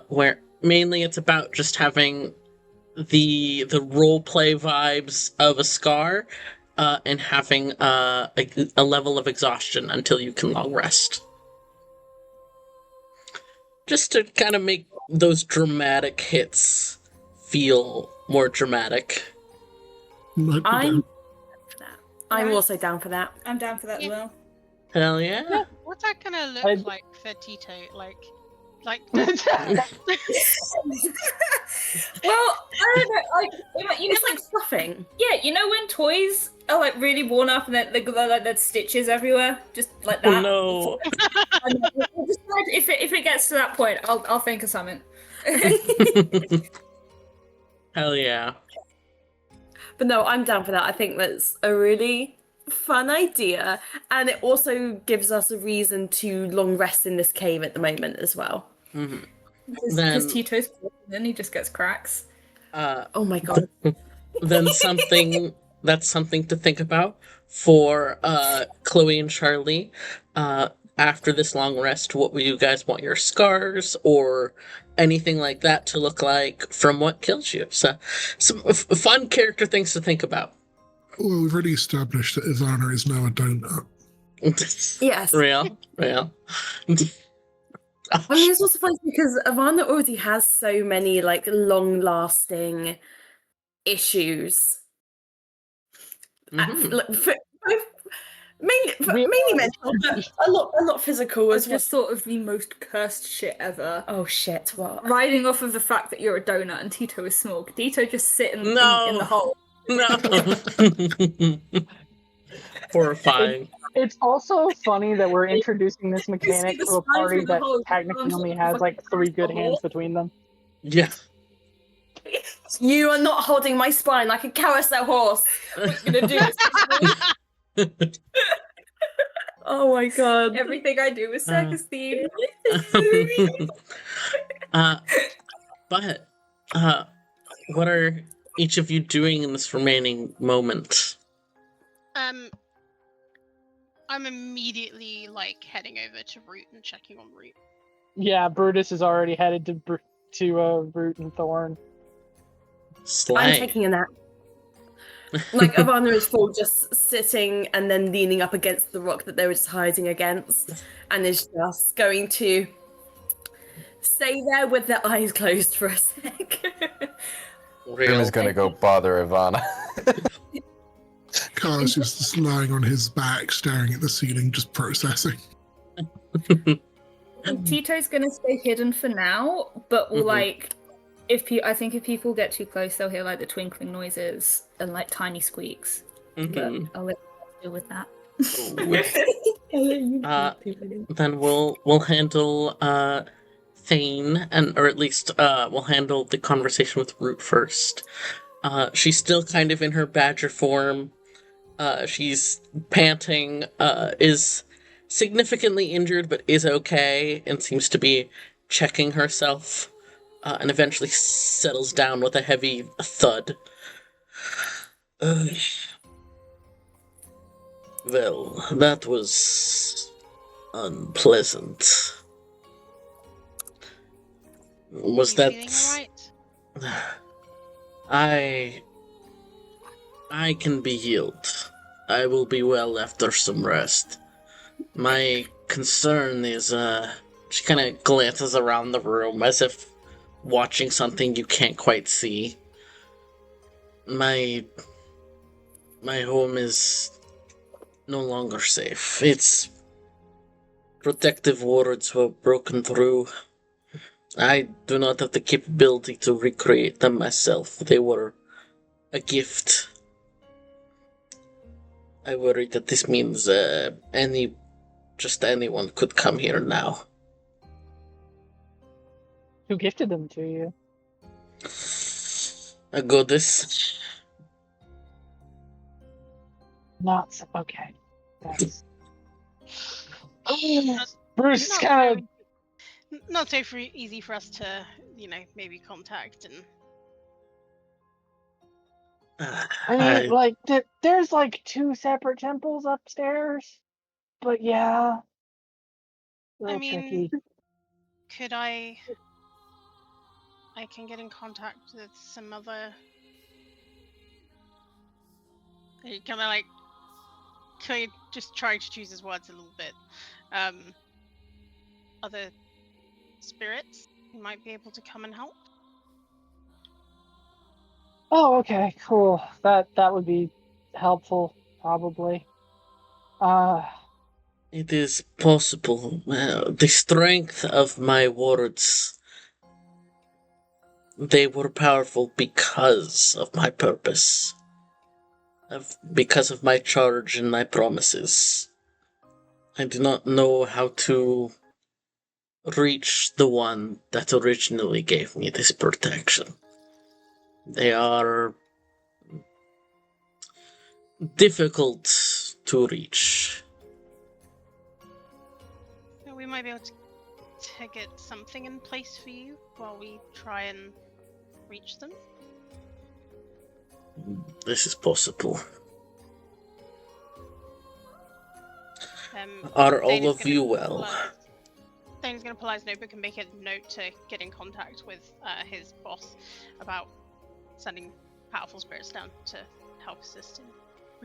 Where mainly it's about just having the roleplay vibes of a scar, and having a level of exhaustion until you can long rest. Just to kind of make those dramatic hits feel more dramatic. I'm also down for that. I'm down for that as well. Hell yeah. What's that gonna look I- like for Tito? Like Well, I don't know. Like, you know, It's like stuffing. yeah, you know when toys are like really worn up and they like there's stitches everywhere, just like Oh that. no. If it gets to that point, I'll think of something. Hell yeah. But no, I'm down for that. I think that's a really fun idea, and it also gives us a reason to long rest in this cave at the moment as well. Mhm. Because Then- Tito's then he just gets cracks. Oh my god. Then that's something to think about for Chloe and Charlie. After this long rest, what would you guys want your scars or anything like that to look like from what kills you? So, some fun character things to think about. Well, we've already established that Ivana is now a donut. Yes. Real. I mean, it's also funny because Ivana already has so many like long-lasting issues. Mhm. Mainly mental, but a lot physical I as well. just thought of the most cursed shit ever. Oh shit! What? Riding off of the fact that you're a donut and Tito is small. Could Tito just sit in No. the hole? No. Horrifying. It's also funny that we're introducing this mechanic the to a spine party through the that hole, technically it's only like has like 3 good a hole. hands between them. Yeah. You are not holding my spine like a carousel horse. What you gonna do? Oh my god! Everything I do is circus themed. But what are each of you doing in this remaining moment? I'm immediately like heading over to Root and checking on Root. Yeah, Brutus is already headed to Root and Thorn. Slay. I'm taking a nap. Like Ivana is full, just sitting and then leaning up against the rock that they were just hiding against, and is just going to stay there with their eyes closed for a sec. Grim is gonna go bother Ivana. Carlos is just lying on his back, staring at the ceiling, just processing. Tito's gonna stay hidden for now, but will like, I think if people get too close, they'll hear like the twinkling noises and like tiny squeaks. But I'll let you deal with that. Then we'll handle Thane, or at least we'll handle the conversation with Root first. She's still kind of in her badger form. She's panting, is significantly injured, but is okay, and seems to be checking herself, and eventually settles down with a heavy thud. Well, that was unpleasant. Was Are that... you feeling I can be healed. I will be well after some rest. My concern is, she kind of glances around the room as if watching something you can't quite see. My home is no longer safe. Its protective wards were broken through. I do not have the capability to recreate them myself. They were a gift. I worry that this means just anyone could come here now. Who gifted them to you? A goddess. Not okay. That's... Bruce kind of... Not so easy for us to, maybe contact and. I mean, like, there's like 2 separate temples upstairs, but yeah. Tricky. Could I can get in contact with some other. He kind of like, just try to choose his words a little bit. Other spirits who might be able to come and help. Oh, okay, cool. That would be helpful, probably. It is possible. The strength of my words, they were powerful because of my purpose. Because of my charge and my promises. I do not know how to reach the one that originally gave me this protection. They are difficult to reach. We might be able to get something in place for you while we try and reach them. This is possible. Are all of you well? Dane's going to pull out his notebook and make a note to get in contact with his boss about sending powerful spirits down to help assist in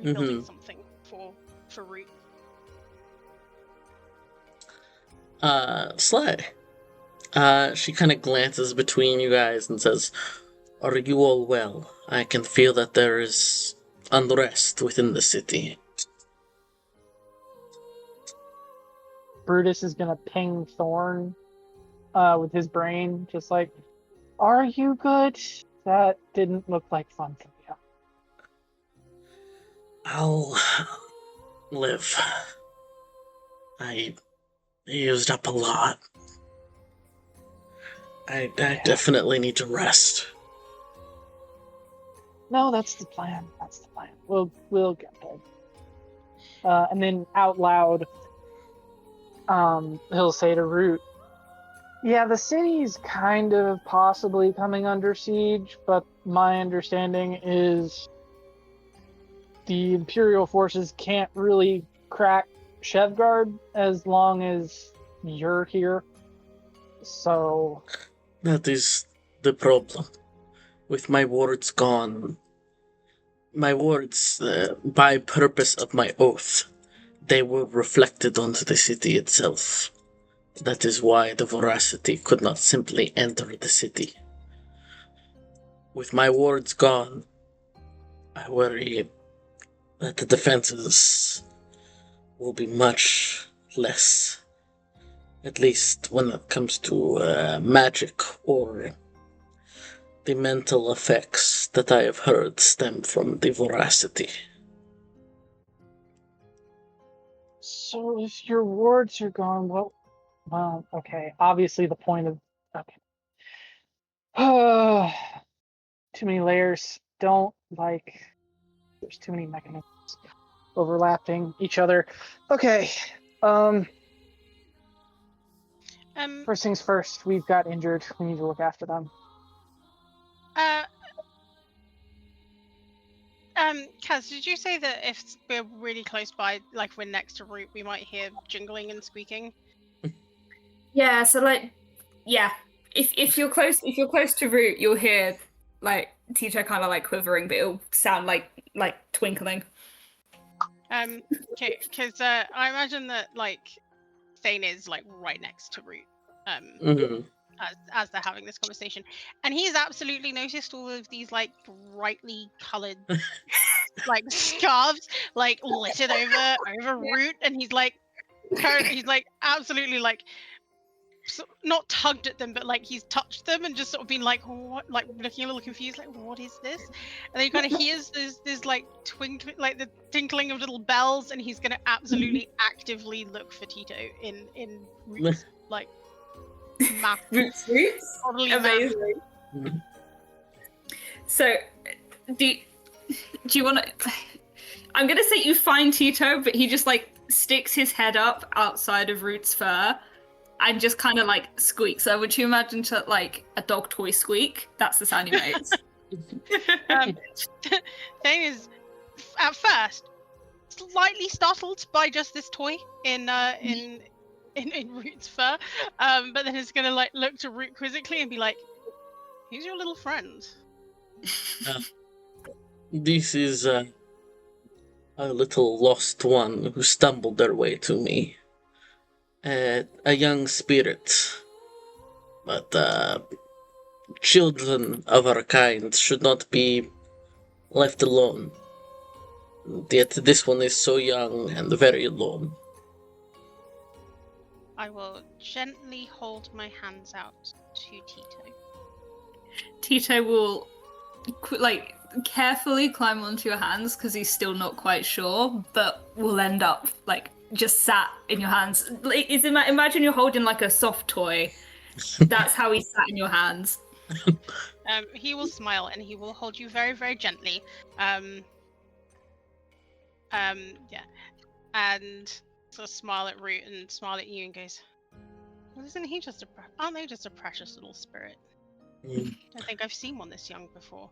rebuilding something for Root. Slay. She kind of glances between you guys and says, "Are you all well? I can feel that there is unrest within the city." Brutus is gonna ping Thorn with his brain, just like, "Are you good? That didn't look like fun for you." I'll live. I used up a lot. I definitely need to rest. No, that's the plan. That's the plan. We'll get there. And then out loud, he'll say to Root, "Yeah, the city's kind of possibly coming under siege, but my understanding is the Imperial forces can't really crack Shevgard as long as you're here. So..." That is the problem. With my words gone, my words, by purpose of my oath, they were reflected onto the city itself. That is why the veracity could not simply enter the city. With my words gone, I worry that the defenses will be much less At least when it comes to magic or the mental effects that I have heard stem from the voracity. So if your wards are gone, well, okay. Obviously, the point of okay. Too many layers. Don't like. There's too many mechanisms overlapping each other. Okay. First things first. We've got injured. We need to look after them. Kaz, did you say that if we're really close by, like we're next to Root, we might hear jingling and squeaking? Yeah, so like, yeah, if you're close to Root, you'll hear like Tito kind of like quivering, but it'll sound like twinkling. Okay, because I imagine that like Thane is like right next to Root, Mhm. as they're having this conversation, and he's absolutely noticed all of these like brightly coloured like scarves like littered over Root, and he's like absolutely like not tugged at them, but like he's touched them and just sort of been like, what, like looking a little confused, like what is this? And then he kind of hears this like twinkling, like the tinkling of little bells, and he's gonna absolutely actively look for Tito in Root's like map. Roots, Totally amazing. So, do you want to? I'm gonna say you find Tito, but he just like sticks his head up outside of Root's fur and just kind of like squeaks. So would you imagine to like a dog toy squeak? That's the sound he makes. Thing is, at first, slightly startled by just this toy in Root's fur, but then it's gonna like look to Root quizzically and be like, "Who's your little friend?" This is a little lost one who stumbled their way to me. A young spirit. But children of our kind should not be left alone. Yet this one is so young and very alone. I will gently hold my hands out to Tito. Tito will like carefully climb onto your hands because he's still not quite sure, but will end up like just sat in your hands. Like, imagine you're holding like a soft toy. That's how he sat in your hands. He will smile and he will hold you very, very gently. Yeah, and sort of smile at Root and smile at you and goes, "Well, isn't he just aren't they just a precious little spirit? I don't think I've seen one this young before."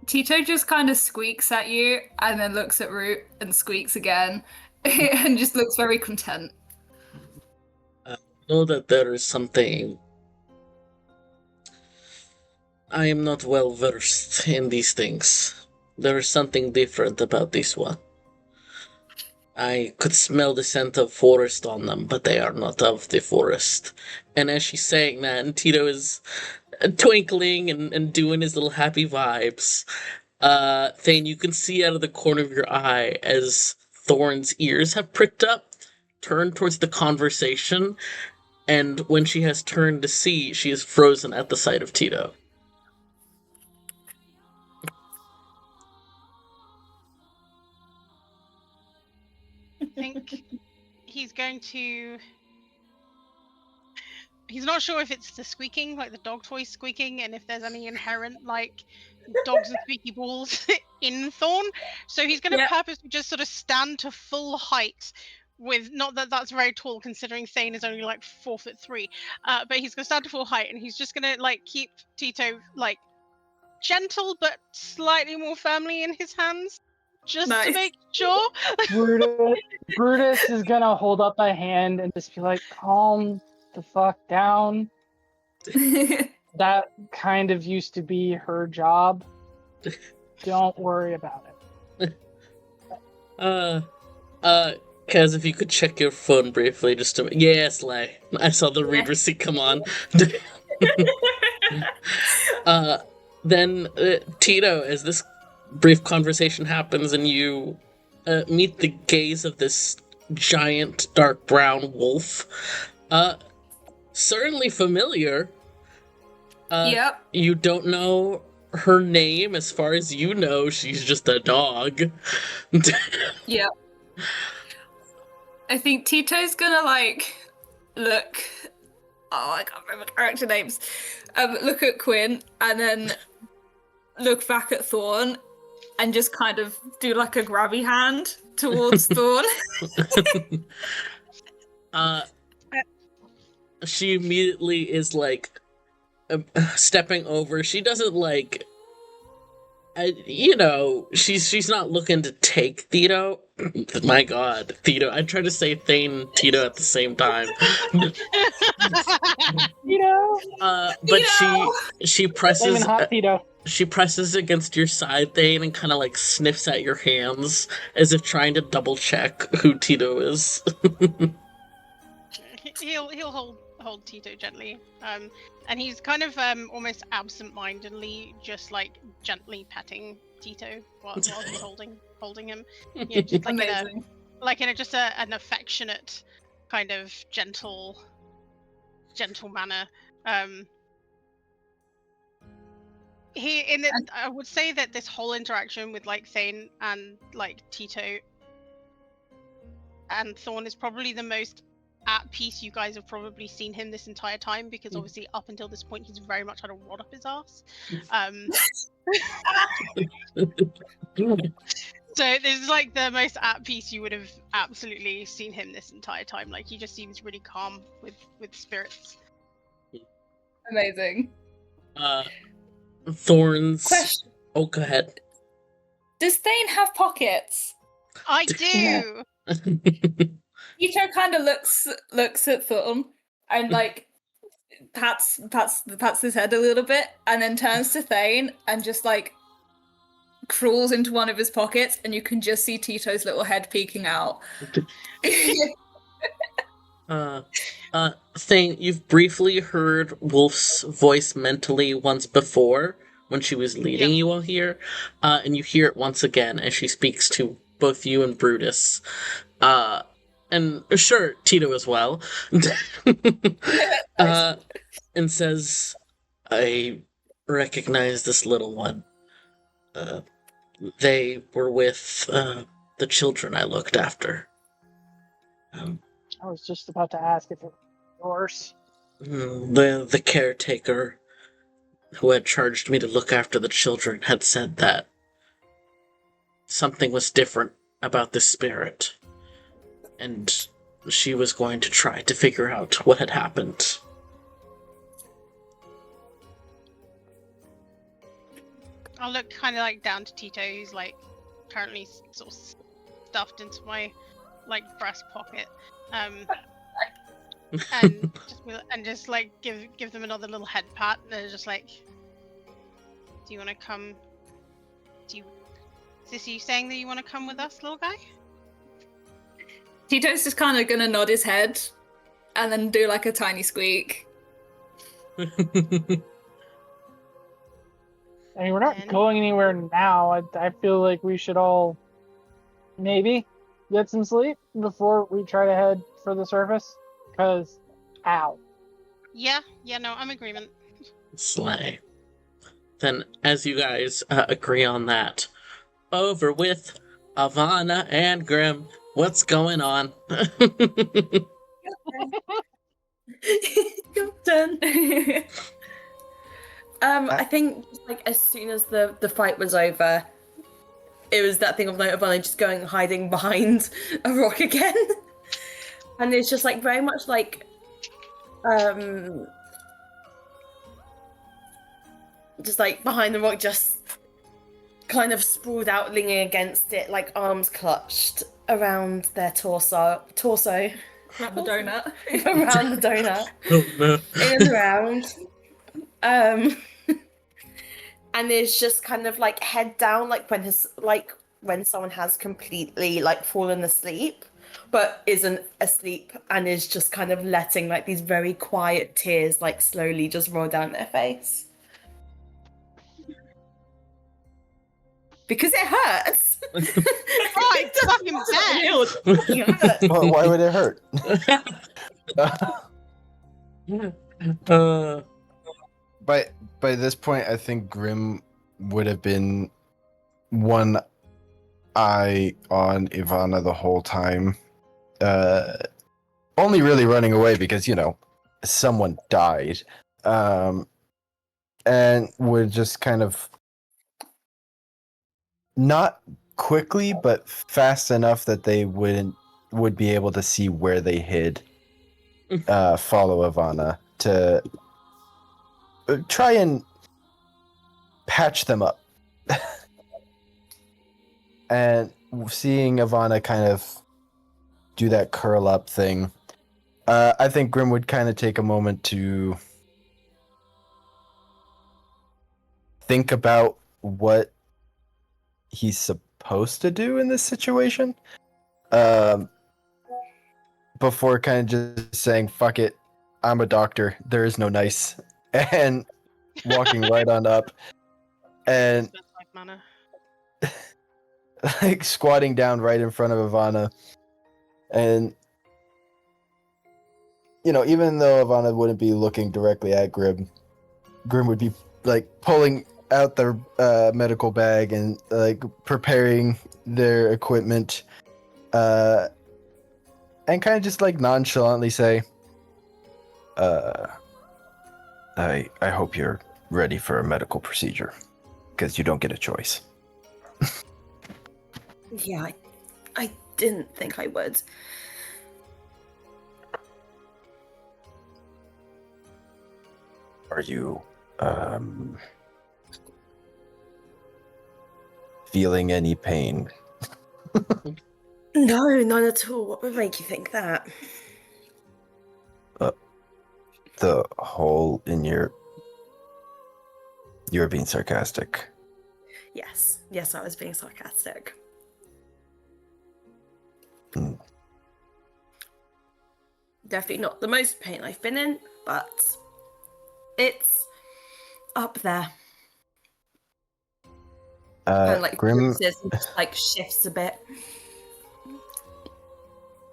Tito just kind of squeaks at you and then looks at Root and squeaks again and just looks very content. I know that there is something. I am not well versed in these things. There is something different about this one. I could smell the scent of forest on them, but they are not of the forest. And as she's saying that, and Tito is twinkling and doing his little happy vibes, Thane, you can see out of the corner of your eye as Thorn's ears have pricked up, turned towards the conversation, and when she has turned to see, she is frozen at the sight of Tito. I think he's going to. He's not sure if it's the squeaking, like the dog toy squeaking, and if there's any inherent like dogs and squeaky balls in Thorn. So he's going to purposely just sort of stand to full height. With not that that's very tall considering Thane is only like 4'3", but he's gonna stand to full height and he's just gonna like keep Tito like gentle but slightly more firmly in his hands, just to make sure. Brutus is gonna hold up a hand and just be like, "Calm the fuck down." That kind of used to be her job. Don't worry about it. Kaz, if you could check your phone briefly, just to... Yes, Lay. I saw the read receipt come on. Then, Tito, as this brief conversation happens and you meet the gaze of this giant dark brown wolf. Certainly familiar. Yep. You don't know her name. As far as you know, she's just a dog. Yep. I think Tito's gonna look. Oh, I can't remember character names. Look at Quinn and then look back at Thorn and just kind of do like a grabby hand towards Thorn. She immediately is like stepping over. She doesn't like. She's not looking to take Tito. My God, Tito! I tried to say Thane and Tito at the same time. But she presses. She presses against your side, Thane, and kind of like sniffs at your hands as if trying to double check who Tito is. He'll hold Tito gently, and he's kind of almost absent-mindedly just like gently petting Tito while he's holding him. Yeah, just like in an affectionate kind of gentle manner. I would say that this whole interaction with like Thane and like Tito and Thorn is probably the most at peace you guys have probably seen him this entire time, because obviously up until this point he's very much had a rod up his ass. So this is like the most at peace you would have absolutely seen him this entire time. Like he just seems really calm with spirits. Amazing. Thorns. Question. Oh, go ahead. Does Thane have pockets? I do. Tito kind of looks at Thorn and like pats his head a little bit, and then turns to Thane and just like crawls into one of his pockets, and you can just see Tito's little head peeking out. Thane, you've briefly heard Wolf's voice mentally once before when she was leading you all here, and you hear it once again as she speaks to both you and Brutus. And sure, Tito as well. And says, I recognize this little one. They were with the children I looked after. I was just about to ask if it was yours. The caretaker who had charged me to look after the children had said that something was different about this spirit, and she was going to try to figure out what had happened. I'll look kind of like down to Tito, who's like currently sort of stuffed into my like breast pocket, and just like give them another little head pat, and they're just like, do you want to come? Is you saying that you want to come with us, little guy? Tito's just kind of gonna nod his head and then do like a tiny squeak. I mean, we're not going anywhere now. I feel like we should all maybe get some sleep before we try to head for the surface. Because, ow. Yeah, no, I'm in agreement. Slay. Then, as you guys agree on that, over with Ivana and Grim. What's going on? Your turn. I think like as soon as the fight was over, it was that thing of like Ivana just going hiding behind a rock again, and it's just like very much like just like behind the rock, just kind of sprawled out, leaning against it, like arms clutched around their torso. Around the donut. Around the donut. Oh, no. In and around. And it's just kind of like head down, like when someone has completely like fallen asleep, but isn't asleep and is just kind of letting like these very quiet tears like slowly just roll down their face. Because it hurts. Oh, it's fucking bad. Well, why would it hurt? By this point, I think Grim would have been one eye on Ivana the whole time. Only really running away because, someone died. And would just kind of not quickly, but fast enough that they would be able to see where they hid. Follow Ivana to try and patch them up. And seeing Ivana kind of do that curl up thing, I think Grim would kind of take a moment to think about what he's supposed to do in this situation. Before kind of just saying, fuck it, I'm a doctor, there is no nice, and walking right on up and like squatting down right in front of Ivana. And even though Ivana wouldn't be looking directly at Grim would be like pulling out their medical bag and like preparing their equipment, and kind of just like nonchalantly say, I hope you're ready for a medical procedure, because you don't get a choice. Yeah, I didn't think I would. Are you feeling any pain? No, none at all. What would make you think that? The hole in your... You're being sarcastic. Yes, I was being sarcastic. Definitely not the most pain I've been in, but it's up there. And like Grim bruises and just, like shifts a bit.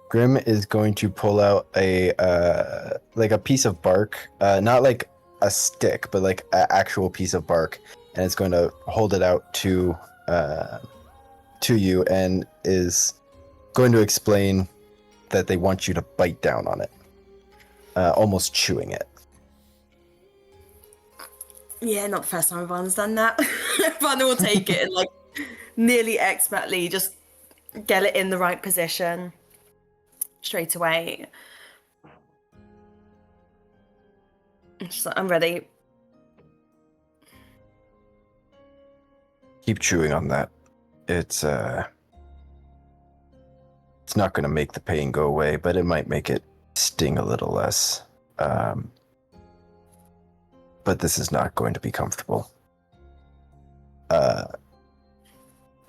Grim is going to pull out a like a piece of bark, not like a stick, but like an actual piece of bark, and it's going to hold it out to you, and is going to explain that they want you to bite down on it, almost chewing it. Yeah, not the first time Ivana's done that. Ivana will take it and like nearly expertly just get it in the right position straight away. She's like, I'm ready. Keep chewing on that. It's not going to make the pain go away, but it might make it sting a little less. But this is not going to be comfortable.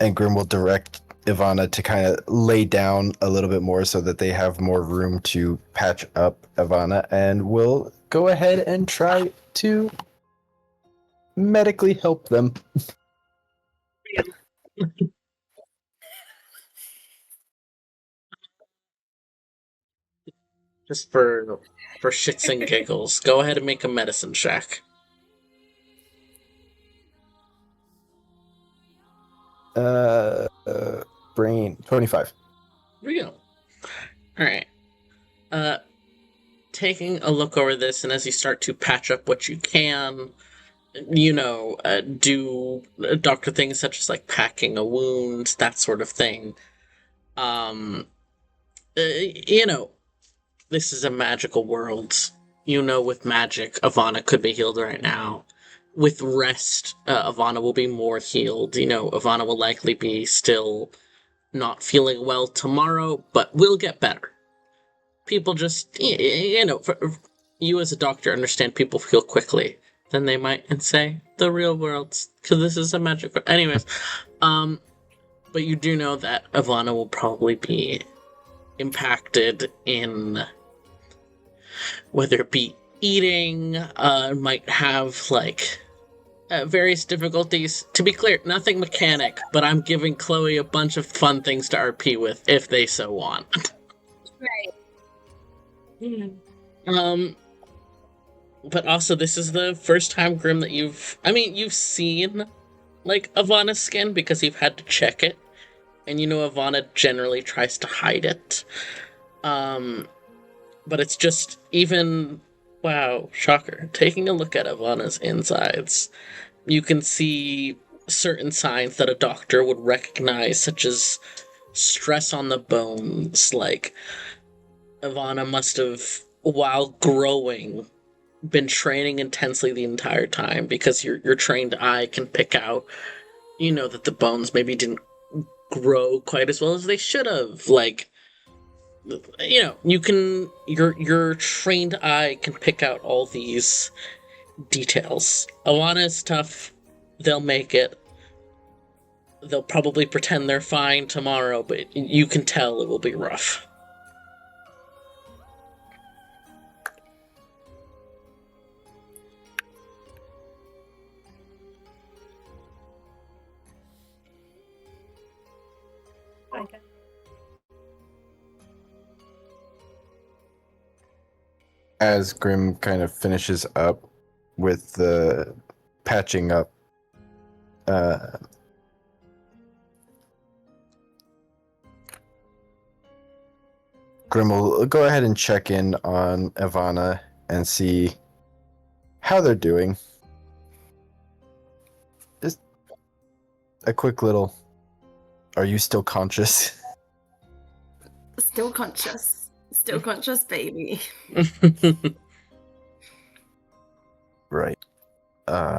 And Grim will direct Ivana to kind of lay down a little bit more so that they have more room to patch up Ivana, and will go ahead and try to medically help them. Just for shits and giggles, go ahead and make a medicine check. Brain 25. Here we go. All right. Taking a look over this, and as you start to patch up what you can, do doctor things such as like packing a wound, that sort of thing. This is a magical world. With magic, Ivana could be healed right now. With rest, Ivana will be more healed. Ivana will likely be still not feeling well tomorrow, but will get better. People just, for you as a doctor understand people heal quickly than they might in, say, the real world, because this is a magic world. Anyways, but you do know that Ivana will probably be impacted in whether it be eating, might have like various difficulties. To be clear, nothing mechanic, but I'm giving Chloe a bunch of fun things to RP with if they so want. Right. Um, but also this is the first time, Grim, that you've seen like Ivana's skin because you've had to check it, and Ivana generally tries to hide it. But it's just even, wow, shocker. Taking a look at Ivana's insides, you can see certain signs that a doctor would recognize, such as stress on the bones. Like, Ivana must have, while growing, been training intensely the entire time because your trained eye can pick out, that the bones maybe didn't grow quite as well as they should have. Like, your trained eye can pick out all these details. Alana is tough. They'll make it. They'll probably pretend they're fine tomorrow, but you can tell it will be rough. Okay. As Grim kind of finishes up with the patching up, Grim will go ahead and check in on Ivana and see how they're doing. Just a quick little, are you still conscious? Still conscious. Still conscious, baby. Right.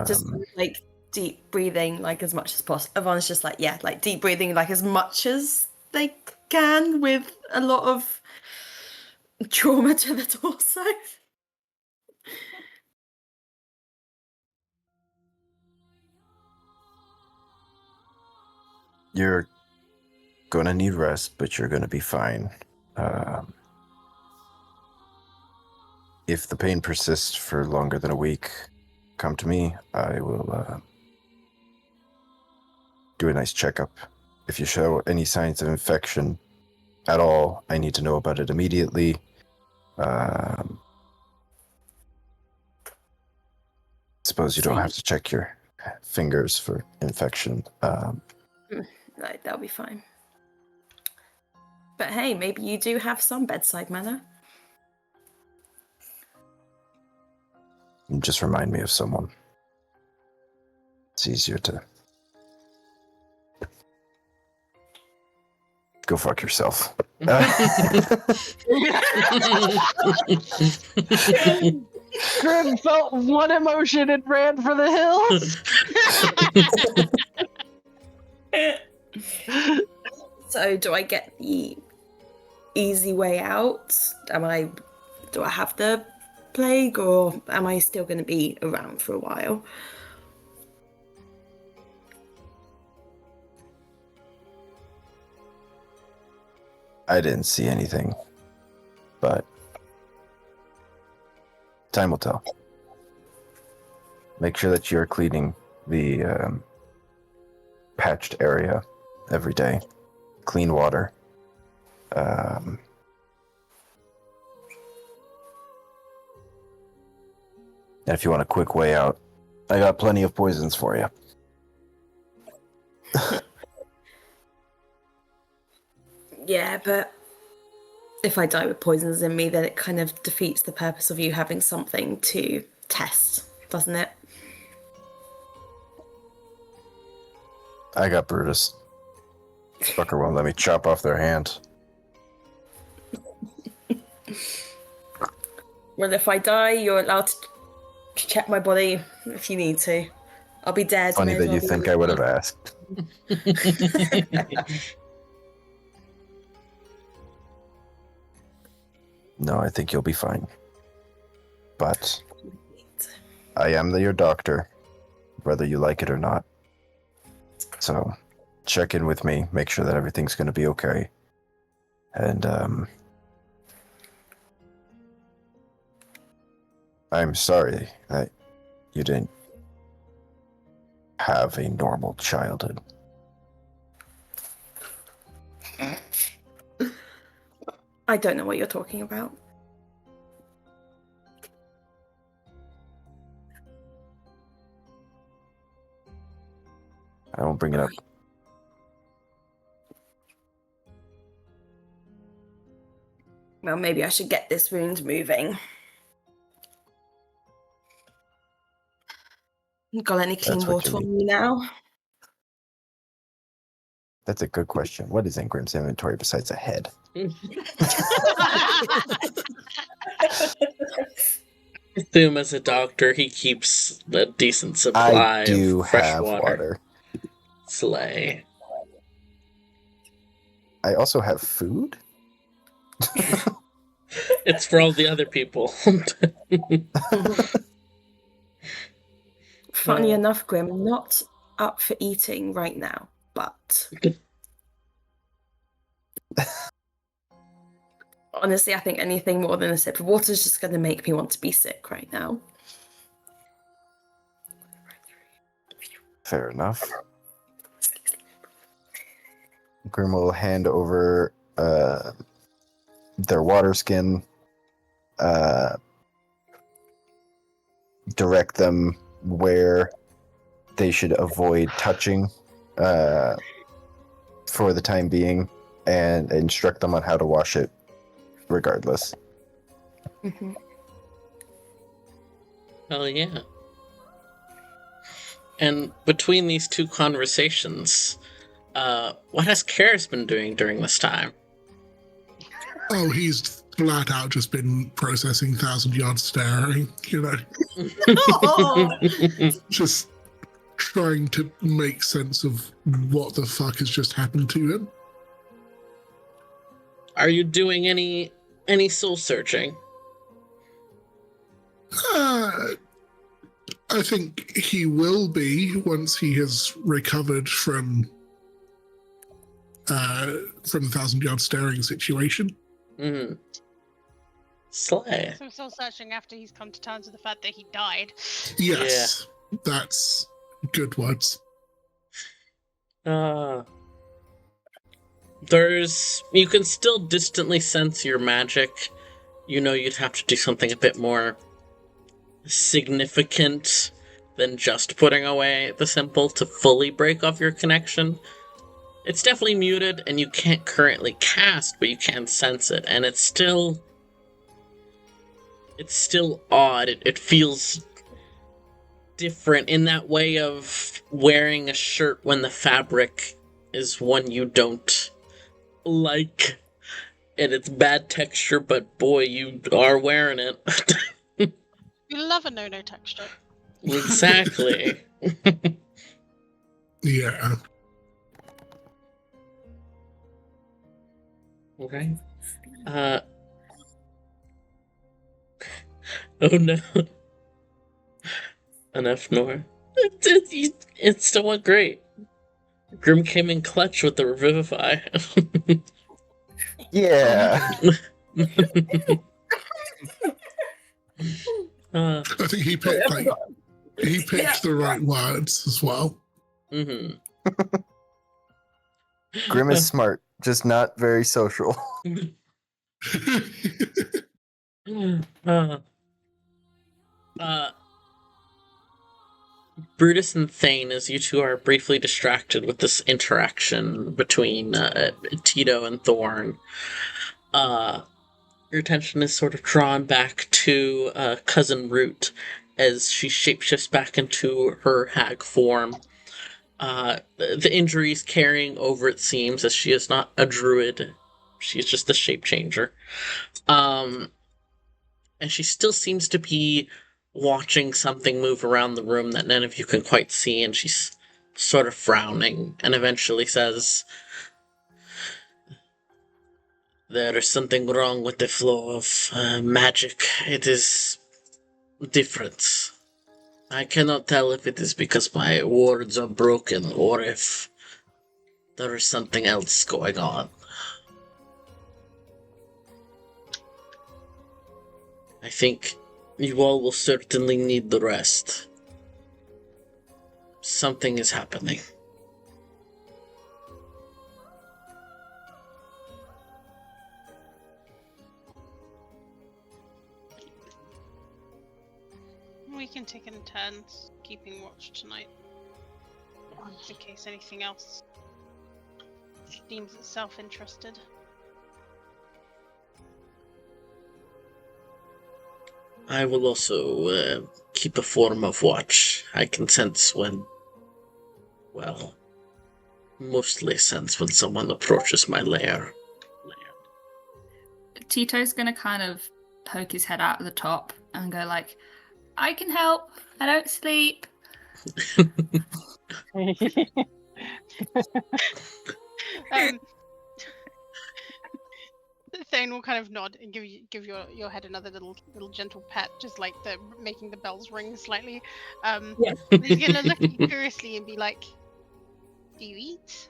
Just like deep breathing, like as much as possible. Everyone's just like, yeah, like deep breathing, like as much as they can with a lot of trauma to the torso. You're gonna need rest, but you're gonna be fine. If the pain persists for longer than a week, come to me. I will do a nice checkup. If you show any signs of infection at all, I need to know about it immediately. Suppose you don't have to check your fingers for infection. Like, that'll be fine. But hey, maybe you do have some bedside manner. Just remind me of someone. It's easier to go fuck yourself. Grim felt one emotion and ran for the hills. So do I get the easy way out? Do I have the plague, or am I still going to be around for a while? I didn't see anything, but time will tell. Make sure that you're cleaning the patched area every day. Clean water. And if you want a quick way out, I got plenty of poisons for you. Yeah, but if I die with poisons in me, then it kind of defeats the purpose of you having something to test, doesn't it? I got Brutus. Fucker won't let me chop off their hand. Well, if I die, you're allowed to check my body if you need to. I'll be dead. Funny that you think I would have asked. No, I think you'll be fine. But I am your doctor, whether you like it or not. So check in with me, make sure that everything's going to be okay. And I'm sorry that you didn't have a normal childhood. I don't know what you're talking about. I won't bring it up. Well, maybe I should get this wound moving. Got any clean That's what you water on me now? That's a good question. What is in Grim's inventory besides a head? Assume as a doctor he keeps a decent supply I do of fresh have water. Slay. I also have food. It's for all the other people. Funny enough, Grim, I'm not up for eating right now, but honestly, I think anything more than a sip of water is just going to make me want to be sick right now. Fair enough. Grim will hand over their water skin, direct them where they should avoid touching for the time being, and instruct them on how to wash it regardless. Mm-hmm. Hell yeah. And between these two conversations, what has Karis been doing during this time? Oh, he's flat out just been processing 1,000-yard staring, just trying to make sense of what the fuck has just happened to him. Are you doing any soul searching? I think he will be once he has recovered from the 1,000-yard staring situation. Mm-hmm. Slay. So soul searching after he's come to terms with the fact that he died. Yes, that's good words. You can still distantly sense your magic. You know you'd have to do something a bit more significant than just putting away the symbol to fully break off your connection. It's definitely muted, and you can't currently cast, but you can sense it, and it's still odd. It feels different in that way of wearing a shirt when the fabric is one you don't like, and it's bad texture, but boy, you are wearing it. You love a no-no texture. Exactly. Yeah. Okay. Oh no. Enough, Nora. It still went great. Grim came in clutch with the Revivify. Yeah. I think he picked the right words as well. Mm-hmm. Grim is smart, just not very social. Brutus and Thane, as you two are briefly distracted with this interaction between Tito and Thorn, your attention is sort of drawn back to Cousin Root as she shapeshifts back into her hag form. The injuries carrying over, it seems, as she is not a druid. She is just a shape changer. And she still seems to be watching something move around the room that none of you can quite see, and she's sort of frowning, and eventually says, "There is something wrong with the flow of magic. It is different. I cannot tell if it is because my wards are broken or if there is something else going on. I think you all will certainly need the rest. Something is happening. We can take it in turns, keeping watch tonight. In case anything else deems itself interested. I will also keep a form of watch. I can sense when, well, mostly sense when someone approaches my lair. Tito's gonna kind of poke his head out of the top and go like, I can help. I don't sleep. Thane will kind of nod and give your head another little gentle pet, just like the making the bells ring slightly. Yeah. He's gonna look at you curiously and be like, "Do you eat?"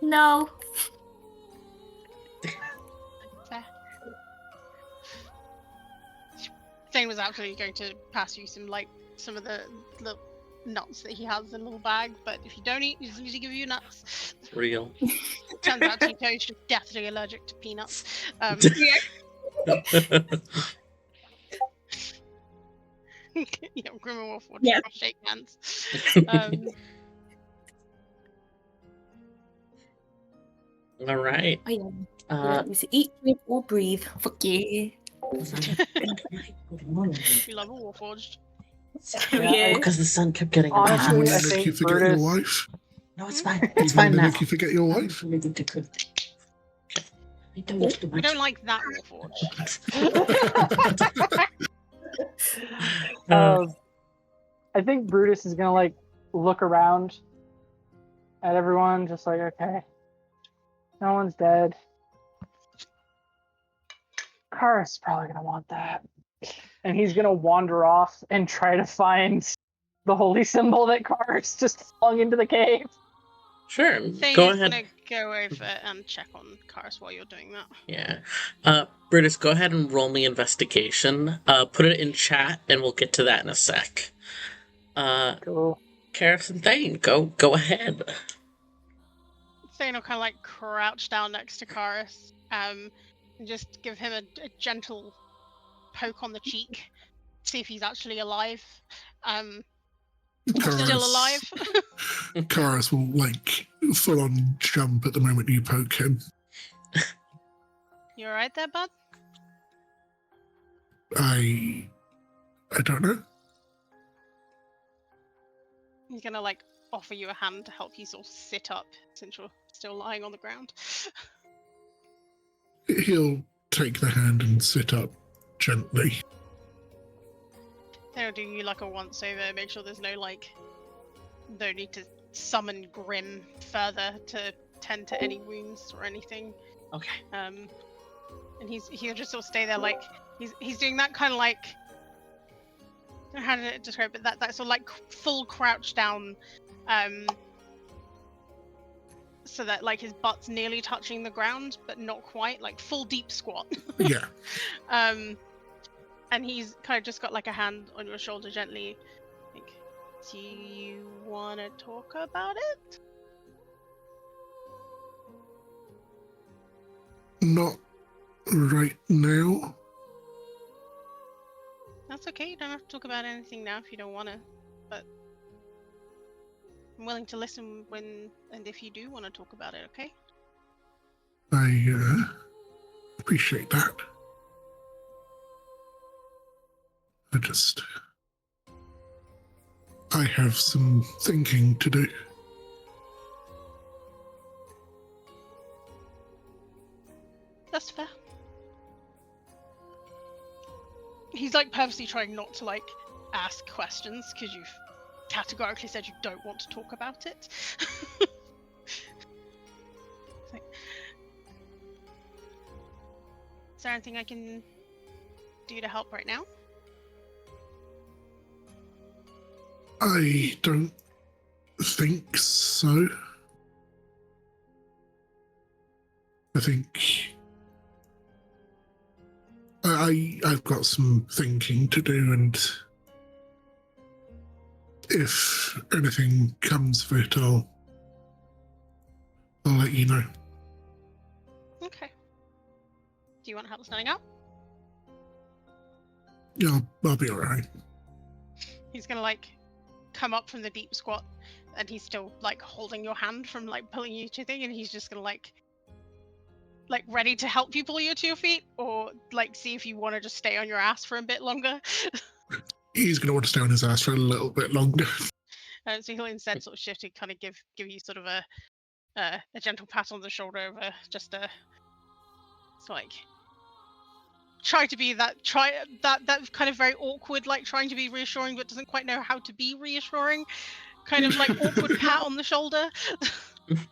No. Fair. Thane was absolutely going to pass you some of the nuts that he has in a little bag, but if you don't eat, he doesn't need to give you nuts. Real. Turns out Tito's just deathly allergic to peanuts. Yeah, Grim and Wolf will shake hands. All right. Oh, yeah. You say eat, drink, or breathe. Fuck yeah. You love a Warforged. Yeah. Because the sun kept getting Does Honestly, it I make think you forget Brutus- your wife? No, it's fine. Does It's fine now. make you forget your wife? We don't like that Warforged. I think Brutus is gonna like look around at everyone, just like, okay, no one's dead. Karis probably gonna want that, and he's gonna wander off and try to find the holy symbol that Karis just flung into the cave. Sure. Thane Go is ahead. gonna go over and check on Karis while you're doing that. Yeah. Brutus, go ahead and roll me investigation. Put it in chat, and we'll get to that in a sec. Cool. Karis and Thane, go ahead. Thane will kind of like crouch down next to Karis, and just give him a gentle poke on the cheek, see if he's actually alive. Still alive. Karis will like full on jump at the moment you poke him. You alright there, bud? I don't know. He's gonna like offer you a hand to help you sort of sit up since you're still lying on the ground. He'll take the hand and sit up gently. They'll do you like a once over, make sure there's no need to summon Grim further to tend to any wounds or anything. Okay. And he'll just sort of stay there, like he's doing that kind of like, I don't know how to describe it, that sort of like full crouch down, so that like his butt's nearly touching the ground but not quite, like full deep squat. Yeah. And he's kind of just got like a hand on your shoulder gently, like, do you want to talk about it? Not right now. That's okay, you don't have to talk about anything now if you don't want to, but I'm willing to listen when and if you do want to talk about it, okay? I appreciate that. I have some thinking to do. That's fair. He's like purposely trying not to like ask questions because you've categorically said you don't want to talk about it. Like, is there anything I can do to help right now? I don't think so. I think I've got some thinking to do, and if anything comes of it, I'll let you know. Okay. Do you want help standing up? Yeah, I'll be alright. He's gonna like come up from the deep squat, and he's still like holding your hand from like pulling you to thing, and he's just gonna like ready to help you pull you to your feet, or like see if you want to just stay on your ass for a bit longer. He's going to want to stay on his ass for a little bit longer. So he'll instead sort of shift and kind of give you sort of a gentle pat on the shoulder over just it's like try to be that kind of very awkward, like trying to be reassuring but doesn't quite know how to be reassuring, kind of like awkward pat on the shoulder.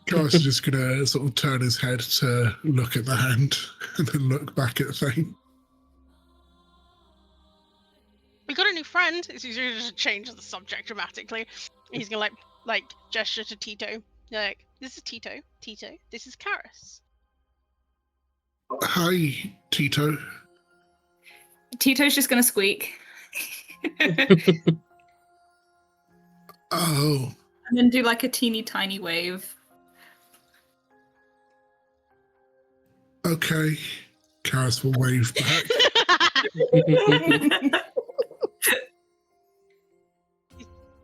Cars is just going to sort of turn his head to look at the hand and then look back at the thing. We got a new friend. He's going to just change the subject dramatically. He's going to like gesture to Tito. Like, this is Tito. Tito, this is Karis. Hi, Tito. Tito's just gonna squeak. Oh. And then do like a teeny tiny wave. Okay. Karis will wave back.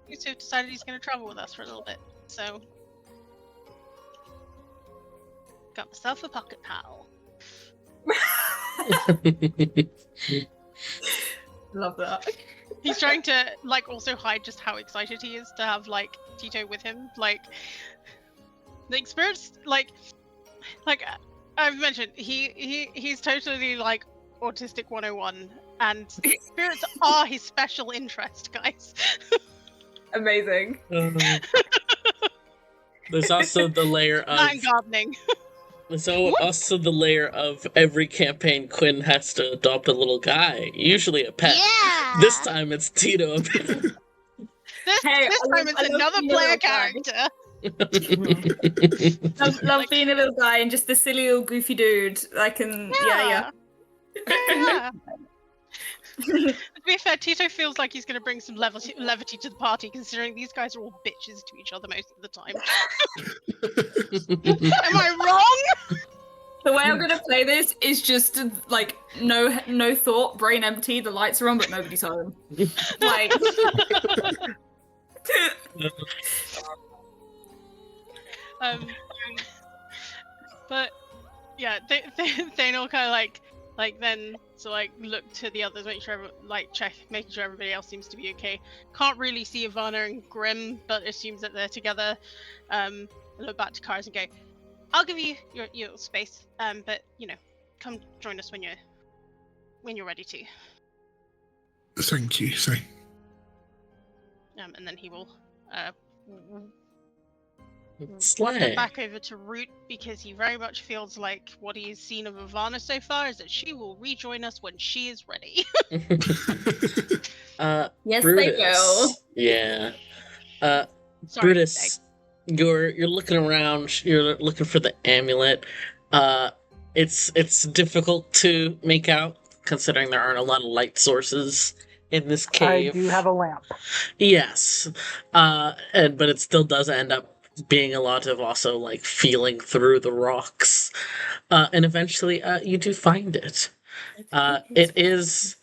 Tito decided he's going to travel with us for a little bit, so got myself a pocket pal. Love that. He's trying to like also hide just how excited he is to have like Tito with him. Like the experience, like I've mentioned, he's totally like autistic 101, and spirits are his special interest, guys. Amazing. There's also the layer of Not in gardening. there's also the layer of every campaign Quinn has to adopt a little guy, usually a pet. Yeah. This time it's Tito. This time it's another player character. Love being a little guy and just the silly little goofy dude. I can, yeah. Yeah. To be fair, Tito feels like he's going to bring some levity to the party, considering these guys are all bitches to each other most of the time. Am I wrong? The way I'm gonna play this is just like no thought, brain empty. The lights are on, but nobody's home. Like, but yeah, they all kind of like then so like look to the others, make sure making sure everybody else seems to be okay. Can't really see Ivana and Grim, but assumes that they're together. Look back to Karis and go, I'll give you your space, but come join us when you're ready to. Thank you. And then he will Slay. back over to Root, because he very much feels like what he has seen of Ivana so far is that she will rejoin us when she is ready. yes, Brutus. they will. Yeah. Sorry, Brutus, you're looking around. You're looking for the amulet. It's difficult to make out considering there aren't a lot of light sources in this cave. I do have a lamp. Yes, but it still does end up being a lot of also like feeling through the rocks, and eventually you do find it. It is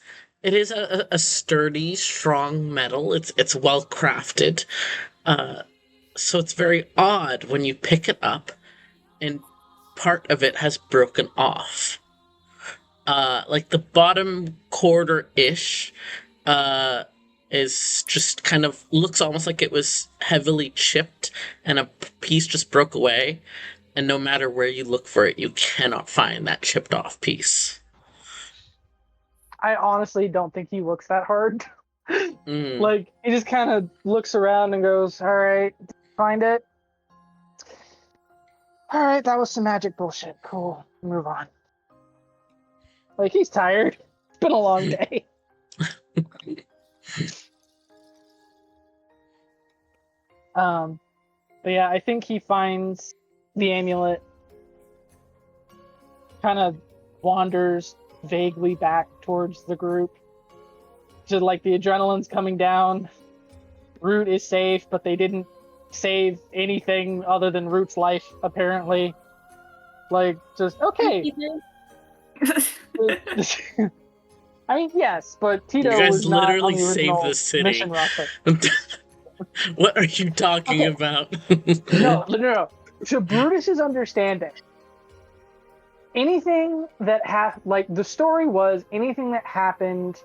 a sturdy, strong metal. It's well crafted. So it's very odd when you pick it up and part of it has broken off. Like the bottom quarter-ish is just kind of looks almost like it was heavily chipped and a piece just broke away. And no matter where you look for it, you cannot find that chipped off piece. I honestly don't think he looks that hard. Mm. Like, he just kind of looks around and goes, all right, find it. All right, that was some magic bullshit. Cool, move on. Like, he's tired. It's been a long day. But yeah, I think he finds the amulet, kind of wanders vaguely back towards the group. So, like, the adrenaline's coming down. Root is safe, but they didn't save anything other than Root's life, apparently. Like, just, okay. I mean, yes, but Tito You guys was not on literally the saved original the city. mission roster. What are you talking about? No. To Brutus's understanding, anything that the story was anything that happened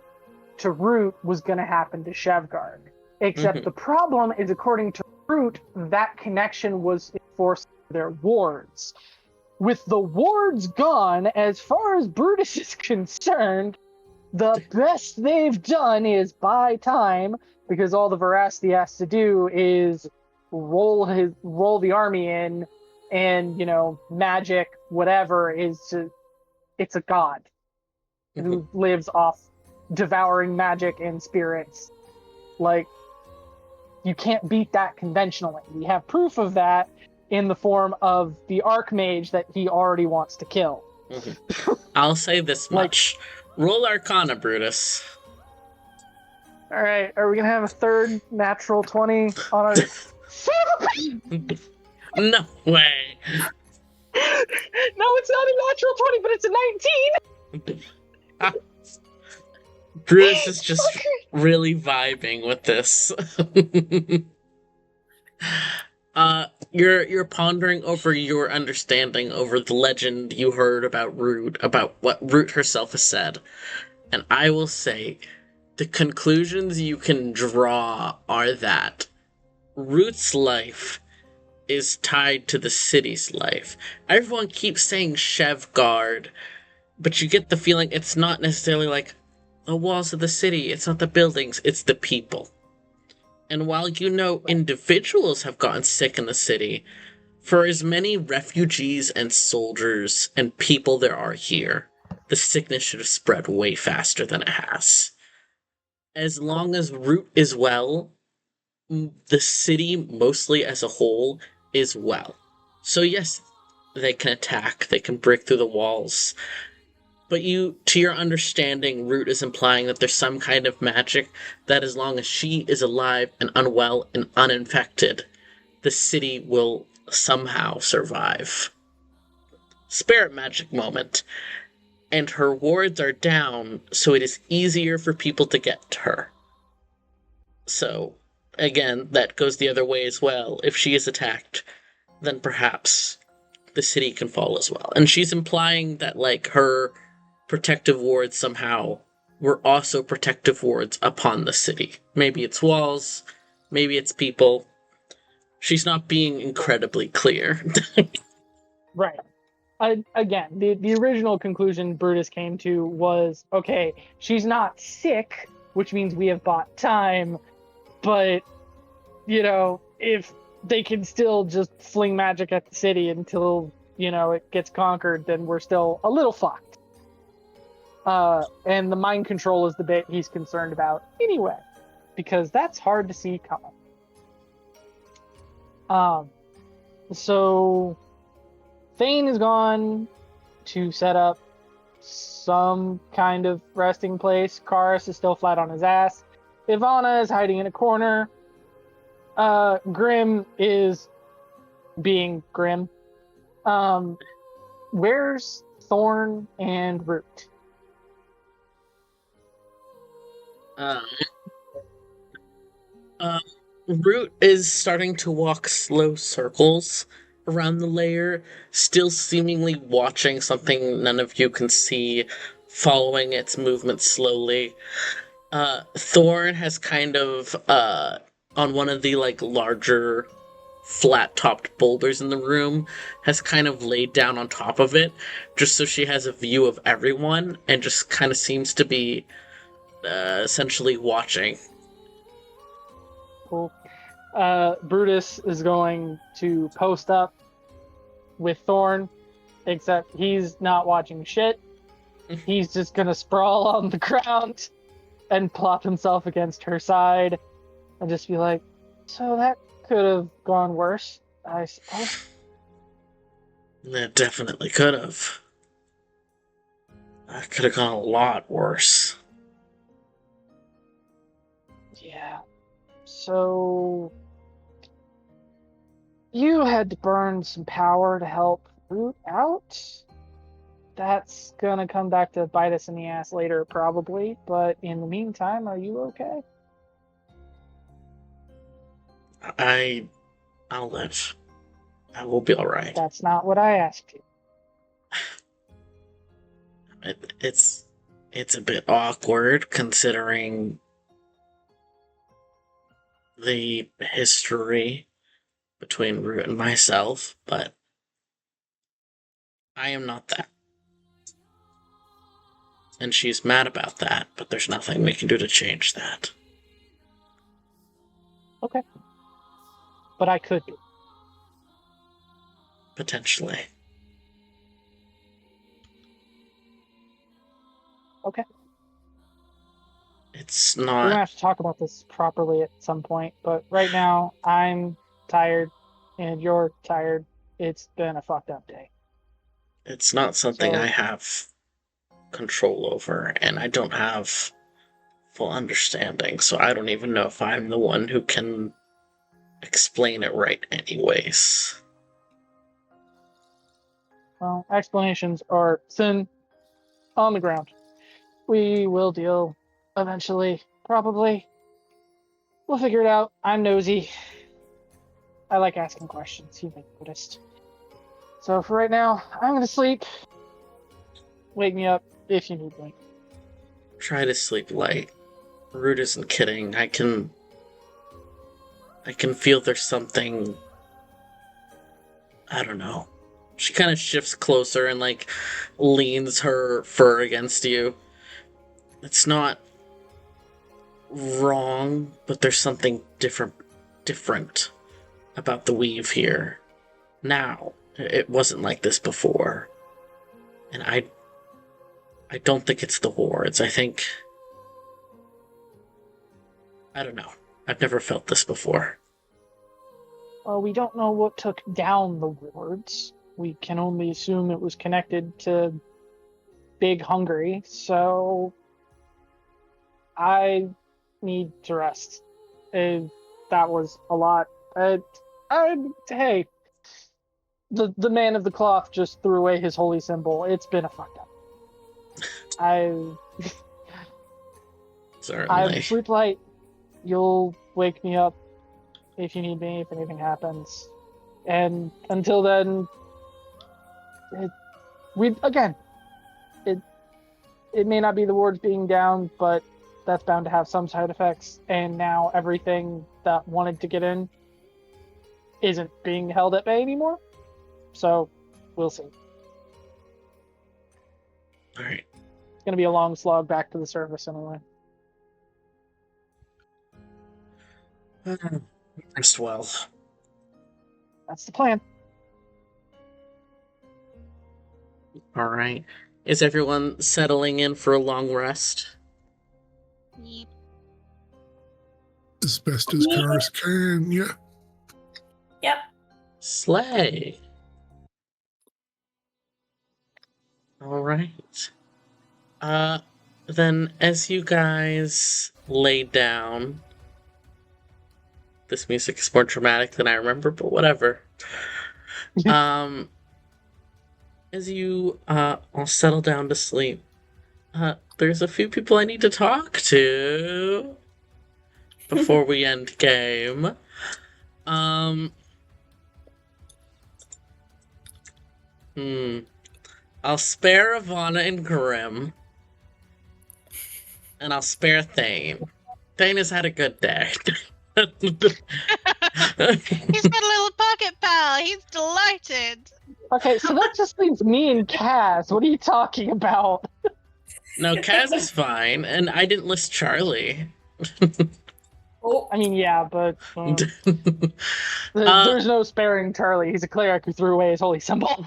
to Root was going to happen to Shevgard. Except the problem is, according to Root, that connection was enforced by their wards. With the wards gone, as far as Brutus is concerned, the best they've done is buy time, because all the Veracity has to do is roll the army in, and magic, whatever, it's a god who lives off devouring magic and spirits. Like, you can't beat that conventionally. We have proof of that in the form of the Archmage that he already wants to kill. I'll say this much. Roll Arcana, Brutus. Alright, are we gonna have a third natural 20 on our... No way. No, it's not a natural 20, but it's a 19! Brutus is just really vibing with this. You're pondering over your understanding over the legend you heard about Root, about what Root herself has said. And I will say, the conclusions you can draw are that Root's life is tied to the city's life. Everyone keeps saying Shevgard, but you get the feeling it's not necessarily like the walls of the city, it's not the buildings, it's the people. And while individuals have gotten sick in the city, for as many refugees and soldiers and people there are here, the sickness should have spread way faster than it has. As long as Root is well, the city, mostly as a whole, is well. So yes, they can attack, they can break through the walls, but to your understanding, Root is implying that there's some kind of magic that as long as she is alive and unwell and uninfected, the city will somehow survive. Spirit magic moment. And her wards are down, so it is easier for people to get to her. So, again, that goes the other way as well. If she is attacked, then perhaps the city can fall as well. And she's implying that, her protective wards somehow were also protective wards upon the city. Maybe it's walls, maybe it's people. She's not being incredibly clear. Right. Again, the original conclusion Brutus came to was, okay, she's not sick, which means we have bought time, but, if they can still just fling magic at the city until, it gets conquered, then we're still a little fucked. And the mind control is the bit he's concerned about anyway, because that's hard to see coming. So Thane is gone to set up some kind of resting place. Karis is still flat on his ass. Ivana is hiding in a corner. Grim is being Grim. Where's Thorn and Root? Root is starting to walk slow circles around the lair, still seemingly watching something none of you can see, following its movement slowly. Thorn has kind of, on one of the, larger flat-topped boulders in the room, has kind of laid down on top of it, just so she has a view of everyone, and just kind of seems to be, essentially watching. Cool. Brutus is going to post up with Thorn, except he's not watching shit. He's just gonna sprawl on the ground and plop himself against her side and just be like, so that could have gone worse, I suppose. That definitely could have. That could have gone a lot worse. Yeah. So you had to burn some power to help Root out. That's gonna come back to bite us in the ass later, probably. But in the meantime, are you okay? I'll live. I will be all right. That's not what I asked you. It's a bit awkward considering the history between Root and myself, but I am not that. And she's mad about that, but there's nothing we can do to change that. Okay. But I could be. Potentially. Okay. It's We're gonna not. have to talk about this properly at some point, but right now I'm tired and you're tired. It's been a fucked up day. It's not something So- I have control over, and I don't have full understanding, so I don't even know if I'm the one who can explain it right anyways. Well, explanations are thin on the ground. We will deal eventually, probably. We'll figure it out. I'm nosy. I like asking questions, you may have noticed. So for right now, I'm gonna sleep. Wake me up if you need me. Try to sleep light. Root isn't kidding. I can feel there's something. I don't know. She kind of shifts closer and like leans her fur against you. It's not wrong, but there's something different about the weave here. Now, it wasn't like this before. And I don't think it's the wards. I don't know. I've never felt this before. Well, we don't know what took down the wards. We can only assume it was connected to Big Hungary, so I need to rest. That was a lot. Hey, the man of the cloth just threw away his holy symbol. It's been a fucked up. I Certainly. sleep light. You'll wake me up if you need me, if anything happens. And until then, it may not be the wards being down, but that's bound to have some side effects. And now everything that wanted to get in isn't being held at bay anymore. So we'll see. Alright. It's gonna be a long slog back to the surface anyway. Rest well. That's the plan. Alright. Is everyone settling in for a long rest? Yeep. As best as Karis can, yeah. Yep. Slay. Alright. Then as you guys lay down, this music is more dramatic than I remember, but whatever. As you all settle down to sleep, there's a few people I need to talk to before we end game. I'll spare Ivana and Grim. And I'll spare Thane. Thane has had a good day. He's got a little pocket pal. He's delighted. Okay, so that just leaves me and Kaz. What are you talking about? No, Kaz is fine, and I didn't list Charlie. Oh, I mean, yeah, but there's no sparing Charlie. He's a cleric who threw away his holy symbol.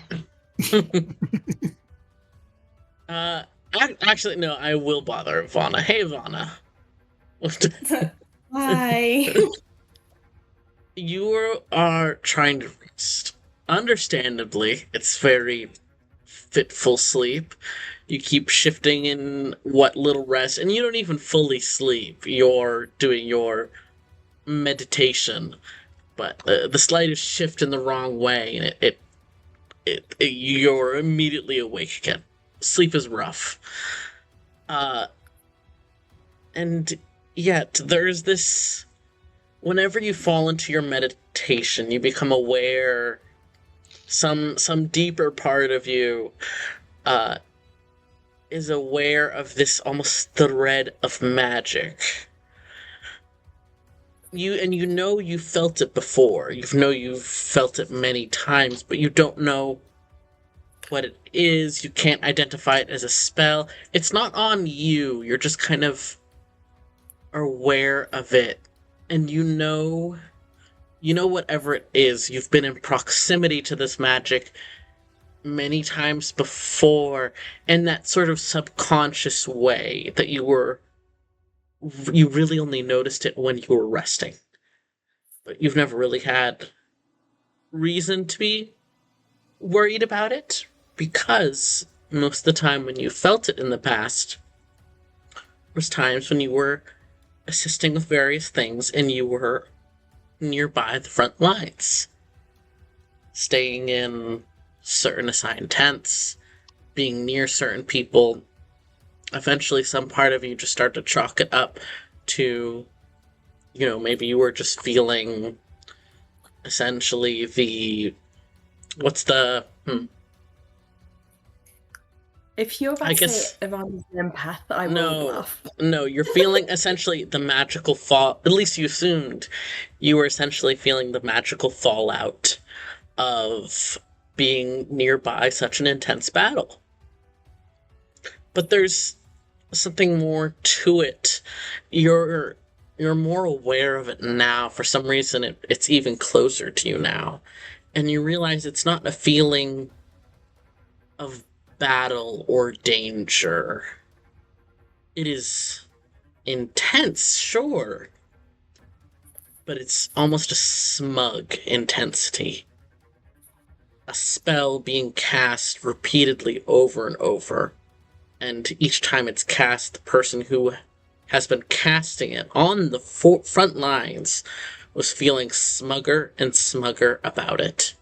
Actually, no, I will bother Ivana. Hey, Ivana. hi. You are trying to rest. Understandably, it's very fitful sleep. You keep shifting in what little rest, and you don't even fully sleep. You're doing your meditation, but the slightest shift in the wrong way, and you're immediately awake again. Sleep is rough. And yet, there's this... Whenever you fall into your meditation, you become aware... Some deeper part of you is aware of this almost thread of magic. You know you felt it before. You've felt it many times, but you don't know what it is. You can't identify it as a spell. It's not on you. You're just kind of aware of it. And you know whatever it is. You've been in proximity to this magic many times before, in that sort of subconscious way that you really only noticed it when you were resting. But you've never really had reason to be worried about it, because most of the time when you felt it in the past was times when you were assisting with various things and you were nearby the front lines, staying in certain assigned tents, being near certain people. Eventually some part of you just started to chalk it up to, maybe you were just feeling essentially the... What's the... If you're about to say Ivan's an empath, I won't laugh. No, you're feeling essentially the magical fall... At least you assumed you were essentially feeling the magical fallout of being nearby such an intense battle. But there's something more to it. You're more aware of it now. For some reason, it's even closer to you now. And you realize it's not a feeling of battle or danger. It is intense, sure, but it's almost a smug intensity. A spell being cast repeatedly over and over, and each time it's cast, the person who has been casting it on the front lines was feeling smugger and smugger about it.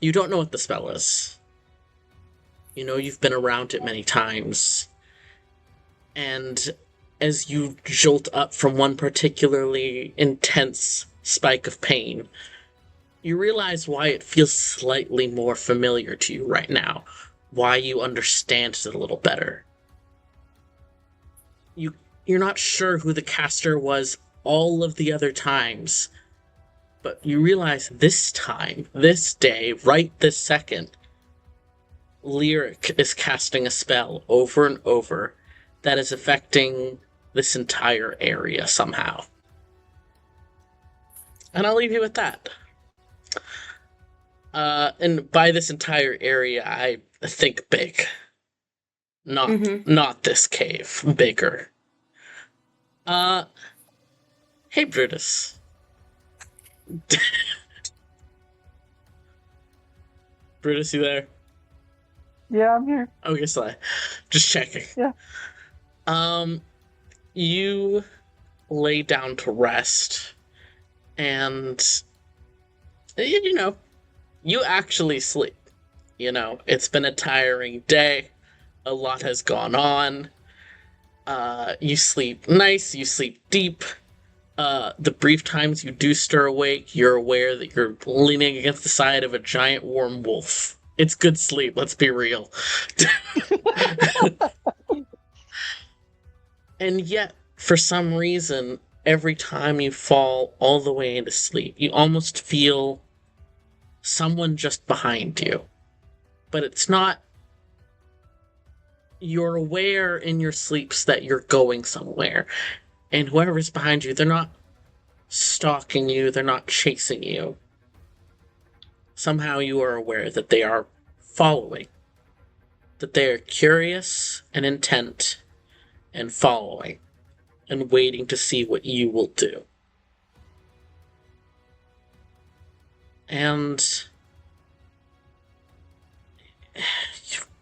You don't know what the spell is. You know you've been around it many times. And as you jolt up from one particularly intense spike of pain, you realize why it feels slightly more familiar to you right now. Why you understand it a little better. You're not sure who the caster was all of the other times, but you realize this time, this day, right this second, Lyric is casting a spell over and over that is affecting this entire area somehow. And I'll leave you with that. And by this entire area, I think big. Not this cave. Bigger. Hey, Brutus. Brutus, you there? Yeah, I'm here. Okay, Sly. Just checking. Yeah. You lay down to rest, and you actually sleep. It's been a tiring day. A lot has gone on. You sleep nice, you sleep deep. The brief times you do stir awake, you're aware that you're leaning against the side of a giant warm wolf. It's good sleep, let's be real. And yet, for some reason, every time you fall all the way into sleep, you almost feel someone just behind you. But it's not... You're aware in your sleeps that you're going somewhere. And whoever's behind you, they're not stalking you, they're not chasing you. Somehow you are aware that they are following. That they are curious and intent and following. And waiting to see what you will do. And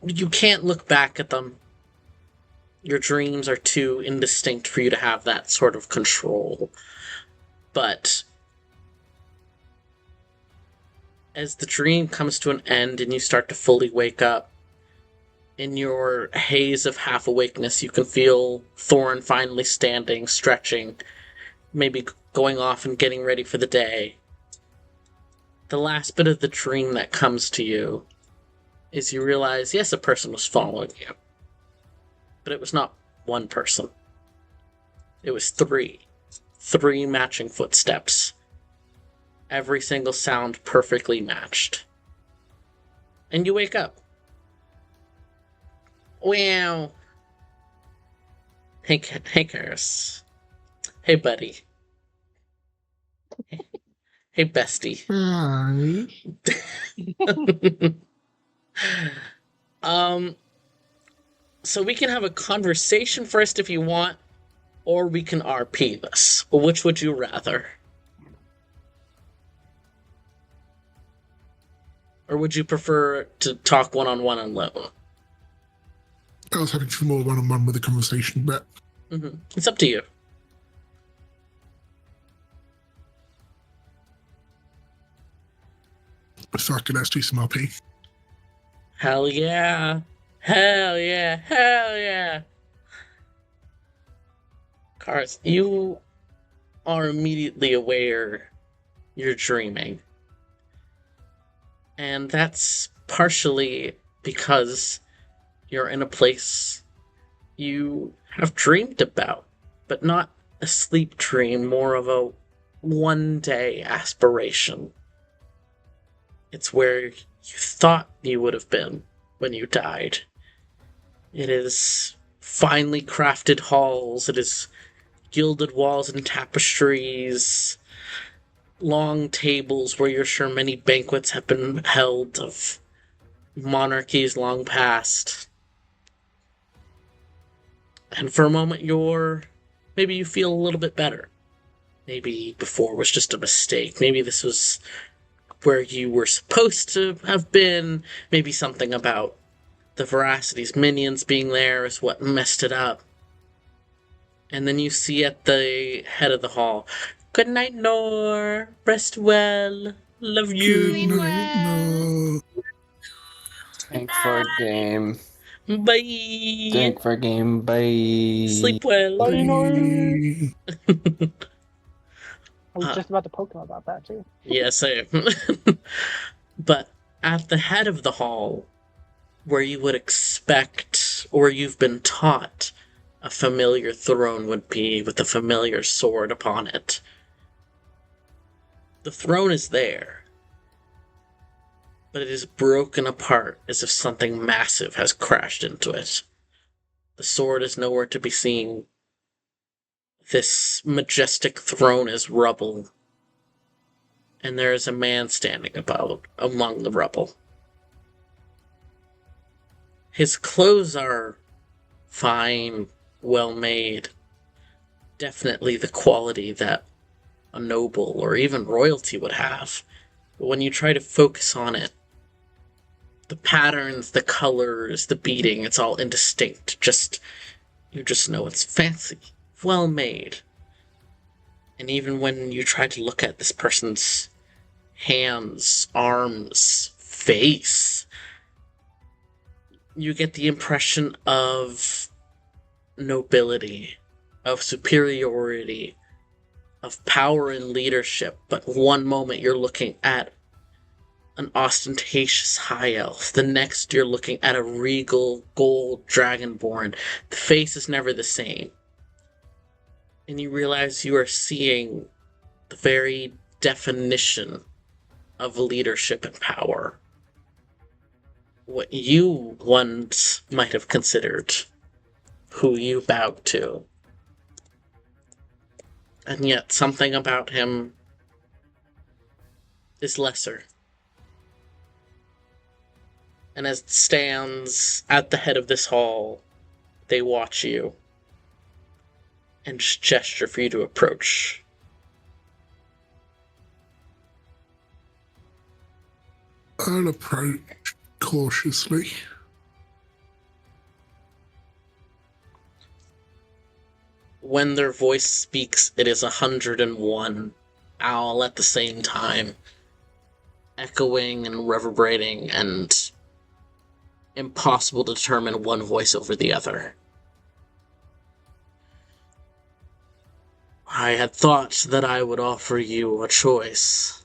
you can't look back at them. Your dreams are too indistinct for you to have that sort of control. But as the dream comes to an end and you start to fully wake up, in your haze of half awakeness, you can feel Thorn finally standing, stretching, maybe going off and getting ready for the day. The last bit of the dream that comes to you is you realize, yes, a person was following you. But it was not one person. It was three. Three matching footsteps. Every single sound perfectly matched. And you wake up. Wow. Hey, Karis. Hey, buddy. Hey, bestie. Hi. So we can have a conversation first if you want, or we can RP this. Which would you rather? Or would you prefer to talk one-on-one alone? I was having more one-on-one with the conversation, but It's up to you. fuck it, let's do some RP. Hell yeah. Hell yeah. Hell yeah. Cars, you are immediately aware you're dreaming. And that's partially because you're in a place you have dreamed about, but not a sleep dream, more of a one-day aspiration. It's where you thought you would have been when you died. It is finely crafted halls, it is gilded walls and tapestries, long tables where you're sure many banquets have been held of monarchies long past. And for a moment maybe you feel a little bit better. Maybe before was just a mistake. Maybe this was where you were supposed to have been. Maybe something about the Veracity's minions being there is what messed it up. And then you see at the head of the hall, "Good night, Nor. Rest well. Love you. Good night, no. Drink for a game. Bye. Drink for a game. Bye. Sleep well." Bye, Norm. Bye. I was just about to poke him about that too. Yeah, same. But at the head of the hall, where you would expect, or you've been taught, a familiar throne would be with a familiar sword upon it. The throne is there, but it is broken apart as if something massive has crashed into it. The sword is nowhere to be seen. This majestic throne is rubble, and there is a man standing among the rubble. His clothes are fine, well made, definitely the quality that a noble or even royalty would have. But when you try to focus on it, the patterns, the colors, the beading, it's all indistinct. You just know it's fancy, well made. And even when you try to look at this person's hands, arms, face, you get the impression of nobility, of superiority, of power and leadership. But one moment you're looking at an ostentatious high elf, the next you're looking at a regal gold dragonborn. The face is never the same. And you realize you are seeing the very definition of leadership and power. What you once might have considered who you bowed to. And yet something about him is lesser. And as it stands at the head of this hall, they watch you and just gesture for you to approach. I'll approach cautiously. when their voice speaks, it is 101 all at the same time, echoing and reverberating, and impossible to determine one voice over the other. I had thought that I would offer you a choice,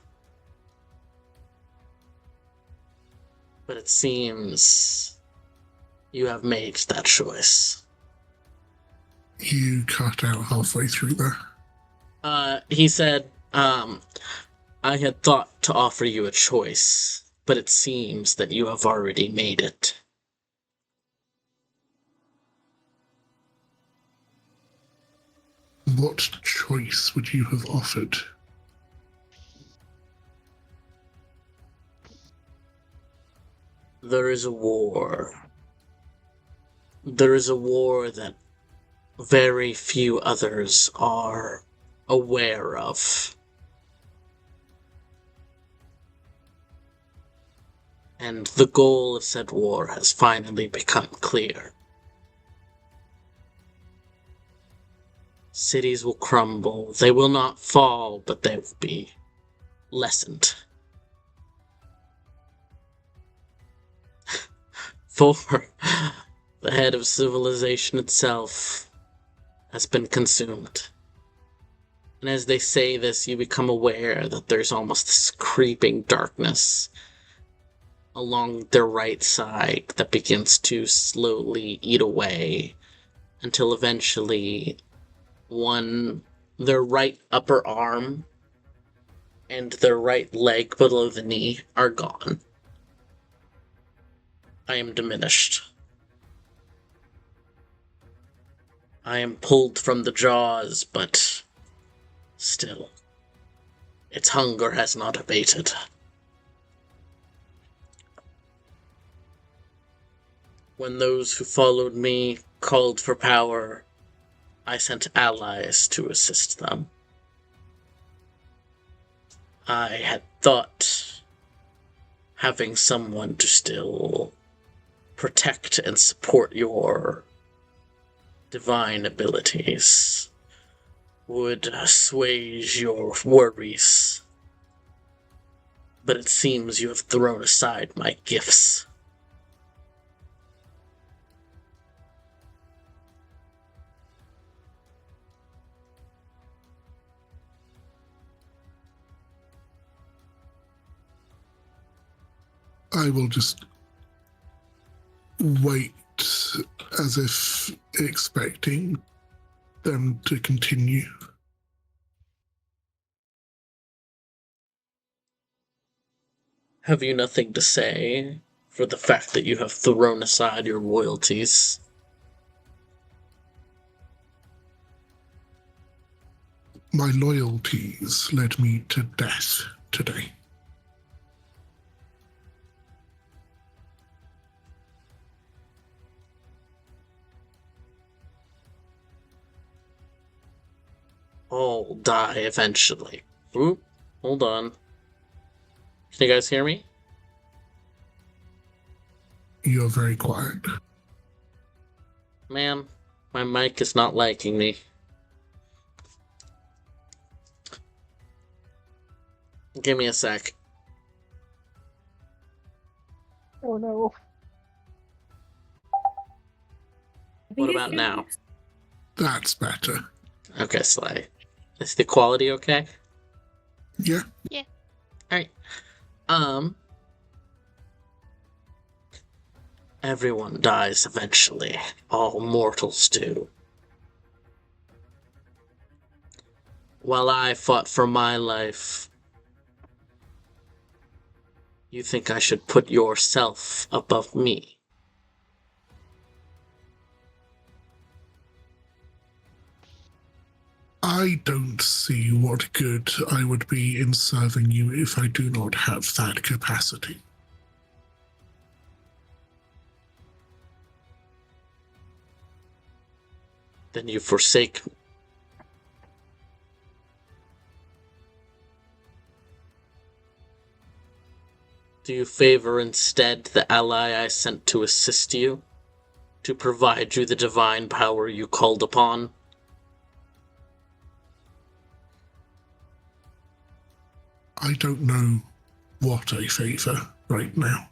but it seems you have made that choice. You cut out halfway through there. He said, I had thought to offer you a choice, but it seems that you have already made it. What choice would you have offered? There is a war. There is a war that very few others are aware of. And the goal of said war has finally become clear. Cities will crumble. They will not fall, but they will be lessened. For the head of civilization itself has been consumed. And as they say this, you become aware that there's almost this creeping darkness along their right side that begins to slowly eat away until eventually their right upper arm and their right leg below the knee are gone. I am diminished. I am pulled from the jaws, but still, its hunger has not abated. When those who followed me called for power, I sent allies to assist them. I had thought having someone to still protect and support your divine abilities would assuage your worries. But it seems you have thrown aside my gifts. I will just wait as if expecting them to continue. Have you nothing to say for the fact that you have thrown aside your loyalties? My loyalties led me to death today. All die eventually. Oop, hold on. Can you guys hear me? You're very quiet. Man, my mic is not liking me. Give me a sec. Oh no. What about now? That's better. Okay, Sly. Is the quality okay? Yeah. Alright. Everyone dies eventually. All mortals do. While I fought for my life, you think I should put yourself above me? I don't see what good I would be in serving you if I do not have that capacity. Then you forsake me. Do you favor instead the ally I sent to assist you? To provide you the divine power you called upon? I don't know what I favor right now.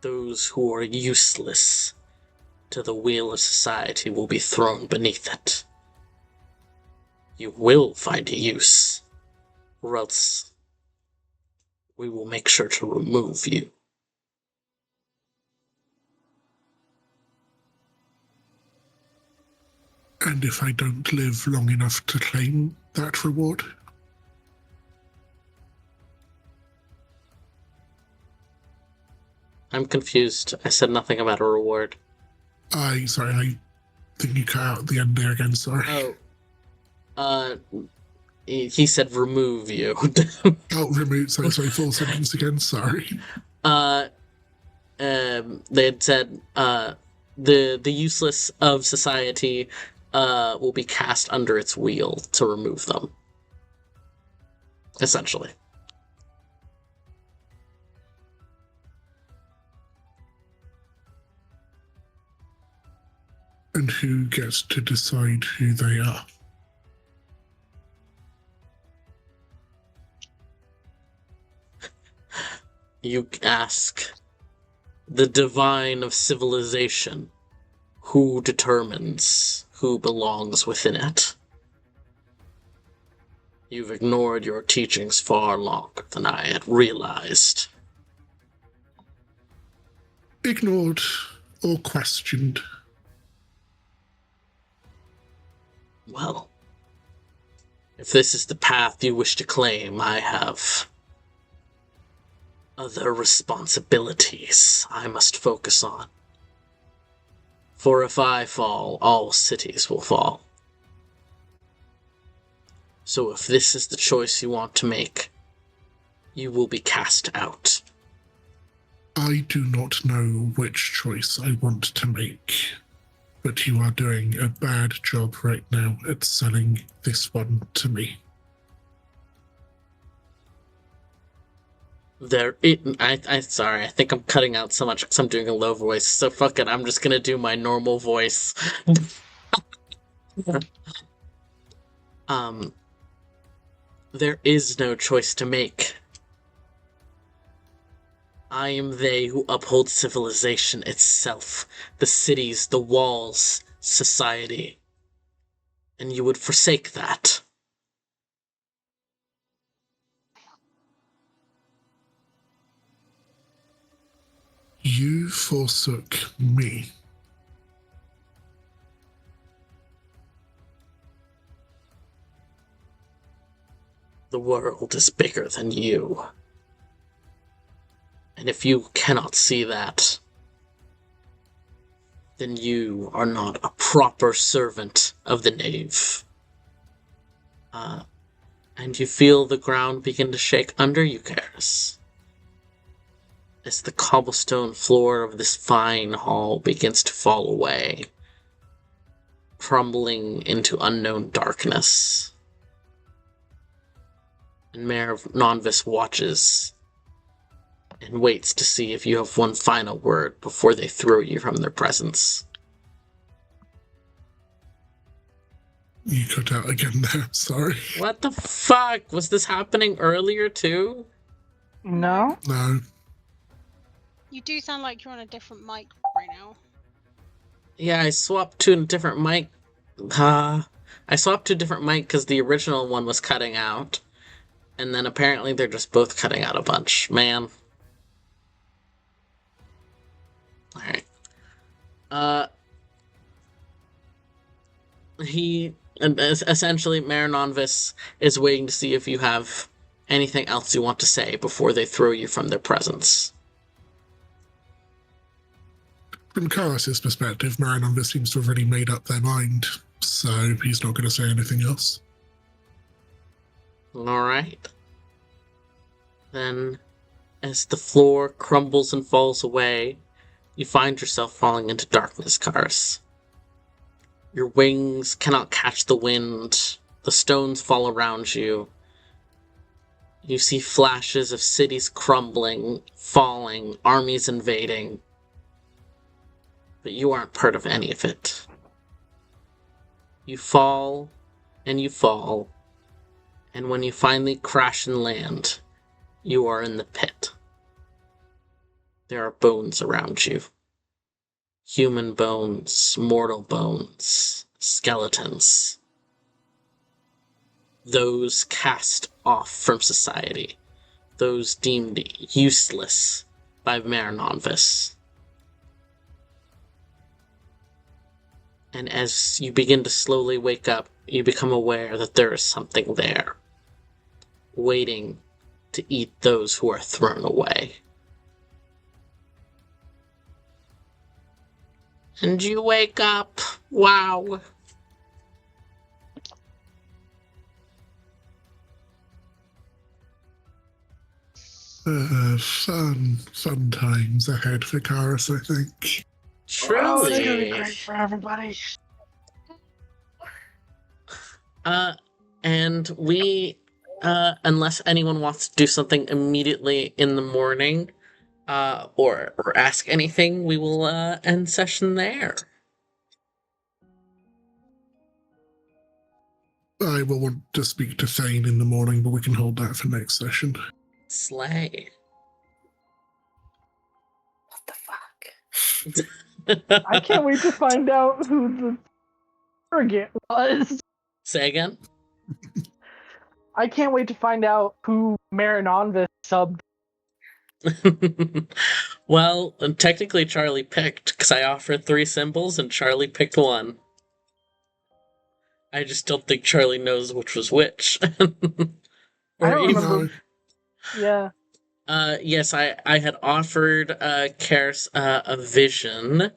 Those who are useless to the wheel of society will be thrown beneath it. You will find a use, or else we will make sure to remove you. And if I don't live long enough to claim that reward? I'm confused. I said nothing about a reward. Sorry, I think you cut out at the end there again, sorry. He said remove you. Remove, sorry, full sentence again, sorry. They had said, the useless of society, will be cast under its wheel to remove them. Essentially. And who gets to decide who they are? You ask the divine of civilization who determines who belongs within it. You've ignored your teachings far longer than I had realized. Ignored or questioned? Well, if this is the path you wish to claim, I have other responsibilities I must focus on. For if I fall, all cities will fall. So if this is the choice you want to make, you will be cast out. I do not know which choice I want to make, but you are doing a bad job right now at selling this one to me. Sorry, I think I'm cutting out so much because I'm doing a low voice, so fuck it, I'm just gonna do my normal voice. There is no choice to make. I am they who uphold civilization itself, the cities, the walls, society. And you would forsake that. You forsook me. The world is bigger than you. And if you cannot see that, then you are not a proper servant of the knave. And you feel the ground begin to shake under you, Karis. As the cobblestone floor of this fine hall begins to fall away, crumbling into unknown darkness. And Mayor Nonvis watches and waits to see if you have one final word before they throw you from their presence. You cut out again there, sorry. What the fuck? Was this happening earlier too? No? No. You do sound like you're on a different mic right now. Yeah, I swapped to a different mic. I swapped to a different mic because the original one was cutting out. And then apparently they're just both cutting out a bunch. Man. Alright. Essentially, Mayor Nonvis is waiting to see if you have anything else you want to say before they throw you from their presence. From Karis' perspective, Marin on this seems to have already made up their mind, so he's not going to say anything else. Alright. Then, as the floor crumbles and falls away, you find yourself falling into darkness, Karis. Your wings cannot catch the wind. The stones fall around you. You see flashes of cities crumbling, falling, armies invading. But you aren't part of any of it. You fall, and you fall, and when you finally crash and land, you are in the pit. There are bones around you. Human bones, mortal bones, skeletons. Those cast off from society. Those deemed useless by Mayor Nonvis. And as you begin to slowly wake up, you become aware that there is something there, waiting to eat those who are thrown away. And you wake up. Wow. Fun times ahead for Karis, I think. Oh, it's gonna be Truly. great for everybody. And we, unless anyone wants to do something immediately in the morning, or ask anything, we will end session there. I will want to speak to Thane in the morning, but we can hold that for next session. Slay. What the fuck? I can't wait to find out who the surrogate was. Say again? I can't wait to find out who Marinonvis subbed. Well, technically Charlie picked, because I offered 3 symbols and Charlie picked one. I just don't think Charlie knows which was which. I don't remember. Yeah. Yes, I had offered Karis a vision,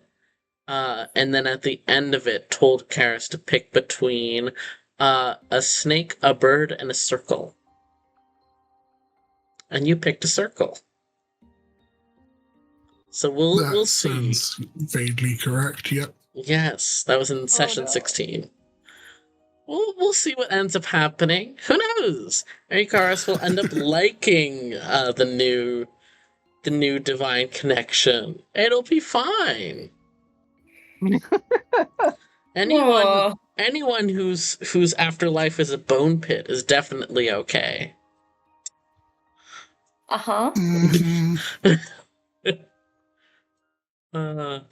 and then at the end of it told Karis to pick between a snake, a bird, and a circle. And you picked a circle. So we'll see. Sounds vaguely correct, yep. Yes, that was in session 16. We'll see what ends up happening. Who knows? Maybe Karis will end up liking the new divine connection. It'll be fine. Anyone whose afterlife is a bone pit is definitely okay. Uh-huh. Let's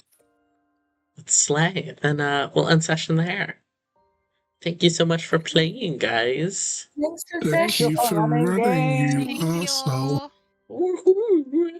slay. Then we'll end session there. Thank you so much for playing, guys. Thanks for Thank you for running, you Thank you arsehole. all. Woohoo.